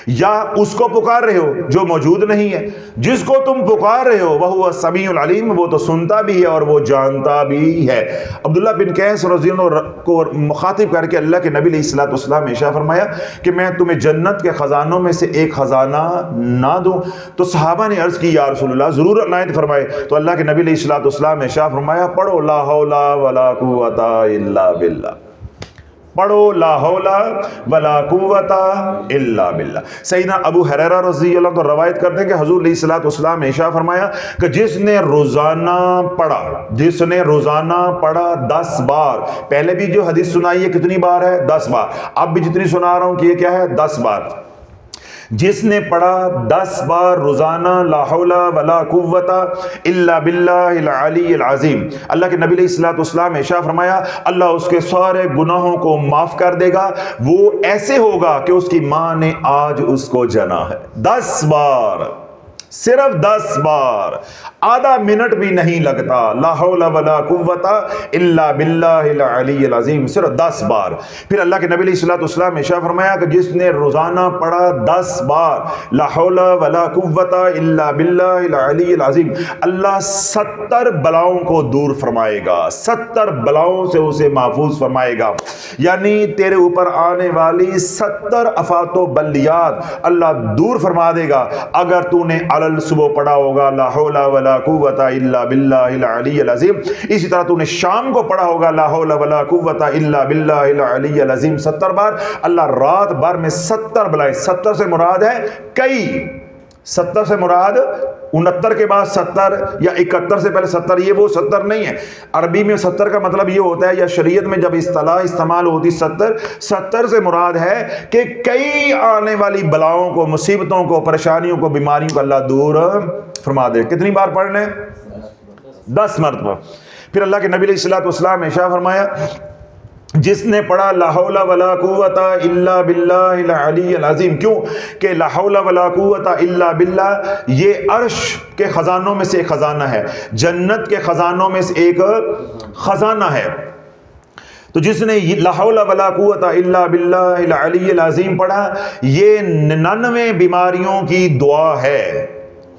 [SPEAKER 2] یا اس کو پکار رہے ہو جو موجود نہیں ہے؟ جس کو تم پکار رہے ہو وہ سمیع العلیم، وہ تو سنتا بھی ہے اور وہ جانتا بھی ہے۔ عبداللہ بن قیس رضی اللہ عنہ کو مخاطب کر کے اللہ کے نبی علیہ الصلوۃ والسلام نے ارشاد فرمایا کہ میں تمہیں جنت کے خزانوں میں سے ایک خزانہ نہ دوں؟ تو صحابہ نے عرض کی یا رسول اللہ ضرور عنایت فرمائے۔ تو اللہ کے نبی علیہ الصلوۃ والسلام نے ارشاد فرمایا پڑھو لا حول ولا قوت الا باللہ، پڑھو لا حول ولا قوت الا باللہ۔ سیدنا ابو ہریرہ رضی اللہ عنہ روایت کرتے ہیں کہ حضور علیہ الصلوۃ والسلام نے ارشاد فرمایا کہ جس نے روزانہ پڑھا 10 بار، پہلے بھی جو حدیث سنائی ہے کتنی بار ہے؟ 10 بار، اب بھی جتنی سنا رہا ہوں کہ یہ کیا ہے؟ 10 بار۔ جس نے پڑھا 10 بار روزانہ لا حول ولا قوت الا باللہ العلی العظیم، اللہ کے نبی علیہ الصلوۃ والسلام نے ارشاد فرمایا اللہ اس کے سارے گناہوں کو معاف کر دے گا، وہ ایسے ہوگا کہ اس کی ماں نے آج اس کو جنا ہے۔ 10 بار، صرف 10 بار، آدھا منٹ بھی نہیں لگتا۔ لا حول ولا قوت الا باللہ العلی العظیم، صرف 10 بار۔ پھر اللہ کے نبی علیہ الصلوۃ والسلام نے ارشاد فرمایا کہ جس نے روزانہ پڑھا 10 بار لا حول ولا قوت الا باللہ العلی العظیم، اللہ 70 بلاؤں کو دور فرمائے گا، 70 بلاؤں سے اسے محفوظ فرمائے گا، یعنی تیرے اوپر آنے والی 70 آفات و بلیات اللہ دور فرما دے گا اگر تو نے علل صبح پڑھا ہوگا لا حول ولا قوت الا باللہ العلی العظیم، اسی طرح تو نے شام کو پڑھا ہوگا لا حول ولا قوت الا باللہ العلی العظیم 70 بار، اللہ رات بھر میں 70 بلائیں۔ 70 سے مراد ہے کئی، 70 سے مراد 69 کے بعد 70 یا 71 سے پہلے 70، یہ وہ 70 نہیں ہے۔ عربی میں 70 کا مطلب یہ ہوتا ہے، یا شریعت میں جب اصطلاح استعمال ہوتی 70 سے مراد ہے کہ کئی آنے والی بلاؤں کو، مصیبتوں کو، پریشانیوں کو، بیماریوں کو اللہ دور فرما دے۔ کتنی بار پڑھنے؟ 10 مرتبہ۔ پھر اللہ کے نبی علیہ الصلوۃ والسلام نے ارشاد فرمایا جس نے پڑھا لا حول ولا قوت الا باللہ العلی العظیم، کیوں کہ لا حول ولا قوت الا باللہ یہ عرش کے خزانوں میں سے ایک خزانہ ہے، جنت کے خزانوں میں سے ایک خزانہ ہے۔ تو جس نے لا حول ولا قوت الا باللہ العلی العظیم پڑھا، یہ 99 بیماریوں کی دعا ہے،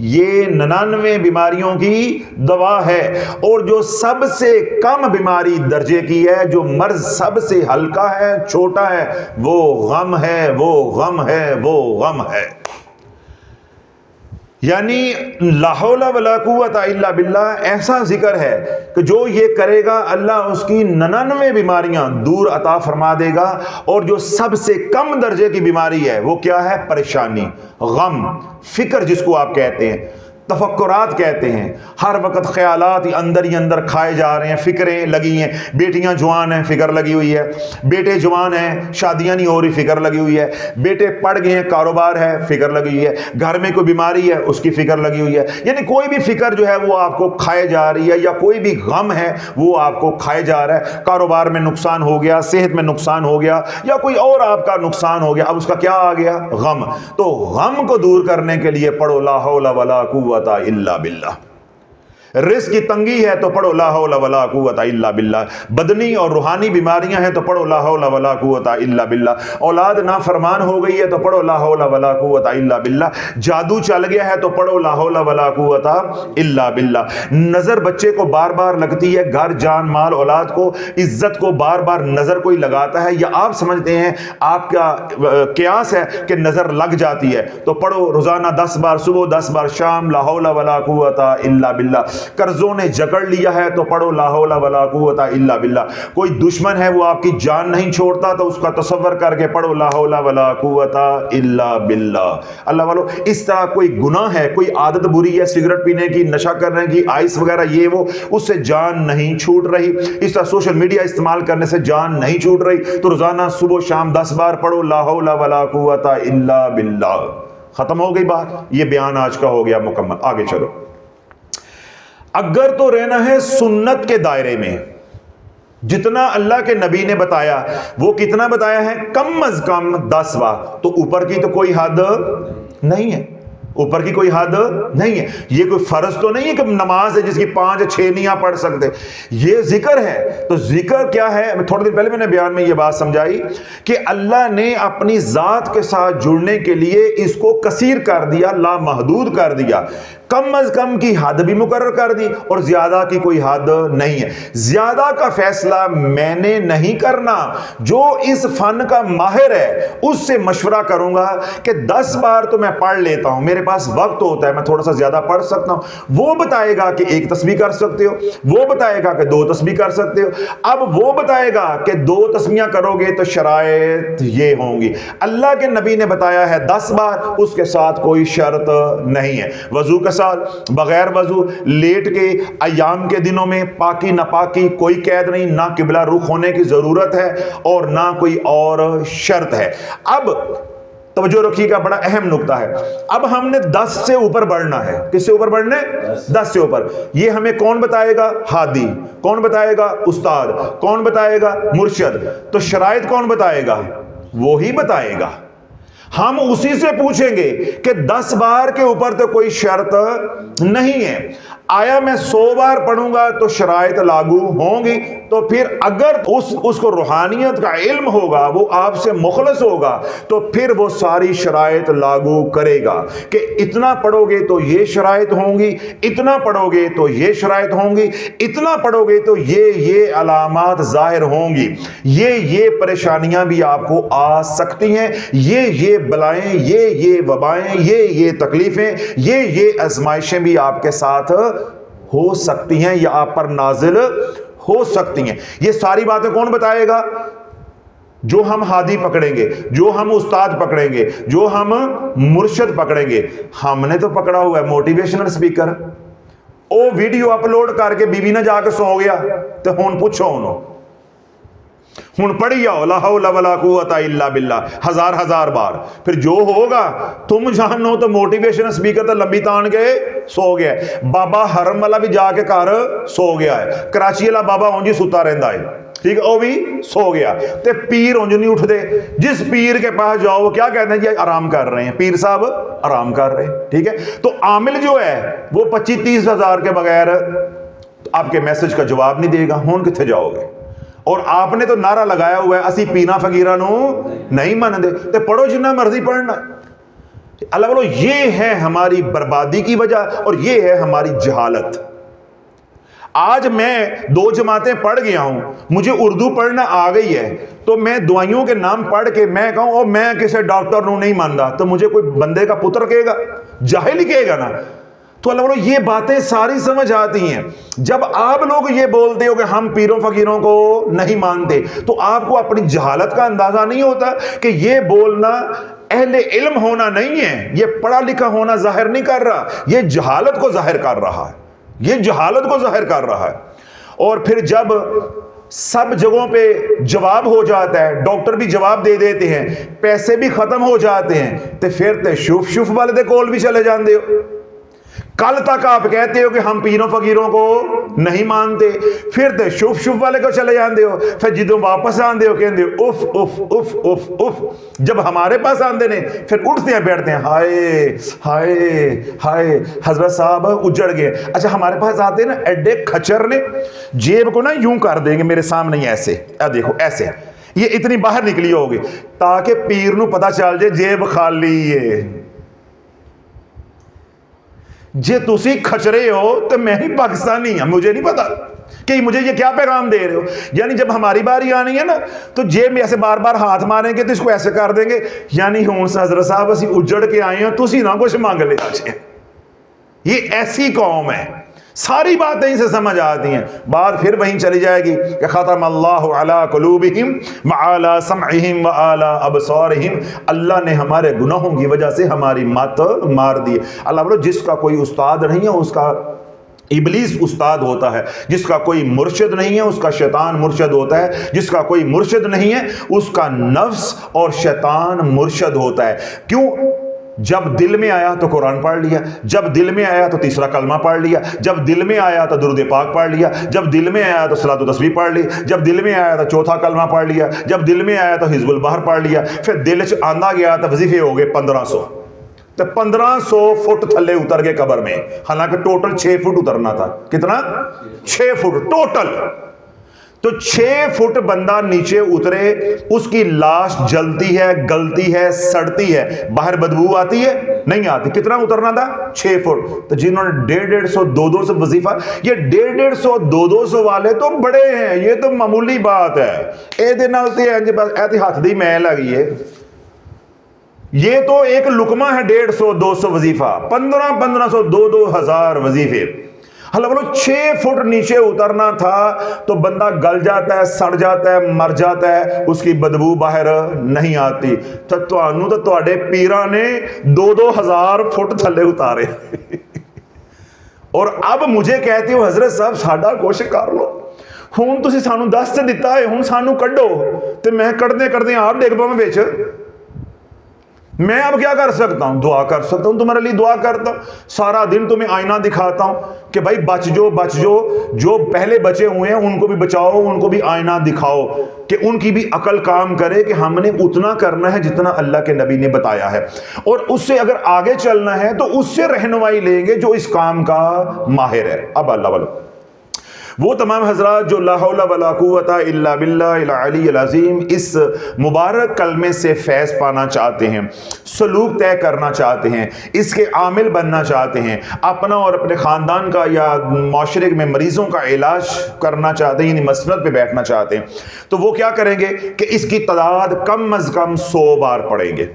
[SPEAKER 2] یہ 99 بیماریوں کی دوا ہے، اور جو سب سے کم بیماری درجے کی ہے، جو مرض سب سے ہلکا ہے، چھوٹا ہے، وہ غم ہے، وہ غم ہے، وہ غم ہے۔ یعنی لا حول ولا قوت الا باللہ ایسا ذکر ہے کہ جو یہ کرے گا اللہ اس کی 99 بیماریاں دور عطا فرما دے گا، اور جو سب سے کم درجے کی بیماری ہے وہ کیا ہے؟ پریشانی، غم، فکر جس کو آپ کہتے ہیں، تفکرات کہتے ہیں، ہر وقت خیالات اندر ہی اندر کھائے جا رہے ہیں، فکریں لگی ہیں، بیٹیاں جوان ہیں فکر لگی ہوئی ہے، بیٹے جوان ہیں شادیاں نہیں ہو رہی فکر لگی ہوئی ہے، بیٹے پڑھ گئے ہیں کاروبار ہے فکر لگی ہوئی ہے، گھر میں کوئی بیماری ہے اس کی فکر لگی ہوئی ہے، یعنی کوئی بھی فکر جو ہے وہ آپ کو کھائے جا رہی ہے، یا کوئی بھی غم ہے وہ آپ کو کھائے جا رہا ہے، کاروبار میں نقصان ہو گیا، صحت میں نقصان ہو گیا، یا کوئی اور آپ کا نقصان ہو گیا، اب اس کا کیا آ گیا؟ غم۔ تو غم کو دور کرنے کے لیے پڑھو لا حول ولا قوت الا باللہ۔ رزق کی تنگی ہے تو پڑھو لا حول ولا قوت الا باللہ، بدنی اور روحانی بیماریاں ہیں تو پڑھو لا حول ولا قوت الا باللہ، اولاد نافرمان ہو گئی ہے تو پڑھو لا حول ولا قوت الا باللہ، جادو چل گیا ہے تو پڑھو لا حول ولا قوت الا باللہ، نظر بچے کو بار بار لگتی ہے، گھر جان مال اولاد کو عزت کو بار بار نظر کوئی لگاتا ہے، یا آپ سمجھتے ہیں آپ کا قیاس ہے کہ نظر لگ جاتی ہے، تو پڑھو روزانہ 10 بار صبح 10 بار شام لا حول ولا قوت الا باللہ۔ قرضوں نے جکڑ لیا ہے تو پڑھو لا حول ولا قوت الا باللہ۔ کوئی دشمن ہے وہ آپ کی جان نہیں چھوڑتا تو اس کا تصور کر کے پڑھو لا حول ولا قوت الا باللہ۔ اللہ والو، اس طرح کوئی گناہ ہے، کوئی عادت بری ہے، سگریٹ پینے کی، نشہ کرنے کی، آئس وغیرہ یہ وہ، اس سے جان نہیں چھوٹ رہی، اس طرح سوشل میڈیا استعمال کرنے سے جان نہیں چھوٹ رہی، تو روزانہ صبح شام 10 بار پڑھو لا حول ولا قوت الا باللہ۔ ختم ہو گئی بات، یہ بیان آج کا ہو گیا مکمل۔ آگے چلو، اگر تو رہنا ہے سنت کے دائرے میں، جتنا اللہ کے نبی نے بتایا وہ کتنا بتایا ہے؟ کم از کم 10 بار، تو اوپر کی تو کوئی حد نہیں ہے۔ اوپر کی کوئی حد نہیں ہے. یہ کوئی فرض تو نہیں ہے کہ نماز ہے جس کی 5 یا 6 نہیں آپ پڑھ سکتے. یہ ذکر ہے. تو ذکر کیا ہے؟ تھوڑی دیر پہلے میں نے بیان میں یہ بات سمجھائی کہ اللہ نے اپنی ذات کے ساتھ جڑنے کے لیے اس کو کثیر کر دیا, لامحدود کر دیا. کم از کم کی حد بھی مقرر کر دی اور زیادہ کی کوئی حد نہیں ہے. زیادہ کا فیصلہ میں نے نہیں کرنا. جو اس فن کا ماہر ہے اس سے مشورہ کروں گا کہ 10 بار تو میں پڑھ لیتا ہوں, میرے پاس وقت ہوتا ہے, میں تھوڑا سا زیادہ پڑھ سکتا ہوں. وہ بتائے گا کہ 1 تسبیح کر سکتے ہو, وہ بتائے گا کہ 2 تسبیح کر سکتے ہو. اب وہ بتائے گا کہ 2 تسبیحاں کرو گے تو شرائط یہ ہوں گی. اللہ کے نبی نے بتایا ہے 10 بار, اس کے ساتھ کوئی شرط نہیں ہے. وضو کے ساتھ, بغیر وضو, لیٹ کے, ایام کے دنوں میں پاکی ناپاکی کوئی قید نہیں, نہ قبلہ رخ ہونے کی ضرورت ہے اور نہ کوئی اور شرط ہے. اب توجہ رکھیے گا, بڑا اہم نقطہ ہے. اب ہم نے 10 سے اوپر بڑھنا ہے. کس سے اوپر بڑھنا ہے؟ 10 سے اوپر. یہ ہمیں کون بتائے گا؟ ہادی. کون بتائے گا؟ استاد. کون بتائے گا؟ مرشد. تو شرائط کون بتائے گا؟ وہی بتائے گا. ہم اسی سے پوچھیں گے کہ 10 بار کے اوپر تو کوئی شرط نہیں ہے. آیا میں 100 بار پڑھوں گا تو شرائط لاگو ہوں گی؟ تو پھر اگر اس کو روحانیت کا علم ہوگا, وہ آپ سے مخلص ہوگا, تو پھر وہ ساری شرائط لاگو کرے گا کہ اتنا پڑھو گے تو یہ شرائط ہوں گی, اتنا پڑھو گے تو یہ شرائط ہوں گی, اتنا پڑھو گے تو یہ علامات ظاہر ہوں گی, یہ پریشانیاں بھی آپ کو آ سکتی ہیں, یہ بلائیں, یہ وبائیں, یہ تکلیفیں, یہ آزمائشیں بھی آپ کے ساتھ ہو سکتی ہیں یا آپ پر نازل ہو سکتی ہیں. یہ ساری باتیں کون بتائے گا؟ جو ہم ہادی پکڑیں گے, جو ہم استاد پکڑیں گے, جو ہم مرشد پکڑیں گے. ہم نے تو پکڑا ہوا ہے موٹیویشنل سپیکر. او ویڈیو اپلوڈ کر کے بیوی نہ جا کے سو گیا تو ہون پوچھو انہوں ہن پڑھی آؤ لا حول ولا قوت الا باللہ 1000 بار. پھر جو ہوگا تم جانو. تو موٹیویشن سپیکر تو لمبی تان کے سو گیا ہے. بابا حرم والا بھی جا کے گھر سو گیا ہے. کراچی والا بابا اونجی ستا رہندا ہے, ٹھیک ہے, وہ بھی سو گیا. تے پیر اونج نہیں اٹھ دے. جس پیر کے پاس جاؤ وہ کیا کہتے ہیں؟ جی آرام کر رہے ہیں, پیر صاحب آرام کر رہے ہیں, ٹھیک ہے. تو عامل جو ہے وہ 25-30 ہزار کے بغیر آپ کے میسج کا جواب نہیں دے گا. ہون کتنے جاؤ گے؟ اور آپ نے تو نعرہ لگایا ہوا ہے اسی پینا فقیراں نو نہیں من دے. تے پڑھو جنہ مرضی پڑھنا. اللہ بولو یہ ہے ہماری بربادی کی وجہ اور یہ ہے ہماری جہالت. آج میں 2 جماعتیں پڑھ گیا ہوں, مجھے اردو پڑھنا آ گئی ہے, تو میں دعائیوں کے نام پڑھ کے میں کہوں اور میں کسی ڈاکٹر نو نہیں مانتا, تو مجھے کوئی بندے کا پتر کہے گا؟ جاہل ہی کہے گا نا. تو اللہ بولو یہ باتیں ساری سمجھ آتی ہیں. جب آپ لوگ یہ بولتے ہو کہ ہم پیروں فقیروں کو نہیں مانتے, تو آپ کو اپنی جہالت کا اندازہ نہیں ہوتا کہ یہ بولنا اہل علم ہونا نہیں ہے, یہ پڑھا لکھا ہونا ظاہر نہیں کر رہا, یہ جہالت کو ظاہر کر رہا ہے, یہ جہالت کو ظاہر کر رہا ہے. اور پھر جب سب جگہوں پہ جواب ہو جاتا ہے, ڈاکٹر بھی جواب دے دیتے ہیں, پیسے بھی ختم ہو جاتے ہیں, تو پھر تے شوف والے دے کول بھی چلے جاندے ہو. کل تک آپ کہتے ہو کہ ہم پیروں فقیروں کو نہیں مانتے, پھر تے شوف والے کو چلے جاندے ہو. پھر جدوں واپس آندے ہو کہندے ہو اف اف اف اف اف. جب ہمارے پاس آندے نے پھر اٹھتے ہیں بیٹھتے ہیں, ہائے ہائے ہائے حضرت صاحب اجڑ گئے. اچھا ہمارے پاس آتے ہیں نا ایڈے کھچر نے, جیب کو نا یوں کر دیں گے میرے سامنے ایسے, دیکھو ایسے, یہ اتنی باہر نکلی ہوگی تاکہ پیر نو پتہ چل جائے جیب خالی ہے. جے تسی کھچرے ہو تو میں ہی پاکستانی ہوں, مجھے نہیں پتا کہ مجھے یہ کیا پیغام دے رہے ہو. یعنی جب ہماری باری آنی ہے نا تو جیب میں ایسے بار بار ہاتھ ماریں گے تو اس کو ایسے کر دیں گے, یعنی ہون سے حضرت صاحب اسی اجڑ کے آئے ہیں, تسی نہ کچھ مانگ لے آجے. یہ ایسی قوم ہے, ساری باتیں ہی سے سمجھ آتی ہیں. بات پھر وہیں چلی جائے گی کہ ختم اللہ علی قلوبہم وعلی سمعہم وعلی ابصارہم. اللہ نے ہمارے گناہوں کی وجہ سے ہماری مات مار دی. اللہ بولو جس کا کوئی استاد نہیں ہے اس کا ابلیس استاد ہوتا ہے, جس کا کوئی مرشد نہیں ہے اس کا شیطان مرشد ہوتا ہے, جس کا کوئی مرشد نہیں ہے اس کا نفس اور شیطان مرشد ہوتا ہے. کیوں؟ جب دل میں آیا تو قرآن پڑھ لیا, جب دل میں آیا تو تیسرا کلمہ پڑھ لیا, جب دل میں آیا تو درود پاک پڑھ لیا, جب دل میں آیا تو صلاۃ و تسبیح پڑھ لی, جب دل میں آیا تو چوتھا کلمہ پڑھ لیا, جب دل میں آیا تو حزب البحر پڑھ لیا, پھر دل چ آندا گیا تو وظیفے ہو گئے 1500. تو 1500 فٹ تھلے اتر گئے قبر میں، حالانکہ ٹوٹل 6 فٹ اترنا تھا. کتنا؟ 6 فٹ ٹوٹل. تو 6 فٹ بندہ نیچے اترے، اس کی لاش جلتی ہے، گلتی ہے، سڑتی ہے، باہر بدبو آتی ہے؟ نہیں آتی. کتنا اترنا تھا؟ 6 فٹ. تو جنہوں نے 150 200 وظیفہ، یہ 150 200 والے تو بڑے ہیں، یہ تو معمولی بات ہے. ایسے ہاتھ دی میں لگی ہے. یہ تو ایک لقمہ ہے 150 200 وظیفہ، 1500 2000 وظیفے. حالانکہ بولو 6 فٹ نیچے اترنا تھا تو بندہ گل جاتا ہے، سڑ جاتا ہے، مر جاتا ہے، اس کی بدبو باہر نہیں آتی. تو تواڈے پیراں نے 2000 فٹ تھلے اتارے. اور اب مجھے کہتے ہو حضرت صاحب ساڈا کچھ کر لو. ہوں تسی سانو دس تے دتا ہے، ہوں سانو کڈو، تے میں کڈدے آپ ڈگ پاواں وچ. میں اب کیا کر سکتا ہوں؟ دعا کر سکتا ہوں، تمہارے لیے دعا کرتا ہوں. سارا دن تمہیں آئینہ دکھاتا ہوں کہ بھائی بچ جو بچ جو، جو پہلے بچے ہوئے ہیں ان کو بھی بچاؤ، ان کو بھی آئینہ دکھاؤ کہ ان کی بھی عقل کام کرے کہ ہم نے اتنا کرنا ہے جتنا اللہ کے نبی نے بتایا ہے، اور اس سے اگر آگے چلنا ہے تو اس سے رہنمائی لیں گے جو اس کام کا ماہر ہے. اب اللہ والو وہ تمام حضرات جو لا حول ولا قوت الا باللہ العلی العظیم اس مبارک کلمے سے فیض پانا چاہتے ہیں، سلوک طے کرنا چاہتے ہیں، اس کے عامل بننا چاہتے ہیں، اپنا اور اپنے خاندان کا یا معاشرے میں مریضوں کا علاج کرنا چاہتے ہیں، یعنی مسند پہ بیٹھنا چاہتے ہیں، تو وہ کیا کریں گے کہ اس کی تعداد کم از کم 100 بار پڑھیں گے.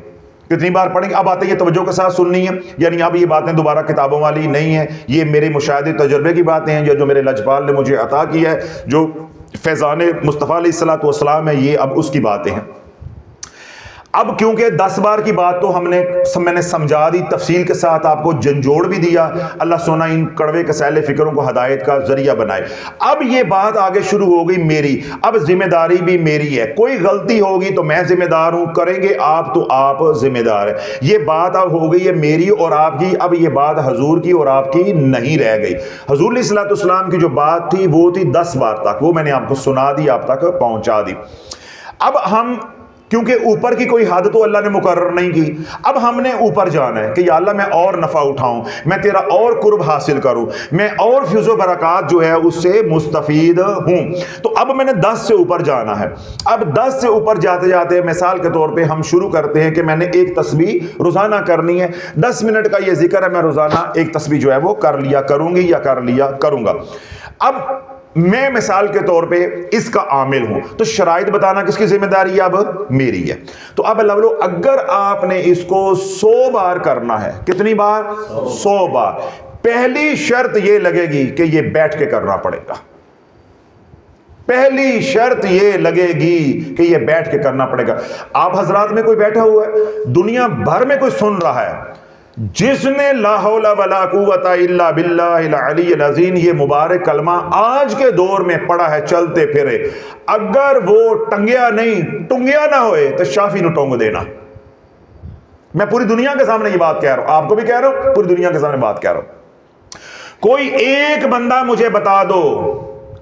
[SPEAKER 2] کتنی بار پڑھیں گے؟ اب باتیں یہ توجہ کے ساتھ سننی ہے، یعنی اب یہ باتیں دوبارہ کتابوں والی نہیں ہیں، یہ میرے مشاہدے تجربے کی باتیں ہیں جو میرے لجپال نے مجھے عطا کی ہے، جو فیضان مصطفیٰ علیہ السلام ہے، یہ اب اس کی باتیں ہیں. اب کیونکہ 10 بار کی بات تو میں نے سمجھا دی، تفصیل کے ساتھ آپ کو جھنجھوڑ بھی دیا. اللہ سونا ان کڑوے کسیلے فکروں کو ہدایت کا ذریعہ بنائے. اب یہ بات آگے شروع ہو گئی میری، اب ذمہ داری بھی میری ہے. کوئی غلطی ہوگی تو میں ذمہ دار ہوں، کریں گے آپ تو آپ ذمہ دار ہیں. یہ بات اب ہو گئی ہے میری اور آپ کی. اب یہ بات حضور کی اور آپ کی نہیں رہ گئی. حضور علیہ السلام کی جو بات تھی وہ تھی 10 بار تک، وہ میں نے آپ کو سنا دی، آپ تک پہنچا دی. اب ہم کیونکہ اوپر کی کوئی حد تو اللہ نے مقرر نہیں کی، اب ہم نے اوپر جانا ہے کہ یا اللہ میں اور نفع اٹھاؤں، میں تیرا اور قرب حاصل کروں، میں اور فیض و برکات جو ہے اس سے مستفید ہوں. تو اب میں نے 10 سے اوپر جانا ہے. اب 10 سے اوپر جاتے جاتے مثال کے طور پہ ہم شروع کرتے ہیں کہ میں نے ایک تسبیح روزانہ کرنی ہے. 10 منٹ کا یہ ذکر ہے، میں روزانہ ایک تسبیح جو ہے وہ کر لیا کروں گی یا کر لیا کروں گا. اب میں مثال کے طور پہ اس کا عامل ہوں، تو شرائط بتانا کس کی ذمہ داری ہے؟ اب میری ہے. تو اب اللہ اگر آپ نے اس کو 100 بار کرنا ہے، کتنی بار؟ 100 بار. پہلی شرط یہ لگے گی کہ یہ بیٹھ کے کرنا پڑے گا. پہلی شرط یہ لگے گی کہ یہ بیٹھ کے کرنا پڑے گا. آپ حضرات میں کوئی بیٹھا ہوا ہے، دنیا بھر میں کوئی سن رہا ہے، جس نے لا حول ولا قوت الا باللہ العلی العظیم یہ مبارک کلمہ آج کے دور میں پڑھا ہے چلتے پھرے، اگر وہ ٹنگیا نہیں ٹنگیا نہ ہوئے تو شافی نو ٹونگ دینا. میں پوری دنیا کے سامنے یہ بات کہہ رہا ہوں، آپ کو بھی کہہ رہا ہوں، پوری دنیا کے سامنے بات کہہ رہا ہوں. کوئی ایک بندہ مجھے بتا دو،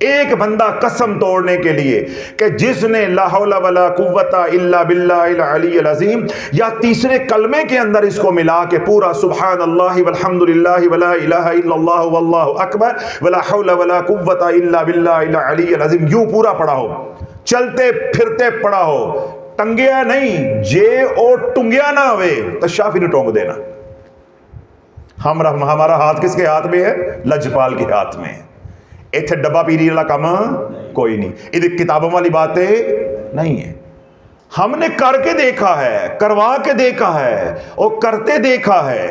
[SPEAKER 2] ایک بندہ قسم توڑنے کے لیے کہ جس نے لا حول ولا قوت الا باللہ العلی العظیم یا تیسرے کلمے کے اندر اس کو ملا کے پورا سبحان اللہ والحمد للہ ولا الہ الا اللہ واللہ اکبر ولا حول ولا قوت الا باللہ العلی العظیم یوں پورا پڑھا ہو، چلتے پھرتے پڑھا ہو، ٹنگیا نہیں، جے او ٹنگیا نہ ہوئے تو شافی نے ٹونگ دینا. ہمارا ہاتھ کس کے ہاتھ میں ہے؟ لجپال کے ہاتھ میں ہے. ایتھے ڈبا پیری والا کام کوئی نہیں، ادھر کتابوں والی باتیں نہیں ہیں. ہم نے کر کے دیکھا ہے، کروا کے دیکھا ہے اور کرتے دیکھا ہے.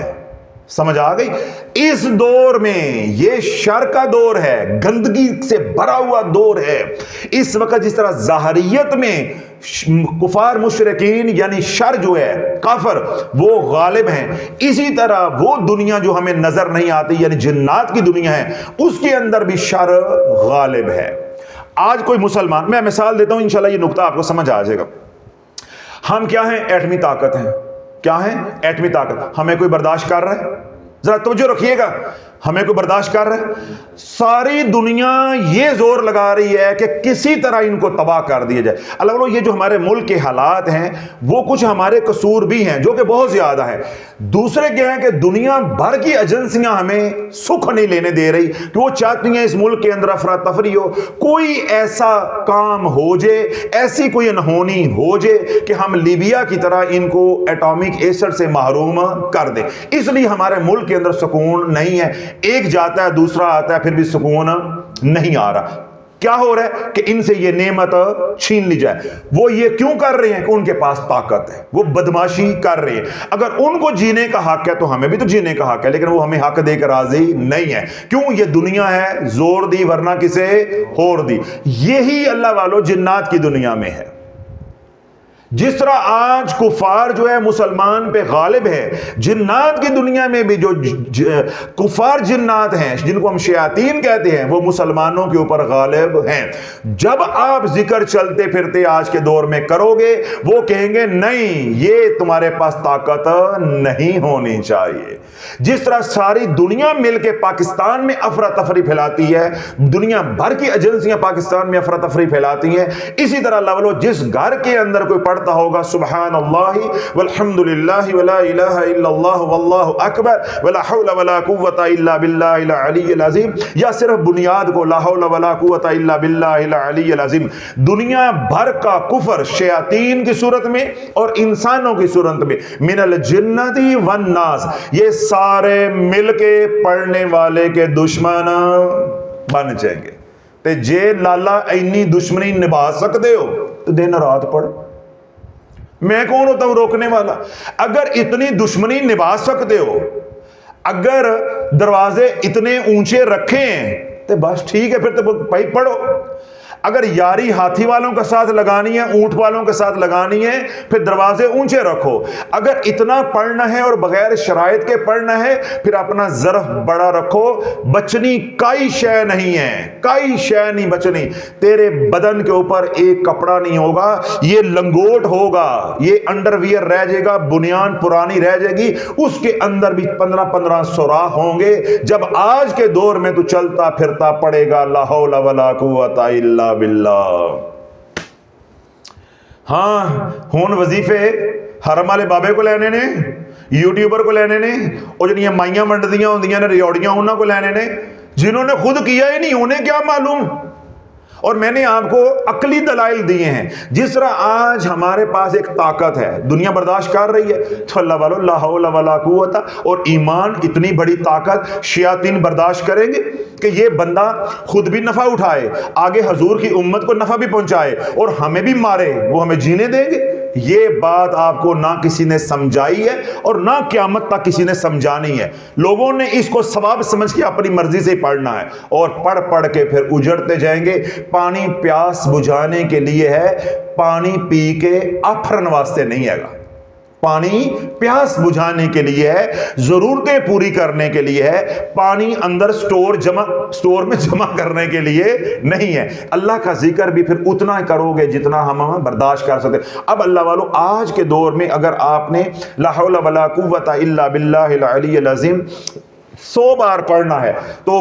[SPEAKER 2] سمجھ آ گئی؟ اس دور میں یہ شر کا دور ہے، گندگی سے بھرا ہوا دور ہے. اس وقت جس طرح ظاہریت میں کفار مشرکین یعنی شر جو ہے کافر وہ غالب ہیں، اسی طرح وہ دنیا جو ہمیں نظر نہیں آتی یعنی جنات کی دنیا ہے اس کے اندر بھی شر غالب ہے. آج کوئی مسلمان، میں مثال دیتا ہوں انشاءاللہ یہ نقطہ آپ کو سمجھ آ جائے گا. ہم کیا ہیں؟ ایٹمی طاقت ہیں. کیا ہیں؟ ایٹمی طاقت. ہمیں کوئی برداشت کر رہا ہے؟ ذرا توجہ رکھیے گا. ہمیں کو برداشت کر رہے ہیں؟ ساری دنیا یہ زور لگا رہی ہے کہ کسی طرح ان کو تباہ کر دیا جائے۔ اللہ والو، یہ جو ہمارے ملک کے حالات ہیں وہ کچھ ہمارے قصور بھی ہیں جو کہ بہت زیادہ ہیں۔ دوسرے کیا ہے کہ دنیا بھر کی ایجنسیاں ہمیں سکھ نہیں لینے دے رہی کہ وہ چاہتی ہیں اس ملک کے اندر افراتفری ہو، کوئی ایسا کام ہو جائے، ایسی کوئی انہونی ہو جائے کہ ہم لیبیا کی طرح ان کو ایٹامک ایسڈ سے محروم کر دیں۔ اس لیے ہمارے ملک کے اندر سکون نہیں ہے، ایک جاتا ہے دوسرا آتا ہے پھر بھی سکون نہیں آ رہا۔ کیا ہو رہا ہے کہ ان سے یہ نعمت چھین لی جائے۔ وہ یہ کیوں کر رہے ہیں کہ ان کے پاس طاقت ہے، وہ بدماشی کر رہے ہیں۔ اگر ان کو جینے کا حق ہے تو ہمیں بھی تو جینے کا حق ہے، لیکن وہ ہمیں حق دے کر راضی نہیں ہے۔ کیوں؟ یہ دنیا ہے، زور دی ورنہ کسے ہور دی۔ یہی اللہ والو جنات کی دنیا میں ہے۔ جس طرح آج کفار جو ہے مسلمان پہ غالب ہے، جنات کی دنیا میں بھی جو کفار جنات ہیں جن کو ہم شیاطین کہتے ہیں، وہ مسلمانوں کے اوپر غالب ہیں۔ جب آپ ذکر چلتے پھرتے آج کے دور میں کرو گے، وہ کہیں گے نہیں، یہ تمہارے پاس طاقت نہیں ہونی چاہیے۔ جس طرح ساری دنیا مل کے پاکستان میں افراتفری پھیلاتی ہے، دنیا بھر کی ایجنسیاں پاکستان میں افراتفری پھیلاتی ہیں، اسی طرح اللہ والو جس گھر کے اندر کوئی پڑھتا ہوگا سبحان اللہ والحمد للہ ولا الہ الا اللہ واللہ اکبر ولا حول ولا قوت الا باللہ العلی العظیم، یا صرف بنیاد کو لا حول ولا قوت الا باللہ العلی العظیم، دنیا بھر کا کفر شیاطین کی صورت میں اور انسانوں کی صورت میں، من الجنۃ والناس، یہ سارے مل کے پڑھنے والے کے دشمن بن جائیں گے۔ تے جے لالا اینی دشمنی نبھا سکتے ہو تو دن رات پڑھ، میں کون ہوتا ہوں روکنے والا؟ اگر اتنی دشمنی نبھا سکتے ہو، اگر دروازے اتنے اونچے رکھے ہیں تو بس ٹھیک ہے، پھر تو بھائی پڑھو۔ اگر یاری ہاتھی والوں کے ساتھ لگانی ہے، اونٹ والوں کے ساتھ لگانی ہے، پھر دروازے اونچے رکھو۔ اگر اتنا پڑھنا ہے اور بغیر شرائط کے پڑھنا ہے، پھر اپنا ظرف بڑا رکھو۔ بچنی کئی شے نہیں ہے، کئی شے نہیں بچنی۔ تیرے بدن کے اوپر ایک کپڑا نہیں ہوگا، یہ لنگوٹ ہوگا، یہ انڈر ویئر رہ جائے گا، بنیان پرانی رہ جائے گی، اس کے اندر بھی 15 سوراخ ہوں گے۔ جب آج کے دور میں تو چلتا پھرتا پڑے گا لا حول ولا قوت الا باللہ۔ ہاں ہون وظیفے حرم والے بابے کو لینے نے، یوٹیوبر کو لینے نے، اور جنہیں مائیاں منڈدیاں ہوندیاں نے ریوڑیاں انہاں کو لینے نے، جنہوں نے خود کیا ہی نہیں، انہیں کیا معلوم؟ اور میں نے آپ کو عقلی دلائل دیے ہیں۔ جس طرح آج ہمارے پاس ایک طاقت ہے، دنیا برداشت کر رہی ہے، تو اللہ والو لا حول ولا قوت، اور ایمان اتنی بڑی طاقت شیاطین برداشت کریں گے کہ یہ بندہ خود بھی نفع اٹھائے، آگے حضور کی امت کو نفع بھی پہنچائے اور ہمیں بھی مارے، وہ ہمیں جینے دیں گے؟ یہ بات آپ کو نہ کسی نے سمجھائی ہے اور نہ قیامت تک کسی نے سمجھانی ہے۔ لوگوں نے اس کو ثواب سمجھ کے اپنی مرضی سے پڑھنا ہے، اور پڑھ پڑھ کے پھر اجڑتے جائیں گے۔ پانی پیاس بجھانے کے لیے ہے، پانی پی کے آفرن واسطے نہیں ہے گا۔ پانی پیاس بجھانے کے لیے ہے، ضرورتیں پوری کرنے کے لیے ہے، پانی اندر سٹور میں جمع کرنے کے لیے نہیں ہے۔ اللہ کا ذکر بھی پھر اتنا کرو گے جتنا ہم برداشت کر سکتے۔ اب اللہ والو آج کے دور میں اگر آپ نے لا حول ولا قوت الا باللہ العلی العظیم 100 بار پڑھنا ہے تو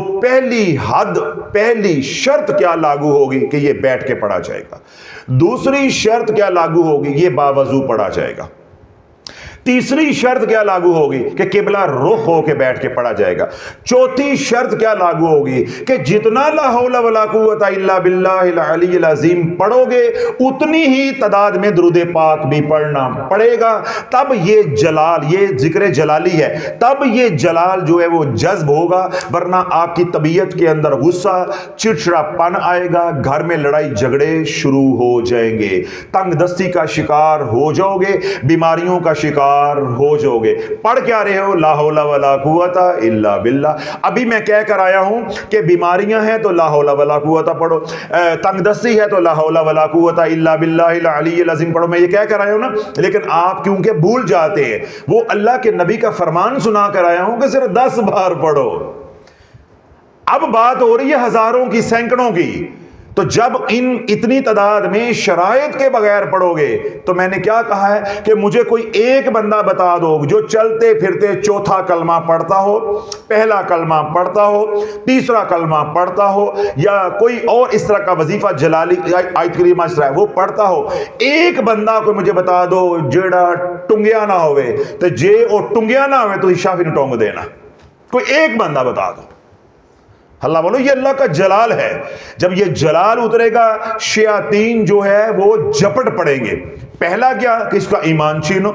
[SPEAKER 2] پہلی شرط کیا لاگو ہوگی کہ یہ بیٹھ کے پڑھا جائے گا۔ دوسری شرط کیا لاگو ہوگی؟ یہ باوضو پڑھا جائے گا۔ تیسری شرط کیا لاگو ہوگی؟ کہ قبلہ رخ ہو کے بیٹھ کے پڑھا جائے گا۔ چوتھی شرط کیا لاگو ہوگی؟ کہ جتنا لا حول ولا قوت الا باللہ العلی العظیم پڑھو گے اتنی ہی تعداد میں درود پاک بھی پڑھنا پڑے گا۔ تب یہ جلال، یہ ذکر جلالی ہے، تب یہ جلال جو ہے وہ جذب ہوگا، ورنہ آپ کی طبیعت کے اندر غصہ، چڑچڑا پن آئے گا، گھر میں لڑائی جھگڑے شروع ہو جائیں گے، تنگ دستی کا شکار ہو جاؤ گے، بیماریوں کا شکار ہو جاؤ گے۔ پڑھ کیا رہے ہو؟ لا حول ولا قوت الا باللہ۔ ابھی میں کہہ کر آیا ہوں کہ بیماریاں ہیں تو لا حول ولا قوت پڑھو، تنگ دستی ہے تو لا حول ولا قوت الا باللہ العلی العظیم پڑھو۔ میں یہ کہہ کر آیا ہوں نا، لیکن آپ کیونکہ بھول جاتے ہیں، وہ اللہ کے نبی کا فرمان سنا کر آیا ہوں کہ صرف 10 بار پڑھو۔ اب بات ہو رہی ہے ہزاروں کی، سینکڑوں کی۔ تو جب اتنی تعداد میں شرائط کے بغیر پڑھو گے تو میں نے کیا کہا ہے کہ مجھے کوئی ایک بندہ بتا دو جو چلتے پھرتے چوتھا کلمہ پڑھتا ہو، پہلا کلمہ پڑھتا ہو، تیسرا کلمہ پڑھتا ہو، یا کوئی اور اس طرح کا وظیفہ جلالی آیت کریمہ اس طرح وہ پڑھتا ہو، ایک بندہ کو مجھے بتا دو جیڑا ٹنگیا نہ ہوئے تو جے او ٹنگیا نہ ہوئے تو شافی نے ٹونگ دینا، کوئی ایک بندہ بتا دو۔ اللہ بولو یہ اللہ کا جلال ہے، جب یہ جلال اترے گا شیاطین جو ہے وہ جھپٹ پڑیں گے۔ پہلا کیا کہ اس کا ایمان چھینو،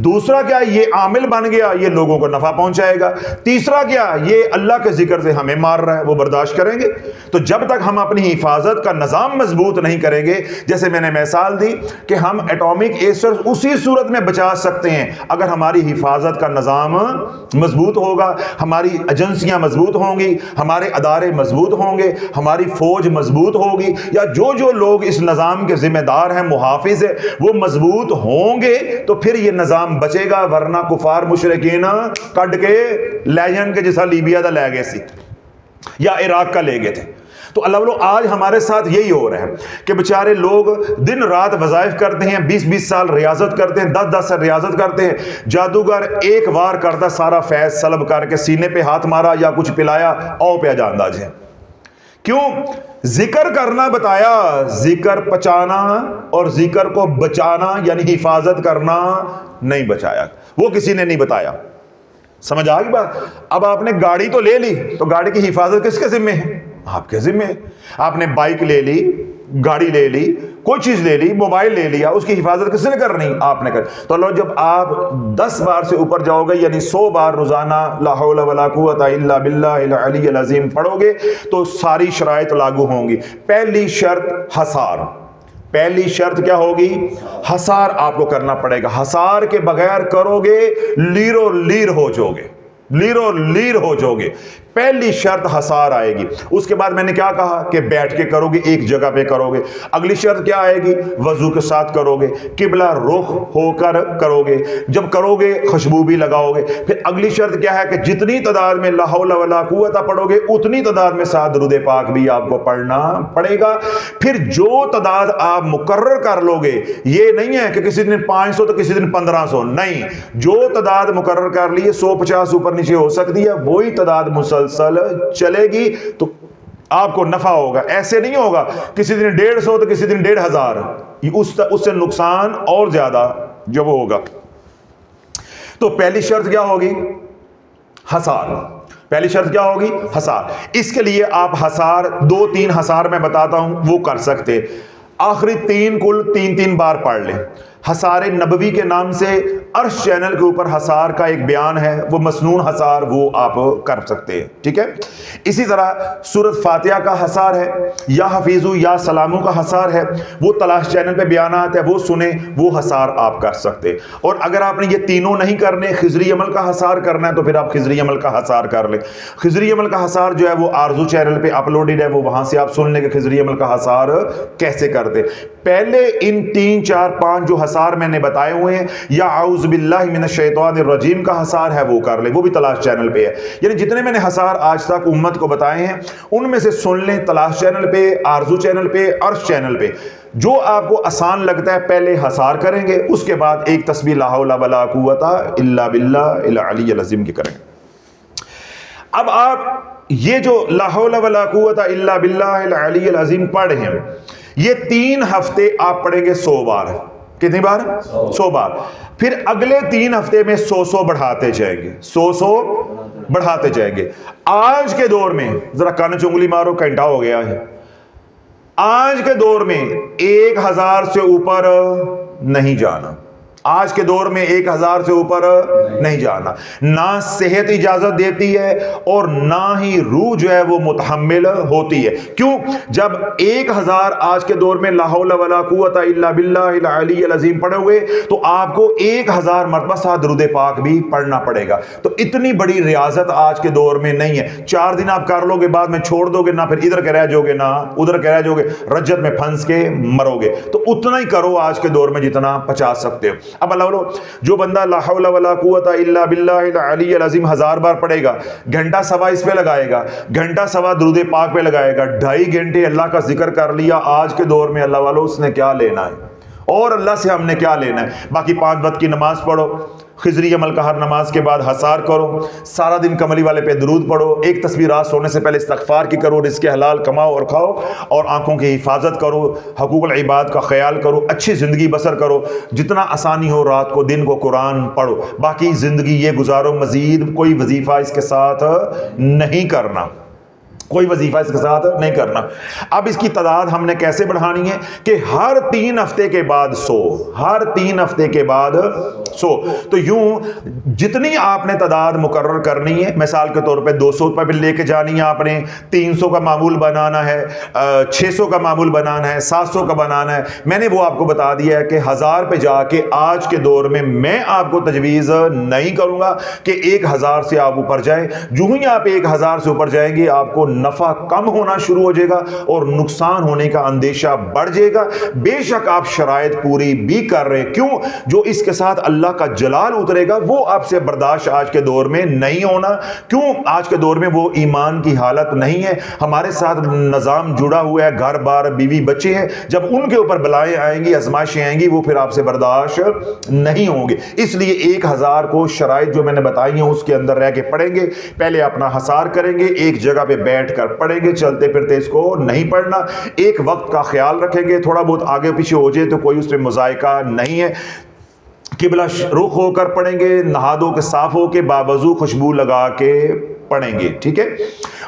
[SPEAKER 2] دوسرا کیا یہ عامل بن گیا یہ لوگوں کو نفع پہنچائے گا، تیسرا کیا یہ اللہ کے ذکر سے ہمیں مار رہا ہے وہ برداشت کریں گے۔ تو جب تک ہم اپنی حفاظت کا نظام مضبوط نہیں کریں گے، جیسے میں نے مثال دی کہ ہم ایٹامک ایسر اسی صورت میں بچا سکتے ہیں اگر ہماری حفاظت کا نظام مضبوط ہوگا، ہماری ایجنسیاں مضبوط ہوں گی، ہمارے ادارے مضبوط ہوں گے، ہماری فوج مضبوط ہوگی، یا جو لوگ اس نظام کے ذمہ دار ہیں، محافظ ہیں، وہ مضبوط ہوں گے تو پھر یہ نظام بچے گا، ورنہ کفار مشرکین کٹ کے لے جان کے جیسا لیبیا دا لے گئے سی یا عراق کا لے گئے تھے۔ تو اللہ والو آج ہمارے ساتھ یہی ہو رہا ہے کہ بچارے لوگ دن رات وظائف کرتے ہیں، 20 سال ریاضت کرتے ہیں، 10 سال ریاضت کرتے ہیں، جادوگر ایک وار کرتا سارا فیض سلب کر کے سینے پہ ہاتھ مارا یا کچھ پلایا او پہ جاندہ جائے۔ کیوں؟ ذکر کرنا بتایا، ذکر پچانا اور ذکر کو بچانا یعنی حفاظت کرنا نہیں بچایا، وہ کسی نے نہیں بتایا۔ سمجھ آ گئی بات؟ اب آپ نے گاڑی تو لے لی تو گاڑی کی حفاظت کس کے ذمہ ہے؟ آپ کے ذمہ ہے۔ آپ نے بائک لے لی، گاڑی لے لی، کوئی چیز لے لی، موبائل لے لیا، اس کی حفاظت کس نے کرنی؟ آپ نے کر۔ تو اللہ جب آپ 10 بار سے اوپر جاؤ گے یعنی 100 بار روزانہ لا حول ولا قوت الا باللہ العلی العظیم پڑھو گے تو ساری شرائط لاگو ہوں گی۔ پہلی شرط حصار، پہلی شرط کیا ہوگی؟ حصار آپ کو کرنا پڑے گا۔ حصار کے بغیر کرو گے لیرو لیر ہو جاؤ گے، لیرو لیر ہو جاؤ گے۔ پہلی شرط حصار آئے گی۔ اس کے بعد میں نے کیا کہا کہ بیٹھ کے کرو گے، ایک جگہ پہ کرو گے۔ اگلی شرط کیا آئے گی؟ وضو کے ساتھ کرو گے، قبلہ رخ ہو کر کرو گے، جب کرو گے خوشبو بھی لگاؤ گے۔ پھر اگلی شرط کیا ہے کہ جتنی تعداد میں لا حول ولا قوت پڑھو گے اتنی تعداد میں ساتھ درود پاک بھی آپ کو پڑھنا پڑے گا۔ پھر جو تعداد آپ مقرر کر لو گے، یہ نہیں ہے کہ کسی دن 500 تو کسی دن 1500، نہیں، جو تعداد مقرر کر لیے 150 اوپر نیچے ہو سکتی ہے، وہی تعداد مسلسل چلے گی تو آپ کو نفع ہوگا۔ ایسے نہیں ہوگا کسی دن 150 تو کسی دن 1500، اس سے نقصان اور زیادہ جو وہ ہوگا۔ تو پہلی شرط کیا ہوگی؟ حصار۔ پہلی شرط کیا ہوگی؟ حصار۔ اس کے لیے آپ حصار 2-3 حصار میں بتاتا ہوں وہ کر سکتے، آخری 3 کل 3 بار پڑھ لیں۔ حصار نبوی کے نام سے عرش چینل کے اوپر حصار کا ایک بیان ہے، وہ مسنون حصار وہ آپ کر سکتے ہیں، ٹھیک ہے۔ اسی طرح سورۃ فاتحہ کا حصار ہے، یا حفیظو یا سلامو کا حصار ہے، وہ تلاش چینل پہ بیانات ہے، وہ سنیں، وہ حصار آپ کر سکتے۔ اور اگر آپ نے یہ تینوں نہیں کرنے، خضری عمل کا حصار کرنا ہے تو پھر آپ خضری عمل کا حصار کر لیں۔ خضری عمل کا حصار جو ہے وہ آرزو چینل پہ اپلوڈڈ ہے، وہ وہاں سے آپ سن لیں کہ خضری عمل کا حصار کیسے کرتے۔ پہلے ان 3 4 5 جو حصار میں نے بتائے ہوئے ہیں، یا اعوذ باللہ من الشیطان الرجیم کا حصار ہے وہ کر لیں، وہ بھی تلاش چینل پہ ہے۔ یعنی جتنے میں نے حصار آج تک امت کو بتائے ہیں ان میں سے سن لیں، تلاش چینل پہ، آرزو چینل پہ، عرش چینل پہ۔ جو آپ کو آسان لگتا ہے پہلے حصار کریں گے، اس کے بعد ایک تسبیح لا حول ولا قوت الا باللہ العلی العظیم کی کریں گے۔ اب آپ یہ جو لا حول ولا قوت الا باللہ العلی العظیم پڑھ ہیں، یہ 3 ہفتے آپ پڑھیں گے 100 بار۔ کتنی بار؟ 100 بار۔ پھر اگلے 3 ہفتے میں 100 بڑھاتے جائیں گے، 100 بڑھاتے جائیں گے۔ آج کے دور میں ذرا کان چنگلی مارو، گھنٹہ ہو گیا ہے، آج کے دور میں 1000 سے اوپر نہیں جانا، آج کے دور میں 1000 سے اوپر نہیں جانا، نہ صحت اجازت دیتی ہے اور نہ ہی روح جو ہے وہ متحمل ہوتی ہے۔ کیوں؟ جب 1000 آج کے دور میں لا حول ولا قوت الا باللہ العلی العظیم پڑھو گے تو آپ کو 1000 مرتبہ ساتھ درود پاک بھی پڑھنا پڑے گا۔ تو اتنی بڑی ریاضت آج کے دور میں نہیں ہے۔ 4 دن آپ کر لو گے، بعد میں چھوڑ دو گے، نہ پھر ادھر کے رہ جاؤ گے نہ ادھر کے رہ جاؤ گے، رجت میں پھنس کے مرو گے۔ تو اتنا ہی کرو آج کے دور میں جتنا پچا سکتے ہو۔ اب اللہ جو بندہ لا حول ولا قوت الا باللہ العلی العظیم 1000 بار پڑھے گا، گھنٹہ سوا اس پہ لگائے گا، گھنٹہ سوا درود پاک پہ لگائے گا، 2.5 گھنٹے اللہ کا ذکر کر لیا، آج کے دور میں اللہ والو اس نے کیا لینا ہے اور اللہ سے ہم نے کیا لینا ہے؟ باقی 5 وقت کی نماز پڑھو، خضری عمل کا ہر نماز کے بعد حسار کرو، سارا دن کملی والے پہ درود پڑھو، ایک تسبیح رات سونے سے پہلے استغفار کی کرو، رزق حلال کماؤ اور کھاؤ، اور آنکھوں کی حفاظت کرو، حقوق العباد کا خیال کرو، اچھی زندگی بسر کرو، جتنا آسانی ہو رات کو دن کو قرآن پڑھو، باقی زندگی یہ گزارو، مزید کوئی وظیفہ اس کے ساتھ نہیں کرنا، کوئی وظیفہ اس کے ساتھ نہیں کرنا۔ اب اس کی تعداد ہم نے کیسے بڑھانی ہے کہ ہر 3 ہفتے کے بعد 100، ہر 3 ہفتے کے بعد 100، تو یوں جتنی آپ نے تعداد مقرر کرنی ہے، مثال کے طور پہ 200 پہ لے کے جانی ہے آپ نے، 300 کا معمول بنانا ہے، 600 کا معمول بنانا ہے، 700 کا بنانا ہے، میں نے وہ آپ کو بتا دیا ہے کہ 1000 پہ جا کے آج کے دور میں آپ کو تجویز نہیں کروں گا کہ 1000 سے آپ اوپر جائیں۔ جو ہی آپ 1000 سے اوپر جائیں گے آپ کو نفع کم ہونا شروع ہو جائے گا اور نقصان ہونے کا اندیشہ بڑھ جائے گا، بے شک آپ شرائط پوری بھی کر رہے ہیں، کیوں؟ جو اس کے ساتھ اللہ کا جلال اترے گا وہ آپ سے برداشت آج کے دور میں نہیں ہونا، کیوں؟ آج کے دور میں وہ ایمان کی حالت نہیں ہے، ہمارے ساتھ نظام جڑا ہوا ہے، گھر بار بیوی بچے ہیں، جب ان کے اوپر بلائیں آئیں گی، آزمائشیں آئیں گی، وہ پھر آپ سے برداشت نہیں ہوں گے، اس لیے 1000 کو شرائط جو میں نے بتائی ہیں اس کے اندر رہ کے پڑھیں گے، پہلے اپنا حسار کریں گے، ایک جگہ پہ بیٹھ کر پڑھیں گے، چلتے پھرتے اس کو نہیں پڑھنا، ایک وقت کا خیال رکھیں گے، تھوڑا بہت آگے پیچھے ہو جائے تو کوئی اس میں مذائقہ نہیں ہے، قبلہ رخ ہو کر پڑھیں گے، نہا دھو کے صاف ہو کے باوضو خوشبو لگا کے پڑھیں گے، ٹھیک ہے،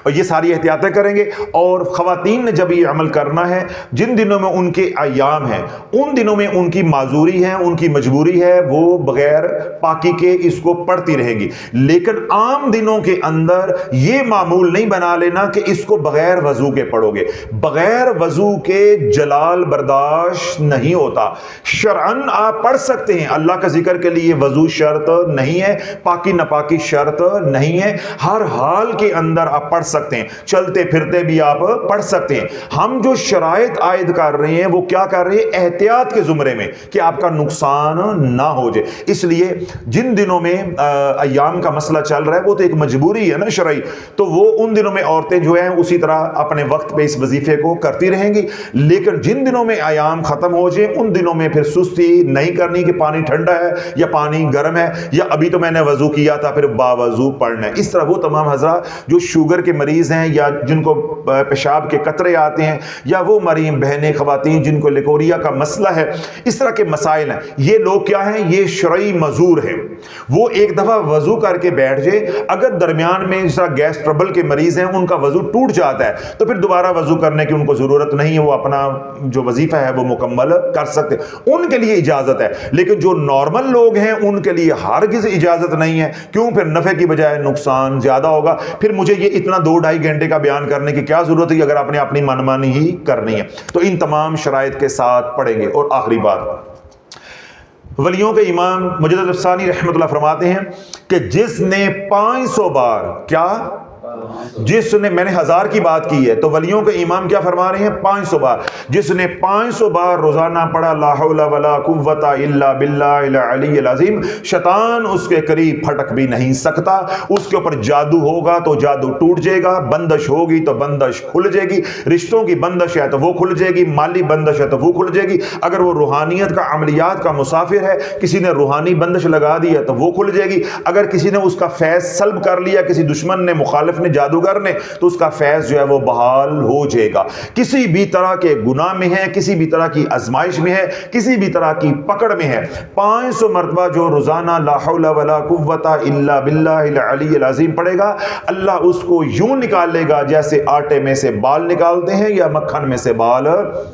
[SPEAKER 2] اور یہ ساری احتیاطیں کریں گے۔ اور خواتین نے جب یہ عمل کرنا ہے، جن دنوں میں ان کے ایام ہیں ان دنوں میں ان کی معذوری ہے، ان کی مجبوری ہے، وہ بغیر پاکی کے اس کو پڑھتی رہیں گی، لیکن عام دنوں کے اندر یہ معمول نہیں بنا لینا کہ اس کو بغیر وضو کے پڑھو گے، بغیر وضو کے جلال برداشت نہیں ہوتا، شرعن آپ پڑھ سکتے ہیں، اللہ کا ذکر کے لیے وضو شرط نہیں ہے، پاکی ناپاکی شرط نہیں ہے، ہر حال کے اندر آپ پڑھ سکتے ہیں، چلتے پھرتے بھی آپ پڑھ سکتے ہیں۔ ہم جو شرائط عائد کر رہے ہیں وہ کیا کر رہے ہیں؟ احتیاط کے زمرے میں کہ آپ کا نقصان نہ ہو جائے، اس لیے جن دنوں میں ایام کا مسئلہ چل رہا ہے وہ تو ایک مجبوری ہے نا شرعی، تو وہ ان دنوں میں عورتیں جو ہیں اسی طرح اپنے وقت پہ اس وظیفے کو کرتی رہیں گی، لیکن جن دنوں میں ایام ختم ہو جائیں ان دنوں میں پھر سستی نہیں کرنی کہ پانی ٹھنڈا ہے یا پانی گرم ہے یا ابھی تو میں نے وضو کیا تھا پھر باوضو پڑھنا ہے۔ اس طرح وہ تمام حضرات جو شوگر کے مریض ہیں یا جن کو پیشاب کے قطرے آتے ہیں یا وہ مریض بہنیں خواتین جن کو لیکوریا کا مسئلہ ہے، اس طرح کے مسائل ہیں، یہ لوگ کیا ہیں؟ یہ شرعی معذور ہیں، وہ ایک دفعہ وضو کر کے بیٹھ جائے، اگر درمیان میں جس طرح گیس ٹربل کے مریض ہیں ان کا وضو ٹوٹ جاتا ہے تو پھر دوبارہ وضو کرنے کی ان کو ضرورت نہیں ہے، وہ اپنا جو وظیفہ ہے وہ مکمل کر سکتے، ان کے لیے اجازت ہے، لیکن جو نارمل لوگ ہیں ان کے لیے ہرگز اجازت نہیں ہے، کیوں؟ پھر نفع کی بجائے نقصان زیادہ ہوگا، پھر مجھے یہ اتنا 2-2.5 گھنٹے کا بیان کرنے کی کیا ضرورت ہے اگر آپ نے اپنی منمانی ہی کرنی ہے، تو ان تمام شرائط کے ساتھ پڑھیں گے۔ اور آخری بات، ولیوں کے امام مجدد ثانی رحمۃ اللہ فرماتے ہیں کہ جس نے 500 بار کیا، جس نے، میں نے 1000 کی بات کی ہے تو ولیوں کے امام کیا فرما رہے ہیں؟ 500 بار، جس نے 500 بار روزانہ پڑھا لا حول ولا قوت الا باللہ العلی العظیم، شیطان اس کے قریب پھٹک بھی نہیں سکتا، اس کے اوپر جادو ہوگا تو جادو ٹوٹ جائے گا، بندش ہوگی تو بندش کھل جائے گی، رشتوں کی بندش ہے تو وہ کھل جائے گی، مالی بندش ہے تو وہ کھل جائے گی، اگر وہ روحانیت کا عملیات کا مسافر ہے، کسی نے روحانی بندش لگا دی ہے تو وہ کھل جائے گی، اگر کسی نے اس کا فیض سلب کر لیا، کسی دشمن نے، مخالف نے، جادوگر نے، تو اس کا فیض جو ہے وہ بحال ہو جائے گا، کسی بھی طرح کے گناہ میں ہے، کسی بھی طرح کی آزمائش میں ہے، کسی بھی طرح کی پکڑ میں ہے، 500 مرتبہ جو روزانہ لا حول ولا قوت الا باللہ العلی العظیم پڑھے گا، اللہ اس کو یوں نکال لے گا جیسے آٹے میں سے بال نکالتے ہیں یا مکھن میں سے بال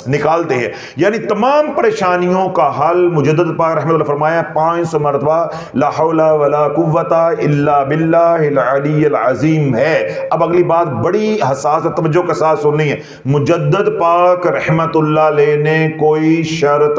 [SPEAKER 2] نکالتے ہیں، یعنی تمام پریشانیوں کا حل مجدد پاک رحمۃ اللہ فرمایا 500 مرتبہ لا حول ولا قوت الا باللہ العلی العظیم ہے۔ اب اگلی بات بڑی حساس توجہ کے ساتھ سننی ہے، مجدد پاک رحمت اللہ علیہ نے کوئی شرط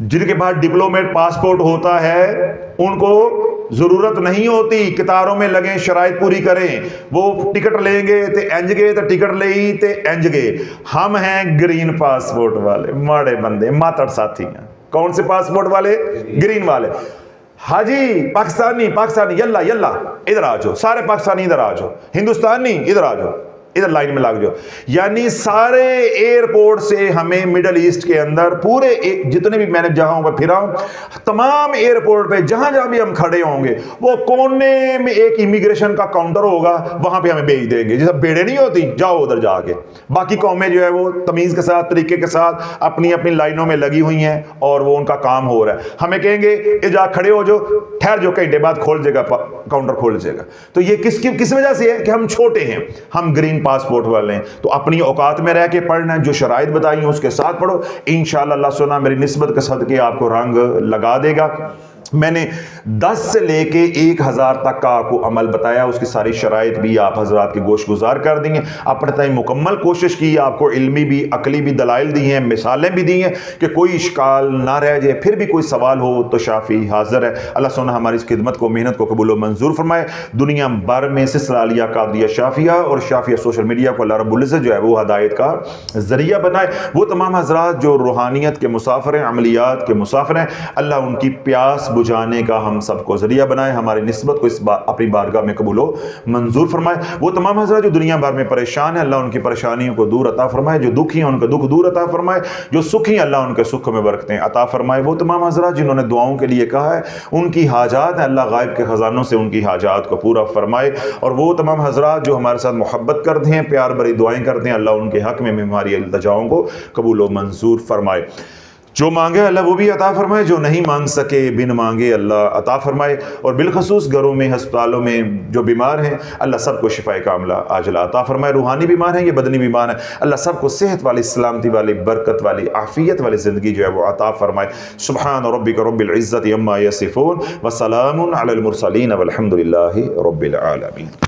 [SPEAKER 2] جن کے پاس ڈپلومیٹ پاسپورٹ ہوتا ہے ان کو ضرورت نہیں ہوتی قطاروں میں لگیں شرائط پوری کریں، وہ ٹکٹ لیں گے تے انج گے تے ٹکٹ لئی تے انج گے۔ ہم ہیں گرین پاسپورٹ والے، ماڑے بندے ماتڑ ساتھی ہیں۔ کون سے پاسپورٹ والے؟ گرین والے۔ حاجی پاکستانی یلا یلا ادھر آ جاؤ، سارے پاکستانی ادھر آ جاؤ، ہندوستانی ادھر آ جاؤ، ادھر لائن میں لگ جاؤ۔ یعنی سارے ایئرپورٹ سے ہمیں مڈل ایسٹ کے اندر پورے جتنے بھی میں نے جہاں پہ پھرا ہوں، تمام ایئرپورٹ پہ جہاں جہاں بھی ہم کھڑے ہوں گے وہ کونے میں ایک امیگریشن کا کاؤنٹر ہوگا، وہاں پہ ہمیں بھیج دیں گے۔ جیسا بیڑے نہیں ہوتی، جاؤ ادھر جا کے۔ باقی قومیں جو ہے وہ تمیز کے ساتھ طریقے کے ساتھ اپنی اپنی لائنوں میں لگی ہوئی ہیں اور وہ ان کا کام ہو رہا ہے۔ ہمیں کہیں گے یہ جا کھڑے ہو جو، ٹھہر جو، گھنٹے بعد کھول جائے گا کاؤنٹر، کھول جائے گا۔ تو یہ کس وجہ سے ہے کہ ہم چھوٹے ہیں، ہم گرین پاسپورٹ والے ہیں۔ تو اپنی اوقات میں رہ کے پڑھنا ہے، جو شرائط بتائی ہیں اس کے ساتھ پڑھو، انشاءاللہ اللہ سنا میری نسبت کے صدقے آپ کو رنگ لگا دے گا۔ میں نے 10 سے لے کے 1000 تک کا آپ کو عمل بتایا، اس کی ساری شرائط بھی آپ حضرات کی گوش گزار کر دیں گے۔ اپنے تئیں مکمل کوشش کی، آپ کو علمی بھی عقلی بھی دلائل دی ہیں، مثالیں بھی دی ہیں کہ کوئی اشکال نہ رہ جائے۔ پھر بھی کوئی سوال ہو تو شافی حاضر ہے۔ اللہ سبحانہ ہماری اس خدمت کو، محنت کو قبول و منظور فرمائے۔ دنیا بھر میں سلسلہ عالیہ قادریہ شافیہ اور شافیہ سوشل میڈیا کو اللہ رب العزت جو ہے وہ ہدایت کا ذریعہ بنائے۔ وہ تمام حضرات جو روحانیت کے مسافر ہیں، عملیات کے مسافر ہیں، اللہ ان کی پیاس بجھانے کا ہم سب کو ذریعہ بنائے، ہماری نسبت کو اپنی بارگاہ میں قبول و منظور فرمائے۔ وہ تمام حضرات جو دنیا بھر میں پریشان ہیں، اللہ ان کی پریشانیوں کو دور عطا فرمائے۔ جو دکھی ہیں ان کا دکھ دور عطا فرمائے۔ جو سکھی ہیں اللہ ان کے سکھ میں برکتیں عطا فرمائے۔ وہ تمام حضرات جنہوں نے دعاؤں کے لیے کہا ہے، ان کی حاجات ہیں، اللہ غائب کے خزانوں سے ان کی حاجات کو پورا فرمائے۔ اور وہ تمام حضرات جو ہمارے ساتھ محبت کرتے ہیں، پیار بھری دعائیں کرتے ہیں، اللہ ان کے حق میں ہماری التجاؤں کو قبول و منظور فرمائے۔ جو مانگے اللہ وہ بھی عطا فرمائے، جو نہیں مانگ سکے بن مانگے اللہ عطا فرمائے۔ اور بالخصوص گھروں میں، ہسپتالوں میں جو بیمار ہیں، اللہ سب کو شفائے کاملہ عاجلہ عطا فرمائے۔ روحانی بیمار ہیں یا بدنی بیمار ہیں، اللہ سب کو صحت والی، سلامتی والی، برکت والی، عافیت والی زندگی جو ہے وہ عطا فرمائے۔ سبحان ربک رب العزت عما یصفون وسلام علی المرسلین والحمد للہ رب العالمین۔